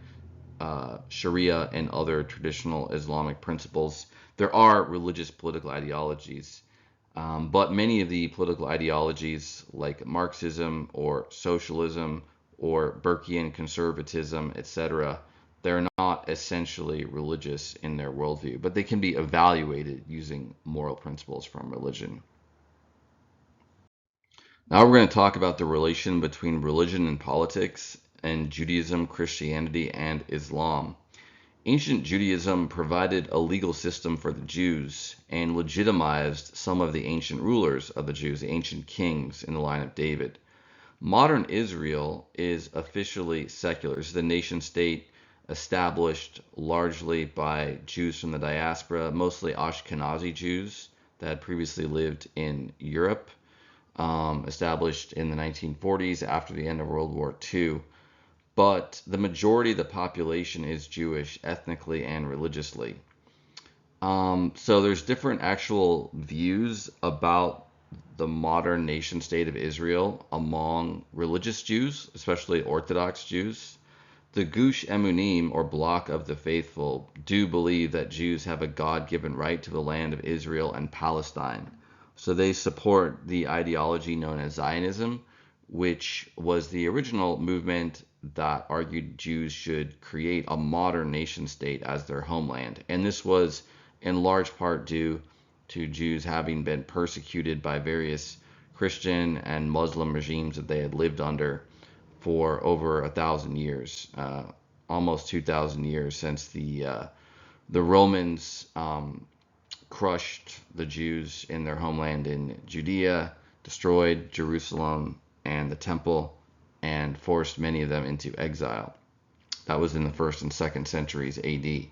Sharia and other traditional Islamic principles. There are religious political ideologies, but many of the political ideologies, like Marxism or socialism or Burkean conservatism, etc., they're not essentially religious in their worldview, but they can be evaluated using moral principles from religion. Now we're going to talk about the relation between religion and politics and Judaism, Christianity, and Islam. Ancient Judaism provided a legal system for the Jews and legitimized some of the ancient rulers of the Jews, the ancient kings in the line of David. Modern Israel is officially secular. It's the nation state established largely by Jews from the diaspora, mostly Ashkenazi Jews that had previously lived in Europe, established in the 1940s after the end of World War II. But the majority of the population is Jewish ethnically and religiously. So there's different actual views about the modern nation state of Israel among religious Jews, especially Orthodox Jews. The Gush Emunim, or Block of the Faithful, do believe that Jews have a God-given right to the land of Israel and Palestine. So they support the ideology known as Zionism, which was the original movement that argued Jews should create a modern nation state as their homeland. And this was in large part due to Jews having been persecuted by various Christian and Muslim regimes that they had lived under for over 1,000 years, almost 2,000 years since the Romans crushed the Jews in their homeland in Judea, destroyed Jerusalem and the temple, and forced many of them into exile. That was in the first and second centuries AD.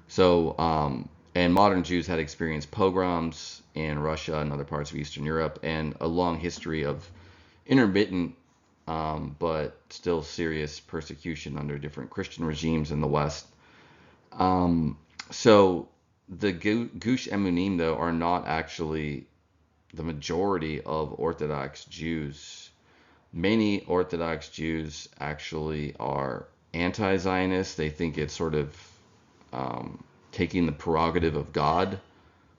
So, and modern Jews had experienced pogroms in Russia and other parts of Eastern Europe, and a long history of intermittent but still serious persecution under different Christian regimes in the West. So the Gush Emunim, though, are not actually the majority of Orthodox Jews. Many Orthodox Jews actually are anti-Zionist. They think it's sort of taking the prerogative of God,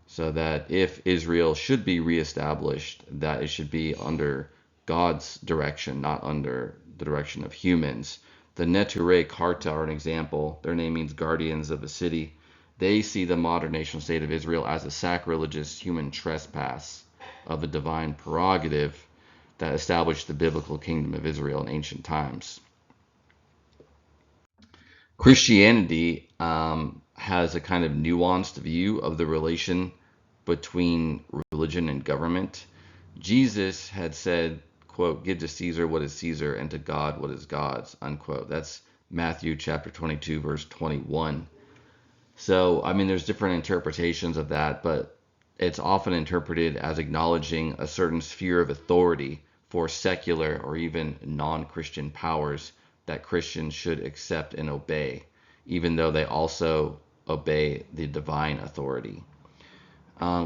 so that if Israel should be reestablished, that it should be under God's direction, not under the direction of humans. The Neturei Karta are an example. Their name means guardians of a city. They see the modern nation state of Israel as a sacrilegious human trespass of a divine prerogative that established the biblical kingdom of Israel in ancient times. Christianity has a kind of nuanced view of the relation between religion and government. Jesus had said, quote, give to Caesar what is Caesar and to God what is God's, unquote. That's Matthew chapter 22, verse 21. So, I mean, there's different interpretations of that, but it's often interpreted as acknowledging a certain sphere of authority for secular or even non-Christian powers that Christians should accept and obey, even though they also obey the divine authority.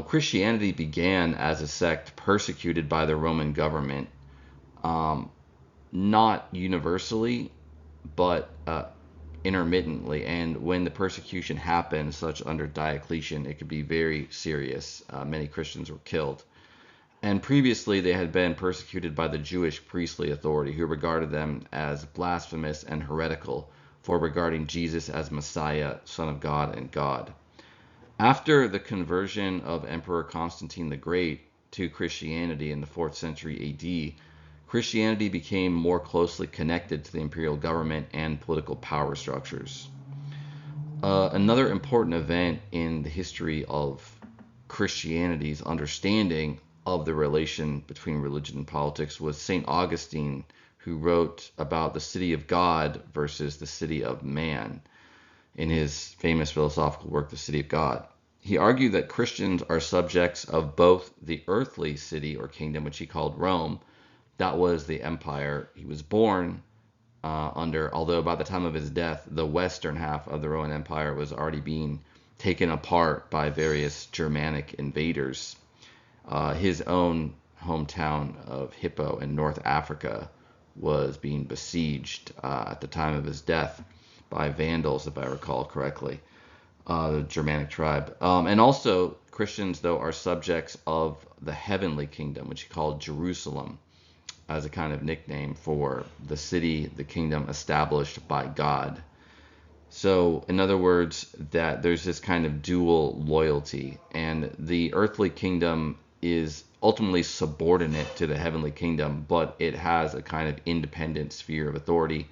Christianity began as a sect persecuted by the Roman government, not universally, but intermittently. And when the persecution happened, such under Diocletian, it could be very serious. Many Christians were killed. And previously, they had been persecuted by the Jewish priestly authority, who regarded them as blasphemous and heretical for regarding Jesus as Messiah, Son of God, and God. After the conversion of Emperor Constantine the Great to Christianity in the 4th century AD, Christianity became more closely connected to the imperial government and political power structures. Another important event in the history of Christianity's understanding of the relation between religion and politics was St. Augustine, who wrote about the city of God versus the city of man in his famous philosophical work, The City of God. He argued that Christians are subjects of both the earthly city or kingdom, which he called Rome. That was the empire he was born under, although by the time of his death, the western half of the Roman Empire was already being taken apart by various Germanic invaders. His own hometown of Hippo in North Africa was being besieged at the time of his death by Vandals, if I recall correctly, the Germanic tribe. And also, Christians, though, are subjects of the heavenly kingdom, which he called Jerusalem, as a kind of nickname for the city, the kingdom established by God. So, in other words, that there's this kind of dual loyalty, and the earthly kingdom is ultimately subordinate to the heavenly kingdom, but it has a kind of independent sphere of authority.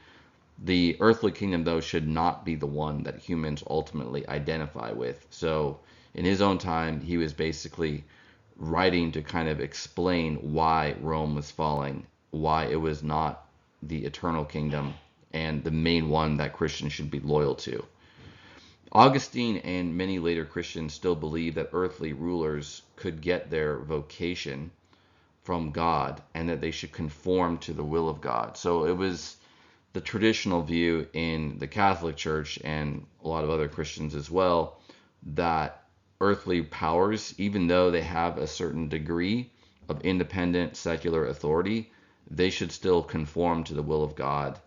The earthly kingdom, though, should not be the one that humans ultimately identify with. So, in his own time, he was basically writing to kind of explain why Rome was falling, why it was not the eternal kingdom and the main one that Christians should be loyal to. Augustine and many later Christians still believe that earthly rulers could get their vocation from God and that they should conform to the will of God. So it was the traditional view in the Catholic Church and a lot of other Christians as well, that earthly powers, even though they have a certain degree of independent secular authority, they should still conform to the will of God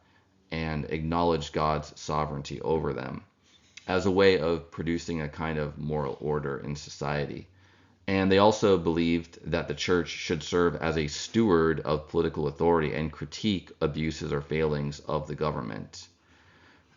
and acknowledge God's sovereignty over them as a way of producing a kind of moral order in society. And they also believed that the church should serve as a steward of political authority and critique abuses or failings of the government.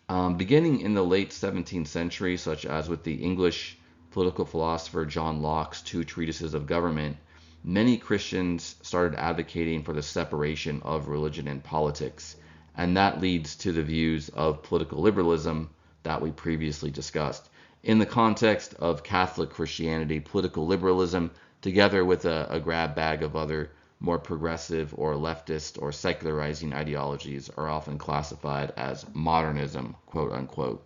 Beginning in the late 17th century, such as with the English political philosopher John Locke's 2 treatises of government, many Christians started advocating for the separation of religion and politics, and that leads to the views of political liberalism that we previously discussed. In the context of Catholic Christianity, political liberalism, together with a grab bag of other more progressive or leftist or secularizing ideologies, are often classified as modernism, quote unquote.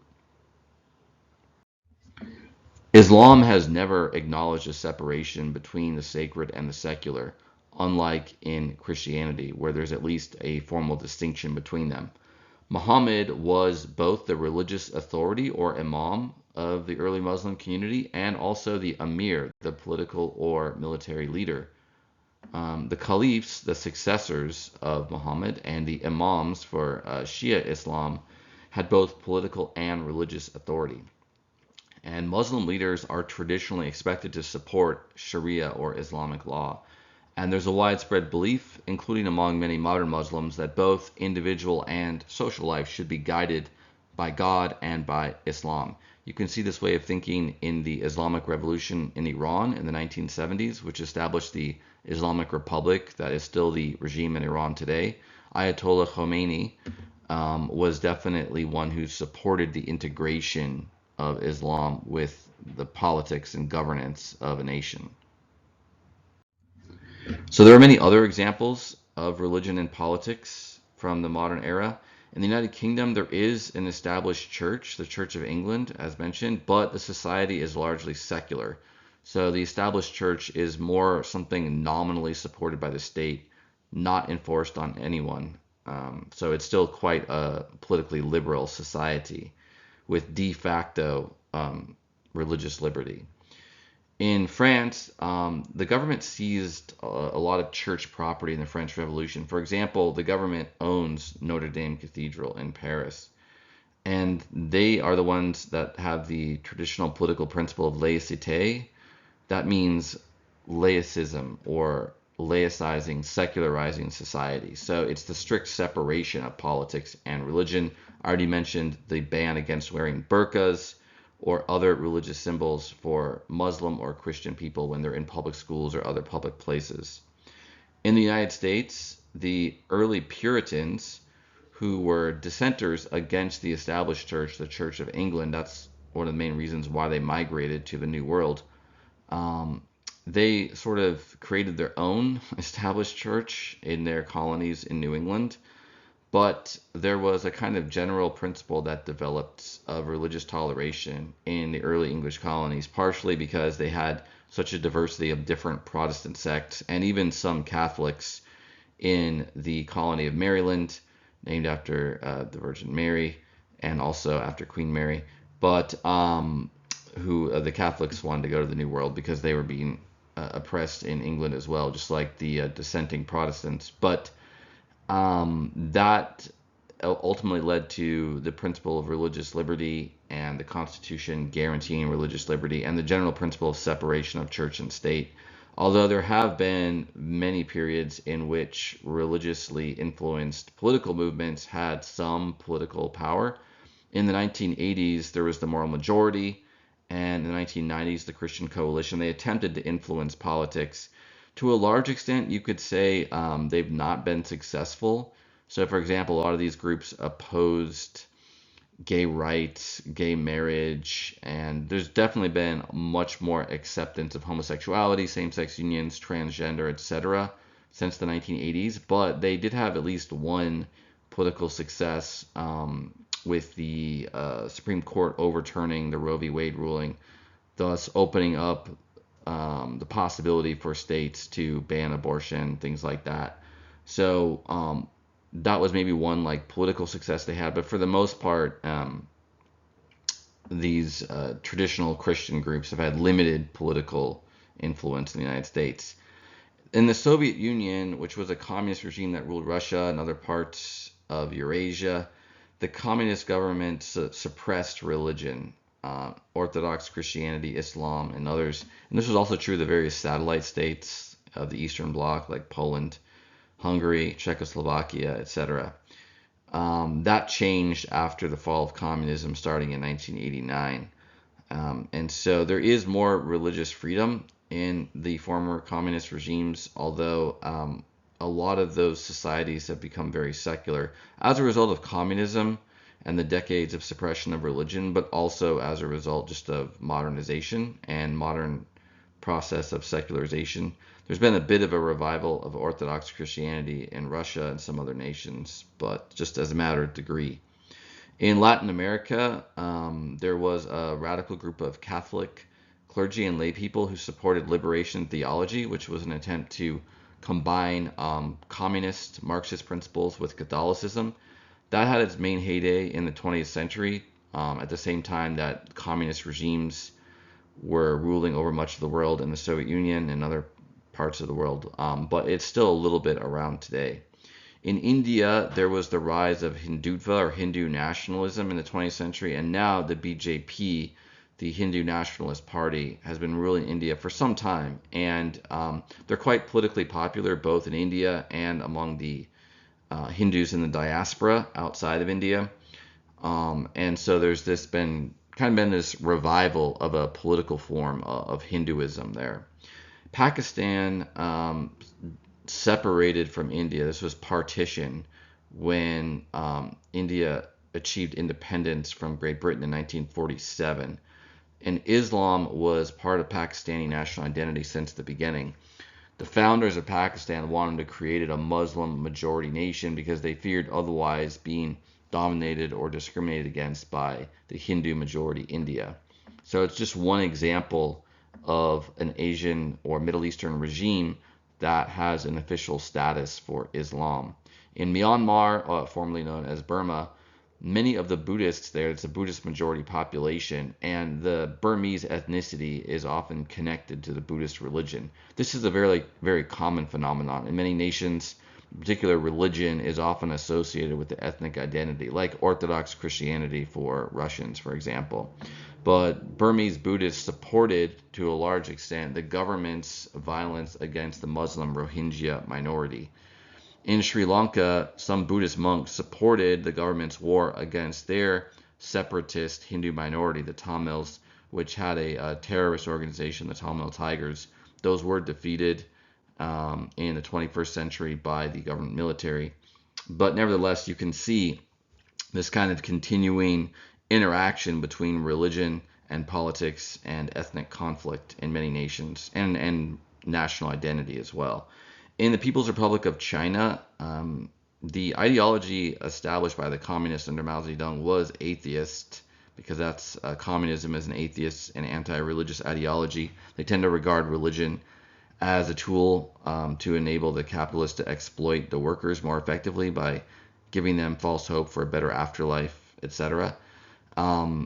Islam has never acknowledged a separation between the sacred and the secular, unlike in Christianity, where there's at least a formal distinction between them. Muhammad was both the religious authority or imam of the early Muslim community and also the emir, the political or military leader. The caliphs, the successors of Muhammad, and the imams for Shia Islam had both political and religious authority. And Muslim leaders are traditionally expected to support Sharia or Islamic law. And there's a widespread belief, including among many modern Muslims, that both individual and social life should be guided by God and by Islam. You can see this way of thinking in the Islamic Revolution in Iran in the 1970s, which established the Islamic Republic that is still the regime in Iran today. Ayatollah Khomeini was definitely one who supported the integration of Islam with the politics and governance of a nation. So there are many other examples of religion and politics from the modern era. In the United Kingdom, there is an established church, the Church of England, as mentioned, but the society is largely secular. So the established church is more something nominally supported by the state, not enforced on anyone. So it's still quite a politically liberal society with de facto religious liberty. In France, the government seized a lot of church property in the French Revolution. For example, the government owns Notre Dame Cathedral in Paris, and they are the ones that have the traditional political principle of laïcité. That means laicism or laicizing, secularizing society. So it's the strict separation of politics and religion. I already mentioned the ban against wearing burqas or other religious symbols for Muslim or Christian people when they're in public schools or other public places. In the United States, the early Puritans, who were dissenters against the established church, the Church of England, that's one of the main reasons why they migrated to the New World. They sort of created their own established church in their colonies in New England, but there was a kind of general principle that developed of religious toleration in the early English colonies, partially because they had such a diversity of different Protestant sects and even some Catholics in the colony of Maryland, named after the Virgin Mary and also after Queen Mary, but who the Catholics wanted to go to the New World because they were being oppressed in England as well, just like the dissenting Protestants. But that ultimately led to the principle of religious liberty and the Constitution guaranteeing religious liberty and the general principle of separation of church and state. Although there have been many periods in which religiously influenced political movements had some political power. In the 1980s, there was the moral majority, and in the 1990s, the Christian Coalition. They attempted to influence politics. To a large extent, you could say they've not been successful. So, for example, a lot of these groups opposed gay rights, gay marriage, and there's definitely been much more acceptance of homosexuality, same-sex unions, transgender, etc. since the 1980s. But they did have at least one political success with the Supreme Court overturning the Roe v. Wade ruling, thus opening up the possibility for states to ban abortion, things like that. So that was maybe one like political success they had, but for the most part, these traditional Christian groups have had limited political influence in the United States. In the Soviet Union, which was a communist regime that ruled Russia and other parts of Eurasia, the communist government suppressed religion, Orthodox Christianity, Islam, and others. And this was also true of the various satellite states of the Eastern Bloc, like Poland, Hungary, Czechoslovakia, etc. That changed after the fall of communism starting in 1989. And so there is more religious freedom in the former communist regimes, although a lot of those societies have become very secular as a result of communism and the decades of suppression of religion, but also as a result just of modernization and modern process of secularization. There's been a bit of a revival of Orthodox Christianity in Russia and some other nations, but just as a matter of degree. In Latin America, there was a radical group of Catholic clergy and lay people who supported liberation theology, which was an attempt to combine communist Marxist principles with Catholicism. That had its main heyday in the 20th century, at the same time that communist regimes were ruling over much of the world in the Soviet Union and other parts of the world, but it's still a little bit around today. In India, there was the rise of Hindutva or Hindu nationalism in the 20th century, and now the BJP, the Hindu Nationalist Party, has been ruling India for some time, and they're quite politically popular both in India and among the Hindus in the diaspora outside of India. And so there's been this revival of a political form of Hinduism there. Pakistan separated from India. This was partition when India achieved independence from Great Britain in 1947. And Islam was part of Pakistani national identity since the beginning. The founders of Pakistan wanted to create a Muslim majority nation because they feared otherwise being dominated or discriminated against by the Hindu majority India. So it's just one example of an Asian or Middle Eastern regime that has an official status for Islam. In Myanmar, formerly known as Burma, many of the Buddhists there, it's a Buddhist majority population, and the Burmese ethnicity is often connected to the Buddhist religion. This is a very, very common phenomenon. In many nations, particular religion is often associated with the ethnic identity, like Orthodox Christianity for Russians, for example. But Burmese Buddhists supported, to a large extent, the government's violence against the Muslim Rohingya minority. In Sri Lanka, some Buddhist monks supported the government's war against their separatist Hindu minority, the Tamils, which had a terrorist organization, the Tamil Tigers. Those were defeated in the 21st century by the government military. But nevertheless, you can see this kind of continuing interaction between religion and politics and ethnic conflict in many nations, and national identity as well. In the People's Republic of China, the ideology established by the communists under Mao Zedong was atheist, because that's communism is an atheist and anti-religious ideology. They tend to regard religion as a tool to enable the capitalists to exploit the workers more effectively by giving them false hope for a better afterlife, etc.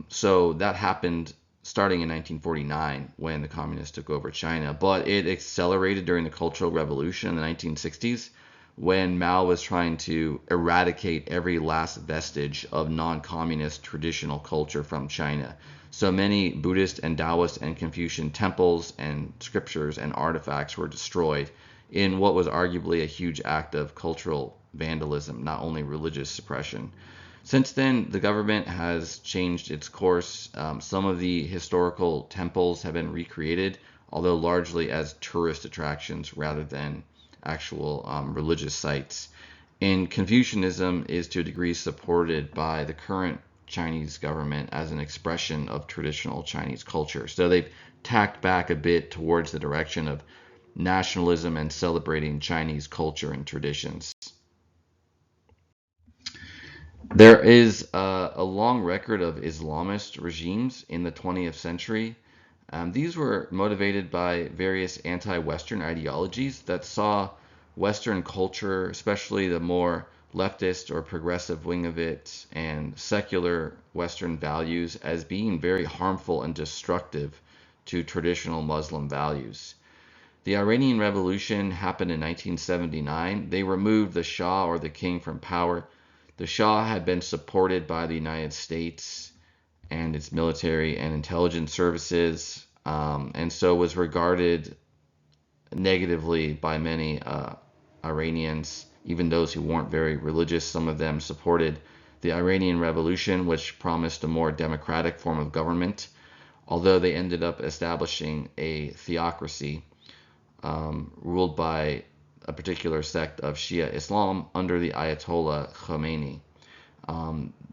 So that happened starting in 1949 when the communists took over China, but it accelerated during the Cultural Revolution in the 1960s when Mao was trying to eradicate every last vestige of non-communist traditional culture from China. So many Buddhist and Taoist and Confucian temples and scriptures and artifacts were destroyed in what was arguably a huge act of cultural vandalism, not only religious suppression. Since then, the government has changed its course. Some of the historical temples have been recreated, although largely as tourist attractions rather than actual religious sites. And Confucianism is to a degree supported by the current Chinese government as an expression of traditional Chinese culture. So they've tacked back a bit towards the direction of nationalism and celebrating Chinese culture and traditions. There is a long record of Islamist regimes in the 20th century. These were motivated by various anti-Western ideologies that saw Western culture, especially the more leftist or progressive wing of it, and secular Western values as being very harmful and destructive to traditional Muslim values. The Iranian Revolution happened in 1979. They removed the Shah or the king from power. The Shah had been supported by the United States and its military and intelligence services, and so was regarded negatively by many Iranians, even those who weren't very religious. Some of them supported the Iranian Revolution, which promised a more democratic form of government, although they ended up establishing a theocracy ruled by a particular sect of Shia Islam under the Ayatollah Khomeini.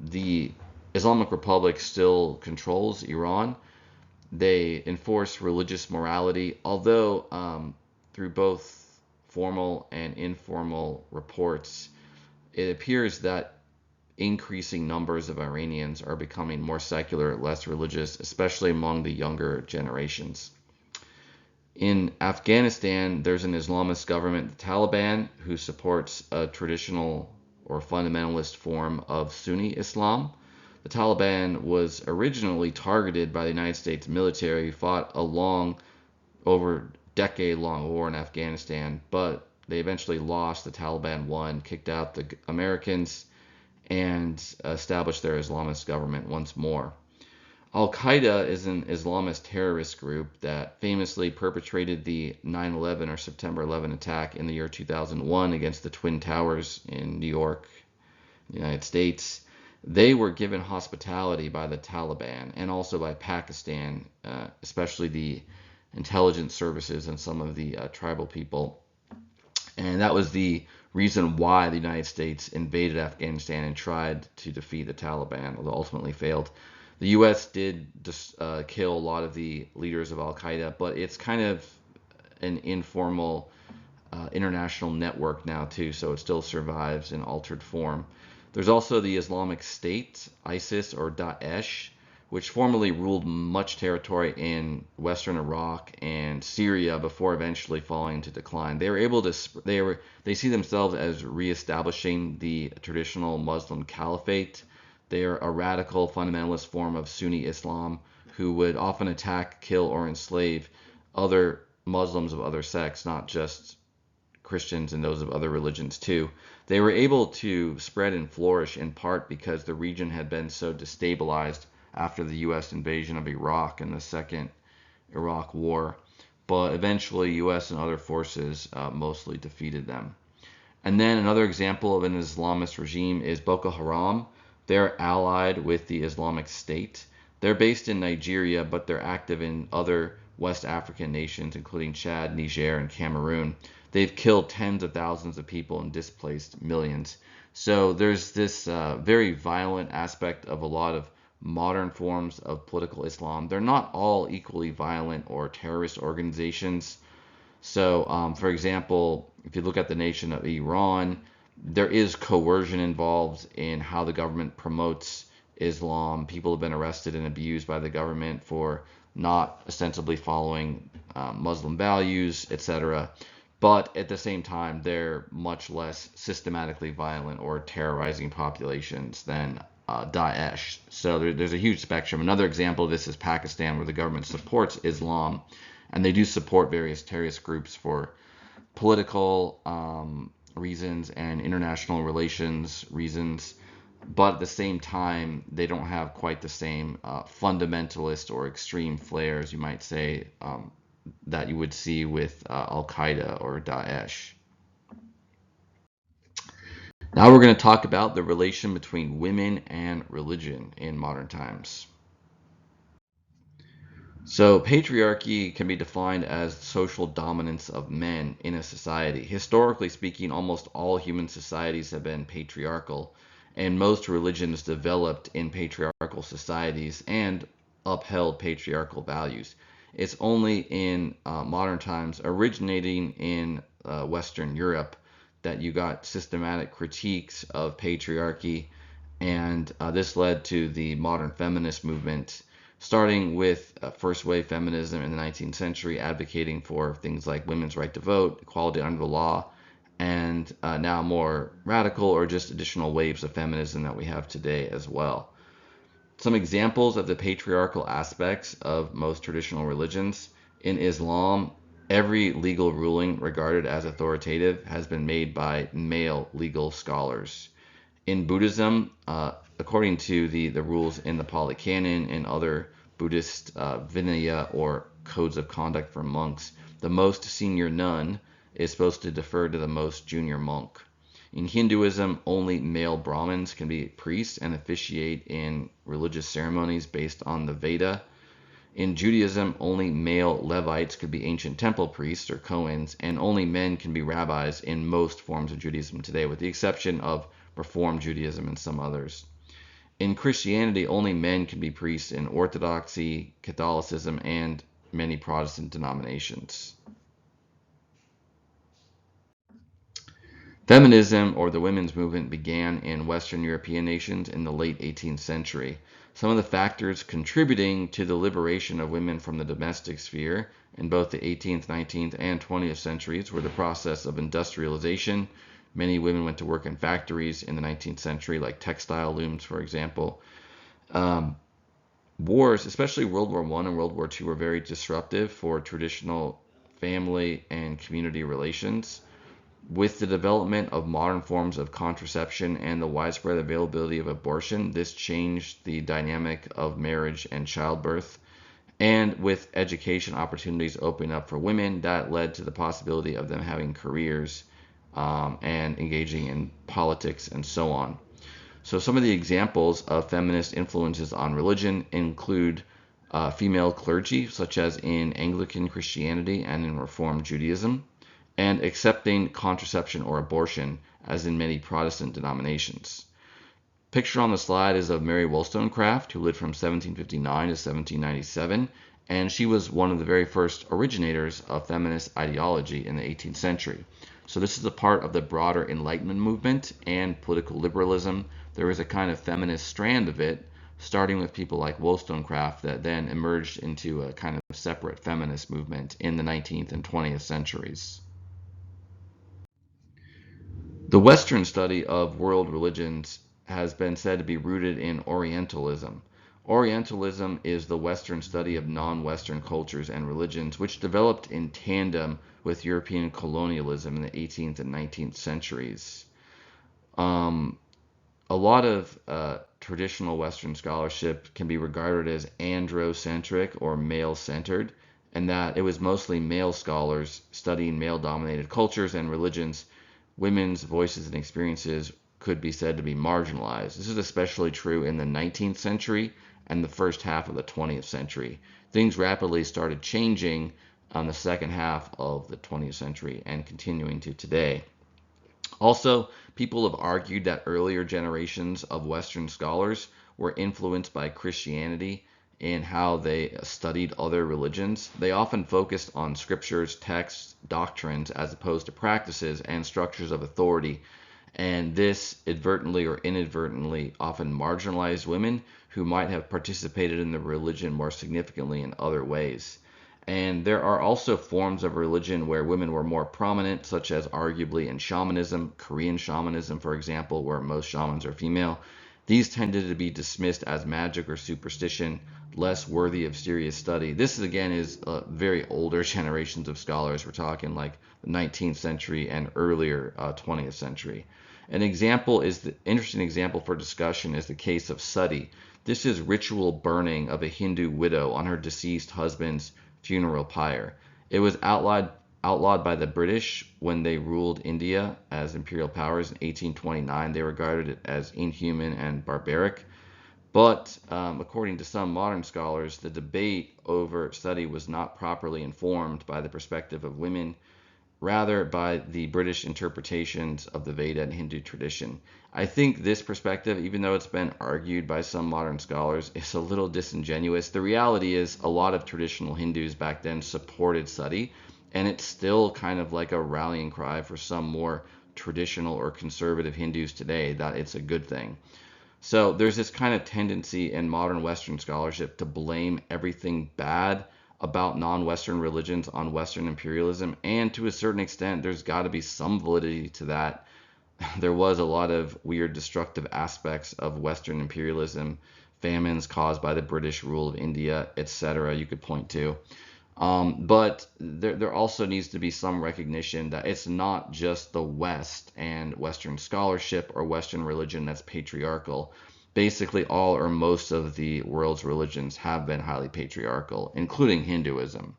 The Islamic Republic still controls Iran. They enforce religious morality, although through both formal and informal reports, it appears that increasing numbers of Iranians are becoming more secular, less religious, especially among the younger generations. In Afghanistan, there's an Islamist government, the Taliban, who supports a traditional or fundamentalist form of Sunni Islam. The Taliban was originally targeted by the United States military, who fought a over decade-long war in Afghanistan, but they eventually lost. The Taliban won, kicked out the Americans, and established their Islamist government once more. Al-Qaeda is an Islamist terrorist group that famously perpetrated the 9/11 or September 11 attack in the year 2001 against the Twin Towers in New York, the United States. They were given hospitality by the Taliban and also by Pakistan, especially the intelligence services and some of the tribal people. And that was the reason why the United States invaded Afghanistan and tried to defeat the Taliban, although ultimately failed. The U.S. did kill a lot of the leaders of Al-Qaeda, but it's kind of an informal international network now too, so it still survives in altered form. There's also the Islamic State, ISIS or Daesh, which formerly ruled much territory in western Iraq and Syria before eventually falling into decline. They were able to they see themselves as reestablishing the traditional Muslim caliphate. They are a radical fundamentalist form of Sunni Islam who would often attack, kill, or enslave other Muslims of other sects, not just Christians and those of other religions too. They were able to spread and flourish in part because the region had been so destabilized after the U.S. invasion of Iraq and the Second Iraq War, but eventually U.S. and other forces mostly defeated them. And then another example of an Islamist regime is Boko Haram. They're allied with the Islamic State. They're based in Nigeria, but they're active in other West African nations, including Chad, Niger, and Cameroon. They've killed tens of thousands of people and displaced millions. So there's this very violent aspect of a lot of modern forms of political Islam. They're not all equally violent or terrorist organizations. So, for example, if you look at the nation of Iran, there is coercion involved in how the government promotes Islam. People have been arrested and abused by the government for not ostensibly following Muslim values, etc. But at the same time, they're much less systematically violent or terrorizing populations than Daesh. So there's a huge spectrum. Another example of this is Pakistan, where the government supports Islam, and they do support various terrorist groups for political reasons and international relations reasons. But at the same time, they don't have quite the same fundamentalist or extreme flares, you might say, that you would see with Al-Qaeda or Daesh. Now we're going to talk about the relation between women and religion in modern times. So, patriarchy can be defined as social dominance of men in a society. Historically speaking, almost all human societies have been patriarchal, and most religions developed in patriarchal societies and upheld patriarchal values. It's only in modern times, originating in Western Europe, that you got systematic critiques of patriarchy, and this led to the modern feminist movement, starting with first wave feminism in the 19th century, advocating for things like women's right to vote, equality under the law, and now more radical or just additional waves of feminism that we have today as well. Some examples of the patriarchal aspects of most traditional religions. In Islam, every legal ruling regarded as authoritative has been made by male legal scholars. In Buddhism, according to the rules in the Pali Canon and other Buddhist Vinaya or codes of conduct for monks, the most senior nun is supposed to defer to the most junior monk. In Hinduism, only male Brahmins can be priests and officiate in religious ceremonies based on the Veda. In Judaism, only male Levites could be ancient temple priests or Kohens, and only men can be rabbis in most forms of Judaism today, with the exception of Reform Judaism and some others. In Christianity, only men can be priests in Orthodoxy, Catholicism, and many Protestant denominations. Feminism, or the women's movement, began in Western European nations in the late 18th century. Some of the factors contributing to the liberation of women from the domestic sphere in both the 18th, 19th, and 20th centuries were the process of industrialization. Many women went to work in factories in the 19th century, like textile looms, for example. Wars, especially World War I and World War II, were very disruptive for traditional family and community relations. With the development of modern forms of contraception and the widespread availability of abortion, this changed the dynamic of marriage and childbirth. And with education opportunities opening up for women, that led to the possibility of them having careers and engaging in politics and so on. So some of the examples of feminist influences on religion include female clergy, such as in Anglican Christianity and in Reform Judaism, and accepting contraception or abortion, as in many Protestant denominations. Picture on the slide is of Mary Wollstonecraft, who lived from 1759 to 1797, and she was one of the very first originators of feminist ideology in the 18th century. So this is a part of the broader Enlightenment movement and political liberalism. There was a kind of feminist strand of it, starting with people like Wollstonecraft, that then emerged into a kind of separate feminist movement in the 19th and 20th centuries. The Western study of world religions has been said to be rooted in Orientalism. Orientalism is the Western study of non-Western cultures and religions, which developed in tandem with European colonialism in the 18th and 19th centuries. Um, a lot of traditional Western scholarship can be regarded as androcentric or male centered, and that it was mostly male scholars studying male dominated cultures and religions. Women's voices and experiences could be said to be marginalized. This is especially true in the 19th century and the first half of the 20th century. Things rapidly started changing on the second half of the 20th century and continuing to today. Also, people have argued that earlier generations of Western scholars were influenced by Christianity in how they studied other religions. They often focused on scriptures, texts, doctrines, as opposed to practices and structures of authority. And this advertently or inadvertently often marginalized women who might have participated in the religion more significantly in other ways. And there are also forms of religion where women were more prominent, such as arguably in shamanism, Korean shamanism, for example, where most shamans are female. These tended to be dismissed as magic or superstition, less worthy of serious study. This again is very older generations of scholars. We're talking like the 19th century and earlier 20th century. An example is the interesting example for discussion is the case of sati. This is ritual burning of a Hindu widow on her deceased husband's funeral pyre. It was outlawed by the British when they ruled India as imperial powers in 1829. They regarded it as inhuman and barbaric. But according to some modern scholars, the debate over sati was not properly informed by the perspective of women, rather by the British interpretations of the Veda and Hindu tradition. I think this perspective, even though it's been argued by some modern scholars, is a little disingenuous. The reality is a lot of traditional Hindus back then supported sati, and it's still kind of like a rallying cry for some more traditional or conservative Hindus today that it's a good thing. So there's this kind of tendency in modern Western scholarship to blame everything bad about non-Western religions on Western imperialism, and to a certain extent, there's got to be some validity to that. There was a lot of weird destructive aspects of Western imperialism, famines caused by the British rule of India, etc. You could point to. But there also needs to be some recognition that it's not just the West and Western scholarship or Western religion that's patriarchal. Basically, all or most of the world's religions have been highly patriarchal, including Hinduism.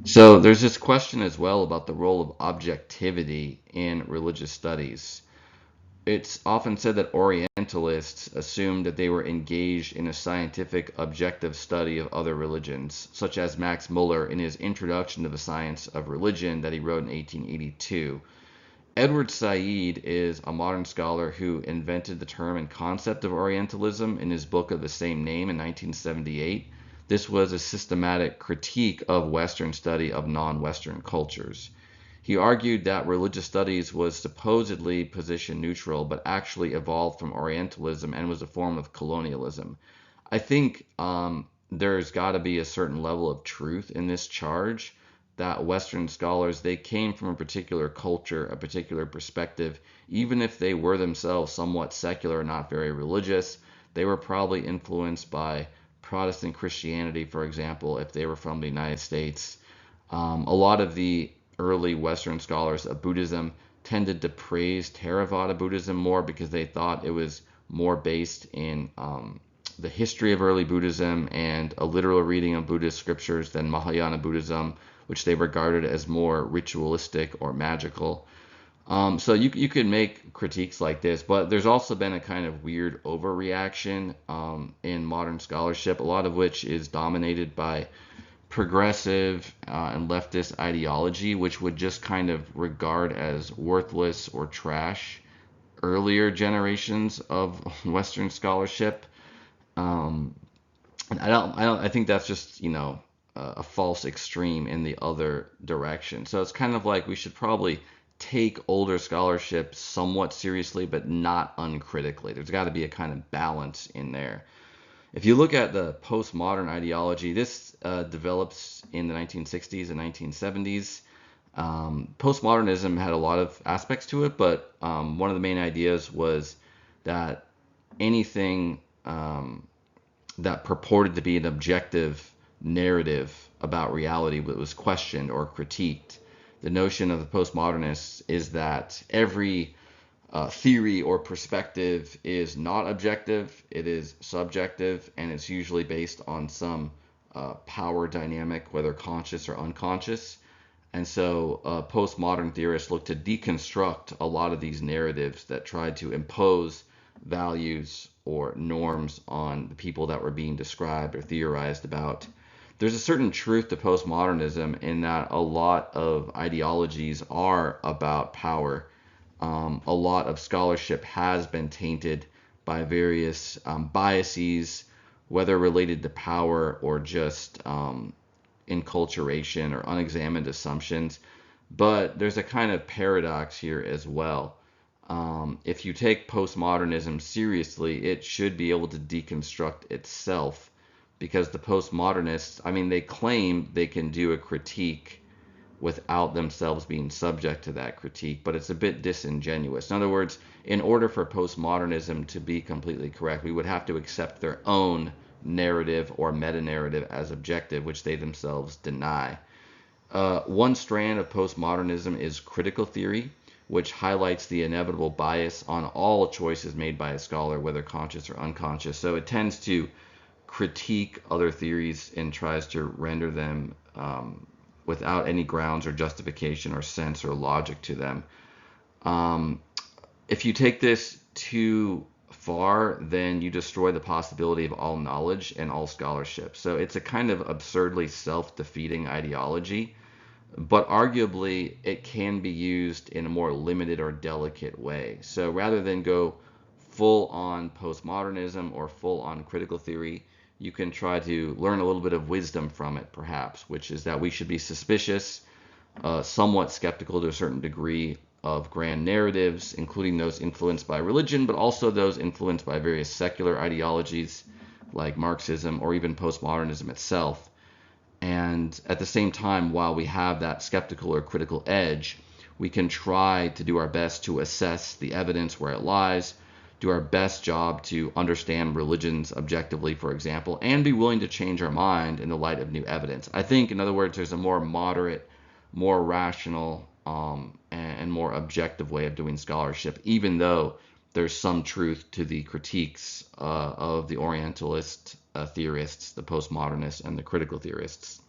So there's this question as well about the role of objectivity in religious studies. It's often said that Orientalists assumed that they were engaged in a scientific, objective study of other religions, such as Max Muller in his Introduction to the Science of Religion that he wrote in 1882. Edward Said is a modern scholar who invented the term and concept of Orientalism in his book of the same name in 1978. This was a systematic critique of Western study of non-Western cultures. He argued that religious studies was supposedly position neutral, but actually evolved from Orientalism and was a form of colonialism. I think there's got to be a certain level of truth in this charge that Western scholars, they came from a particular culture, a particular perspective. Even if they were themselves somewhat secular, not very religious, they were probably influenced by Protestant Christianity, for example, if they were from the United States. A lot of the early Western scholars of Buddhism tended to praise Theravada Buddhism more because they thought it was more based in the history of early Buddhism and a literal reading of Buddhist scriptures than Mahayana Buddhism, which they regarded as more ritualistic or magical. So you could make critiques like this, but there's also been a kind of weird overreaction in modern scholarship, a lot of which is dominated by progressive and leftist ideology, which would just kind of regard as worthless or trash earlier generations of Western scholarship. And I think that's just a false extreme in the other direction. So it's kind of like we should probably take older scholarship somewhat seriously, but not uncritically. There's got to be a kind of balance in there. If you look at the postmodern ideology, this develops in the 1960s and 1970s. Postmodernism had a lot of aspects to it, but one of the main ideas was that anything that purported to be an objective narrative about reality was questioned or critiqued. The notion of the postmodernists is that every theory or perspective is not objective, it is subjective, and it's usually based on some power dynamic, whether conscious or unconscious. And so postmodern theorists look to deconstruct a lot of these narratives that tried to impose values or norms on the people that were being described or theorized about. There's a certain truth to postmodernism in that a lot of ideologies are about power. A lot of scholarship has been tainted by various biases, whether related to power or just enculturation or unexamined assumptions. But there's a kind of paradox here as well. If you take postmodernism seriously, it should be able to deconstruct itself, because the postmodernists, I mean, they claim they can do a critique without themselves being subject to that critique, but it's a bit disingenuous. In other words, in order for postmodernism to be completely correct, we would have to accept their own narrative or meta-narrative as objective, which they themselves deny. One strand of postmodernism is critical theory, which highlights the inevitable bias on all choices made by a scholar, whether conscious or unconscious. So it tends to critique other theories and tries to render them without any grounds or justification or sense or logic to them. If you take this too far, then you destroy the possibility of all knowledge and all scholarship. So it's a kind of absurdly self-defeating ideology, but arguably it can be used in a more limited or delicate way. So rather than go full on postmodernism or full on critical theory, you can try to learn a little bit of wisdom from it, perhaps, which is that we should be suspicious, somewhat skeptical to a certain degree of grand narratives, including those influenced by religion, but also those influenced by various secular ideologies like Marxism or even postmodernism itself. And at the same time, while we have that skeptical or critical edge, we can try to do our best to assess the evidence where it lies, do our best job to understand religions objectively, for example, and be willing to change our mind in the light of new evidence. I think, in other words, there's a more moderate, more rational, and more objective way of doing scholarship, even though there's some truth to the critiques of the Orientalist theorists, the postmodernists, and the critical theorists.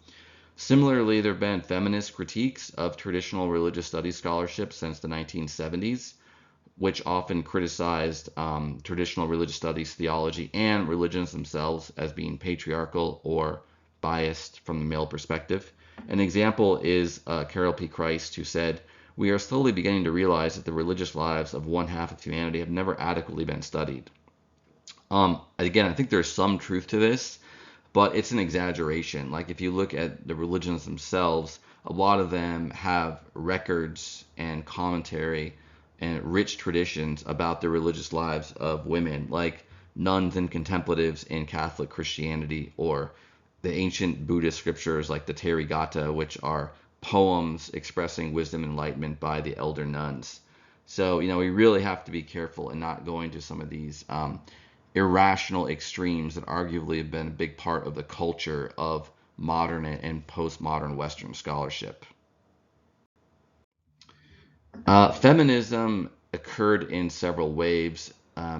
Similarly, there have been feminist critiques of traditional religious studies scholarship since the 1970s, which often criticized traditional religious studies theology and religions themselves as being patriarchal or biased from the male perspective. An example is Carol P. Christ, who said, "We are slowly beginning to realize that the religious lives of one half of humanity have never adequately been studied." Again, I think there's some truth to this, but it's an exaggeration. Like if you look at the religions themselves, a lot of them have records and commentary and rich traditions about the religious lives of women, like nuns and contemplatives in Catholic Christianity, or the ancient Buddhist scriptures like the Therigatha, which are poems expressing wisdom and enlightenment by the elder nuns. So, we really have to be careful in not going to some of these irrational extremes that arguably have been a big part of the culture of modern and postmodern Western scholarship. Feminism occurred in several waves.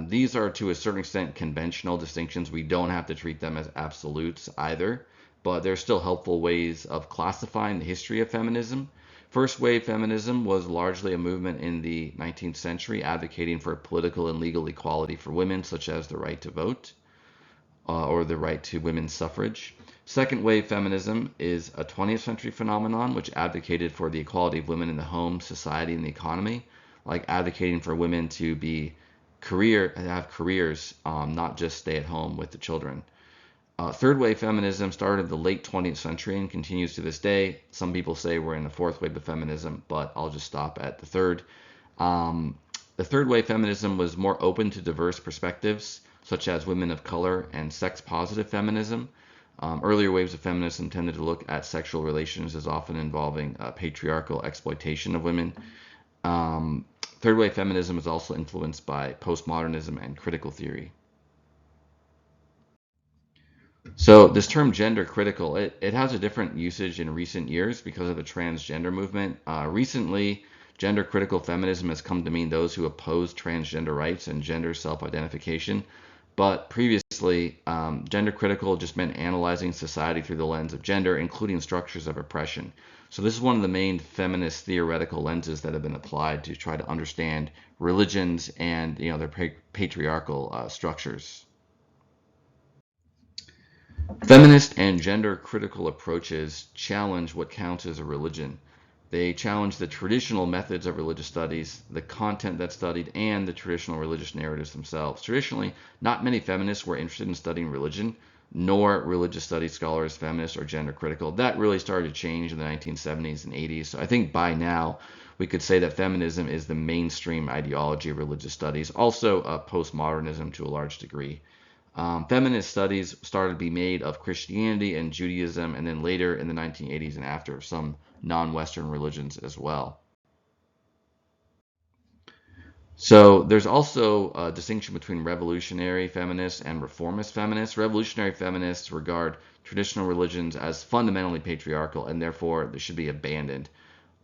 These are to a certain extent conventional distinctions. We don't have to treat them as absolutes either, but they're still helpful ways of classifying the history of feminism. First wave feminism was largely a movement in the 19th century advocating for political and legal equality for women, such as the right to vote or the right to women's suffrage. Second wave feminism is a 20th century phenomenon which advocated for the equality of women in the home, society, and the economy, like advocating for women to have careers, not just stay at home with the children. Third wave feminism started in the late 20th century and continues to this day. Some people say we're in the fourth wave of feminism, but I'll just stop at the third. Um, the third wave feminism was more open to diverse perspectives, such as women of color and sex positive feminism. Earlier waves of feminism tended to look at sexual relations as often involving patriarchal exploitation of women. Third wave feminism is also influenced by postmodernism and critical theory. So this term gender critical, it has a different usage in recent years because of the transgender movement. Recently, gender critical feminism has come to mean those who oppose transgender rights and gender self-identification. But previously, gender critical just meant analyzing society through the lens of gender, including structures of oppression. So this is one of the main feminist theoretical lenses that have been applied to try to understand religions and their patriarchal structures. Feminist and gender critical approaches challenge what counts as a religion. They challenge the traditional methods of religious studies, the content that's studied, and the traditional religious narratives themselves. Traditionally, not many feminists were interested in studying religion, nor religious studies scholars, feminists, or gender critical. That really started to change in the 1970s and 80s. So I think by now we could say that feminism is the mainstream ideology of religious studies, also postmodernism to a large degree. Feminist studies started to be made of Christianity and Judaism, and then later in the 1980s and after, some non-Western religions as well. So there's also a distinction between revolutionary feminists and reformist feminists. Revolutionary feminists regard traditional religions as fundamentally patriarchal and therefore they should be abandoned.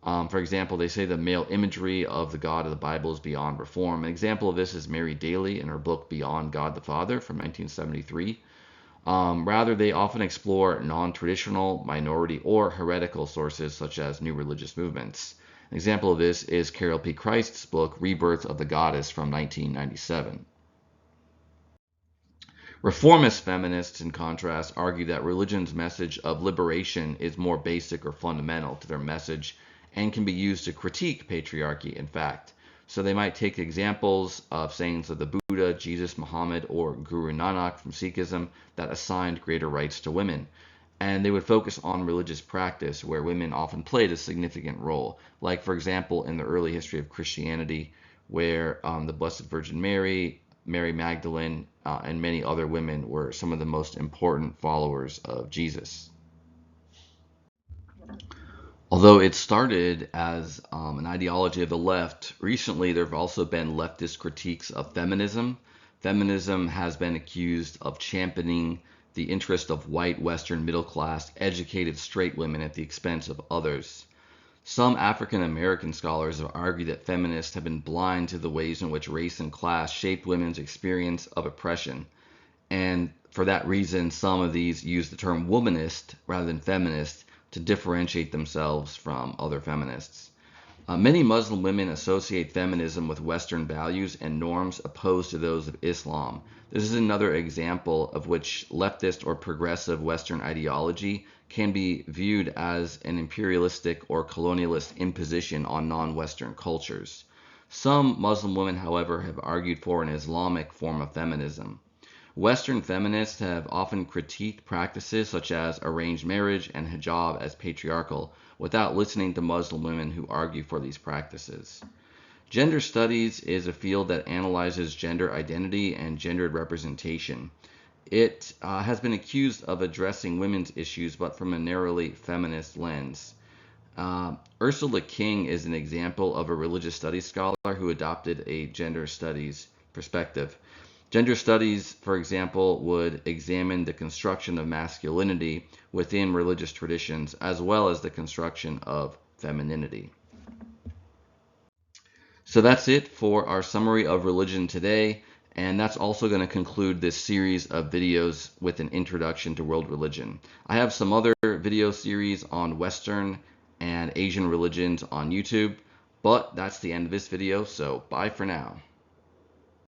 For example, they say the male imagery of the God of the Bible is beyond reform. An example of this is Mary Daly in her book Beyond God the Father from 1973. Rather, they often explore non-traditional, minority, or heretical sources such as new religious movements. An example of this is Carol P. Christ's book Rebirth of the Goddess from 1997. Reformist feminists, in contrast, argue that religion's message of liberation is more basic or fundamental to their message and can be used to critique patriarchy, in fact. So they might take examples of sayings of the Buddha, Jesus, Muhammad, or Guru Nanak from Sikhism that assigned greater rights to women. And they would focus on religious practice where women often played a significant role. Like, for example, in the early history of Christianity, where the Blessed Virgin Mary, Mary Magdalene, and many other women were some of the most important followers of Jesus. Although it started as an ideology of the left, recently there have also been leftist critiques of feminism. Feminism has been accused of championing the interest of white, Western, middle-class, educated, straight women at the expense of others. Some African American scholars have argued that feminists have been blind to the ways in which race and class shaped women's experience of oppression. And for that reason, some of these use the term womanist rather than feminist to differentiate themselves from other feminists. Many Muslim women associate feminism with Western values and norms opposed to those of Islam. This is another example of which leftist or progressive Western ideology can be viewed as an imperialistic or colonialist imposition on non-Western cultures. Some Muslim women, however, have argued for an Islamic form of feminism. Western feminists have often critiqued practices such as arranged marriage and hijab as patriarchal without listening to Muslim women who argue for these practices. Gender studies is a field that analyzes gender identity and gendered representation. It has been accused of addressing women's issues, but from a narrowly feminist lens. Ursula King is an example of a religious studies scholar who adopted a gender studies perspective. Gender studies, for example, would examine the construction of masculinity within religious traditions as well as the construction of femininity. So that's it for our summary of religion today, and that's also going to conclude this series of videos with an introduction to world religion. I have some other video series on Western and Asian religions on YouTube, but that's the end of this video, so bye for now.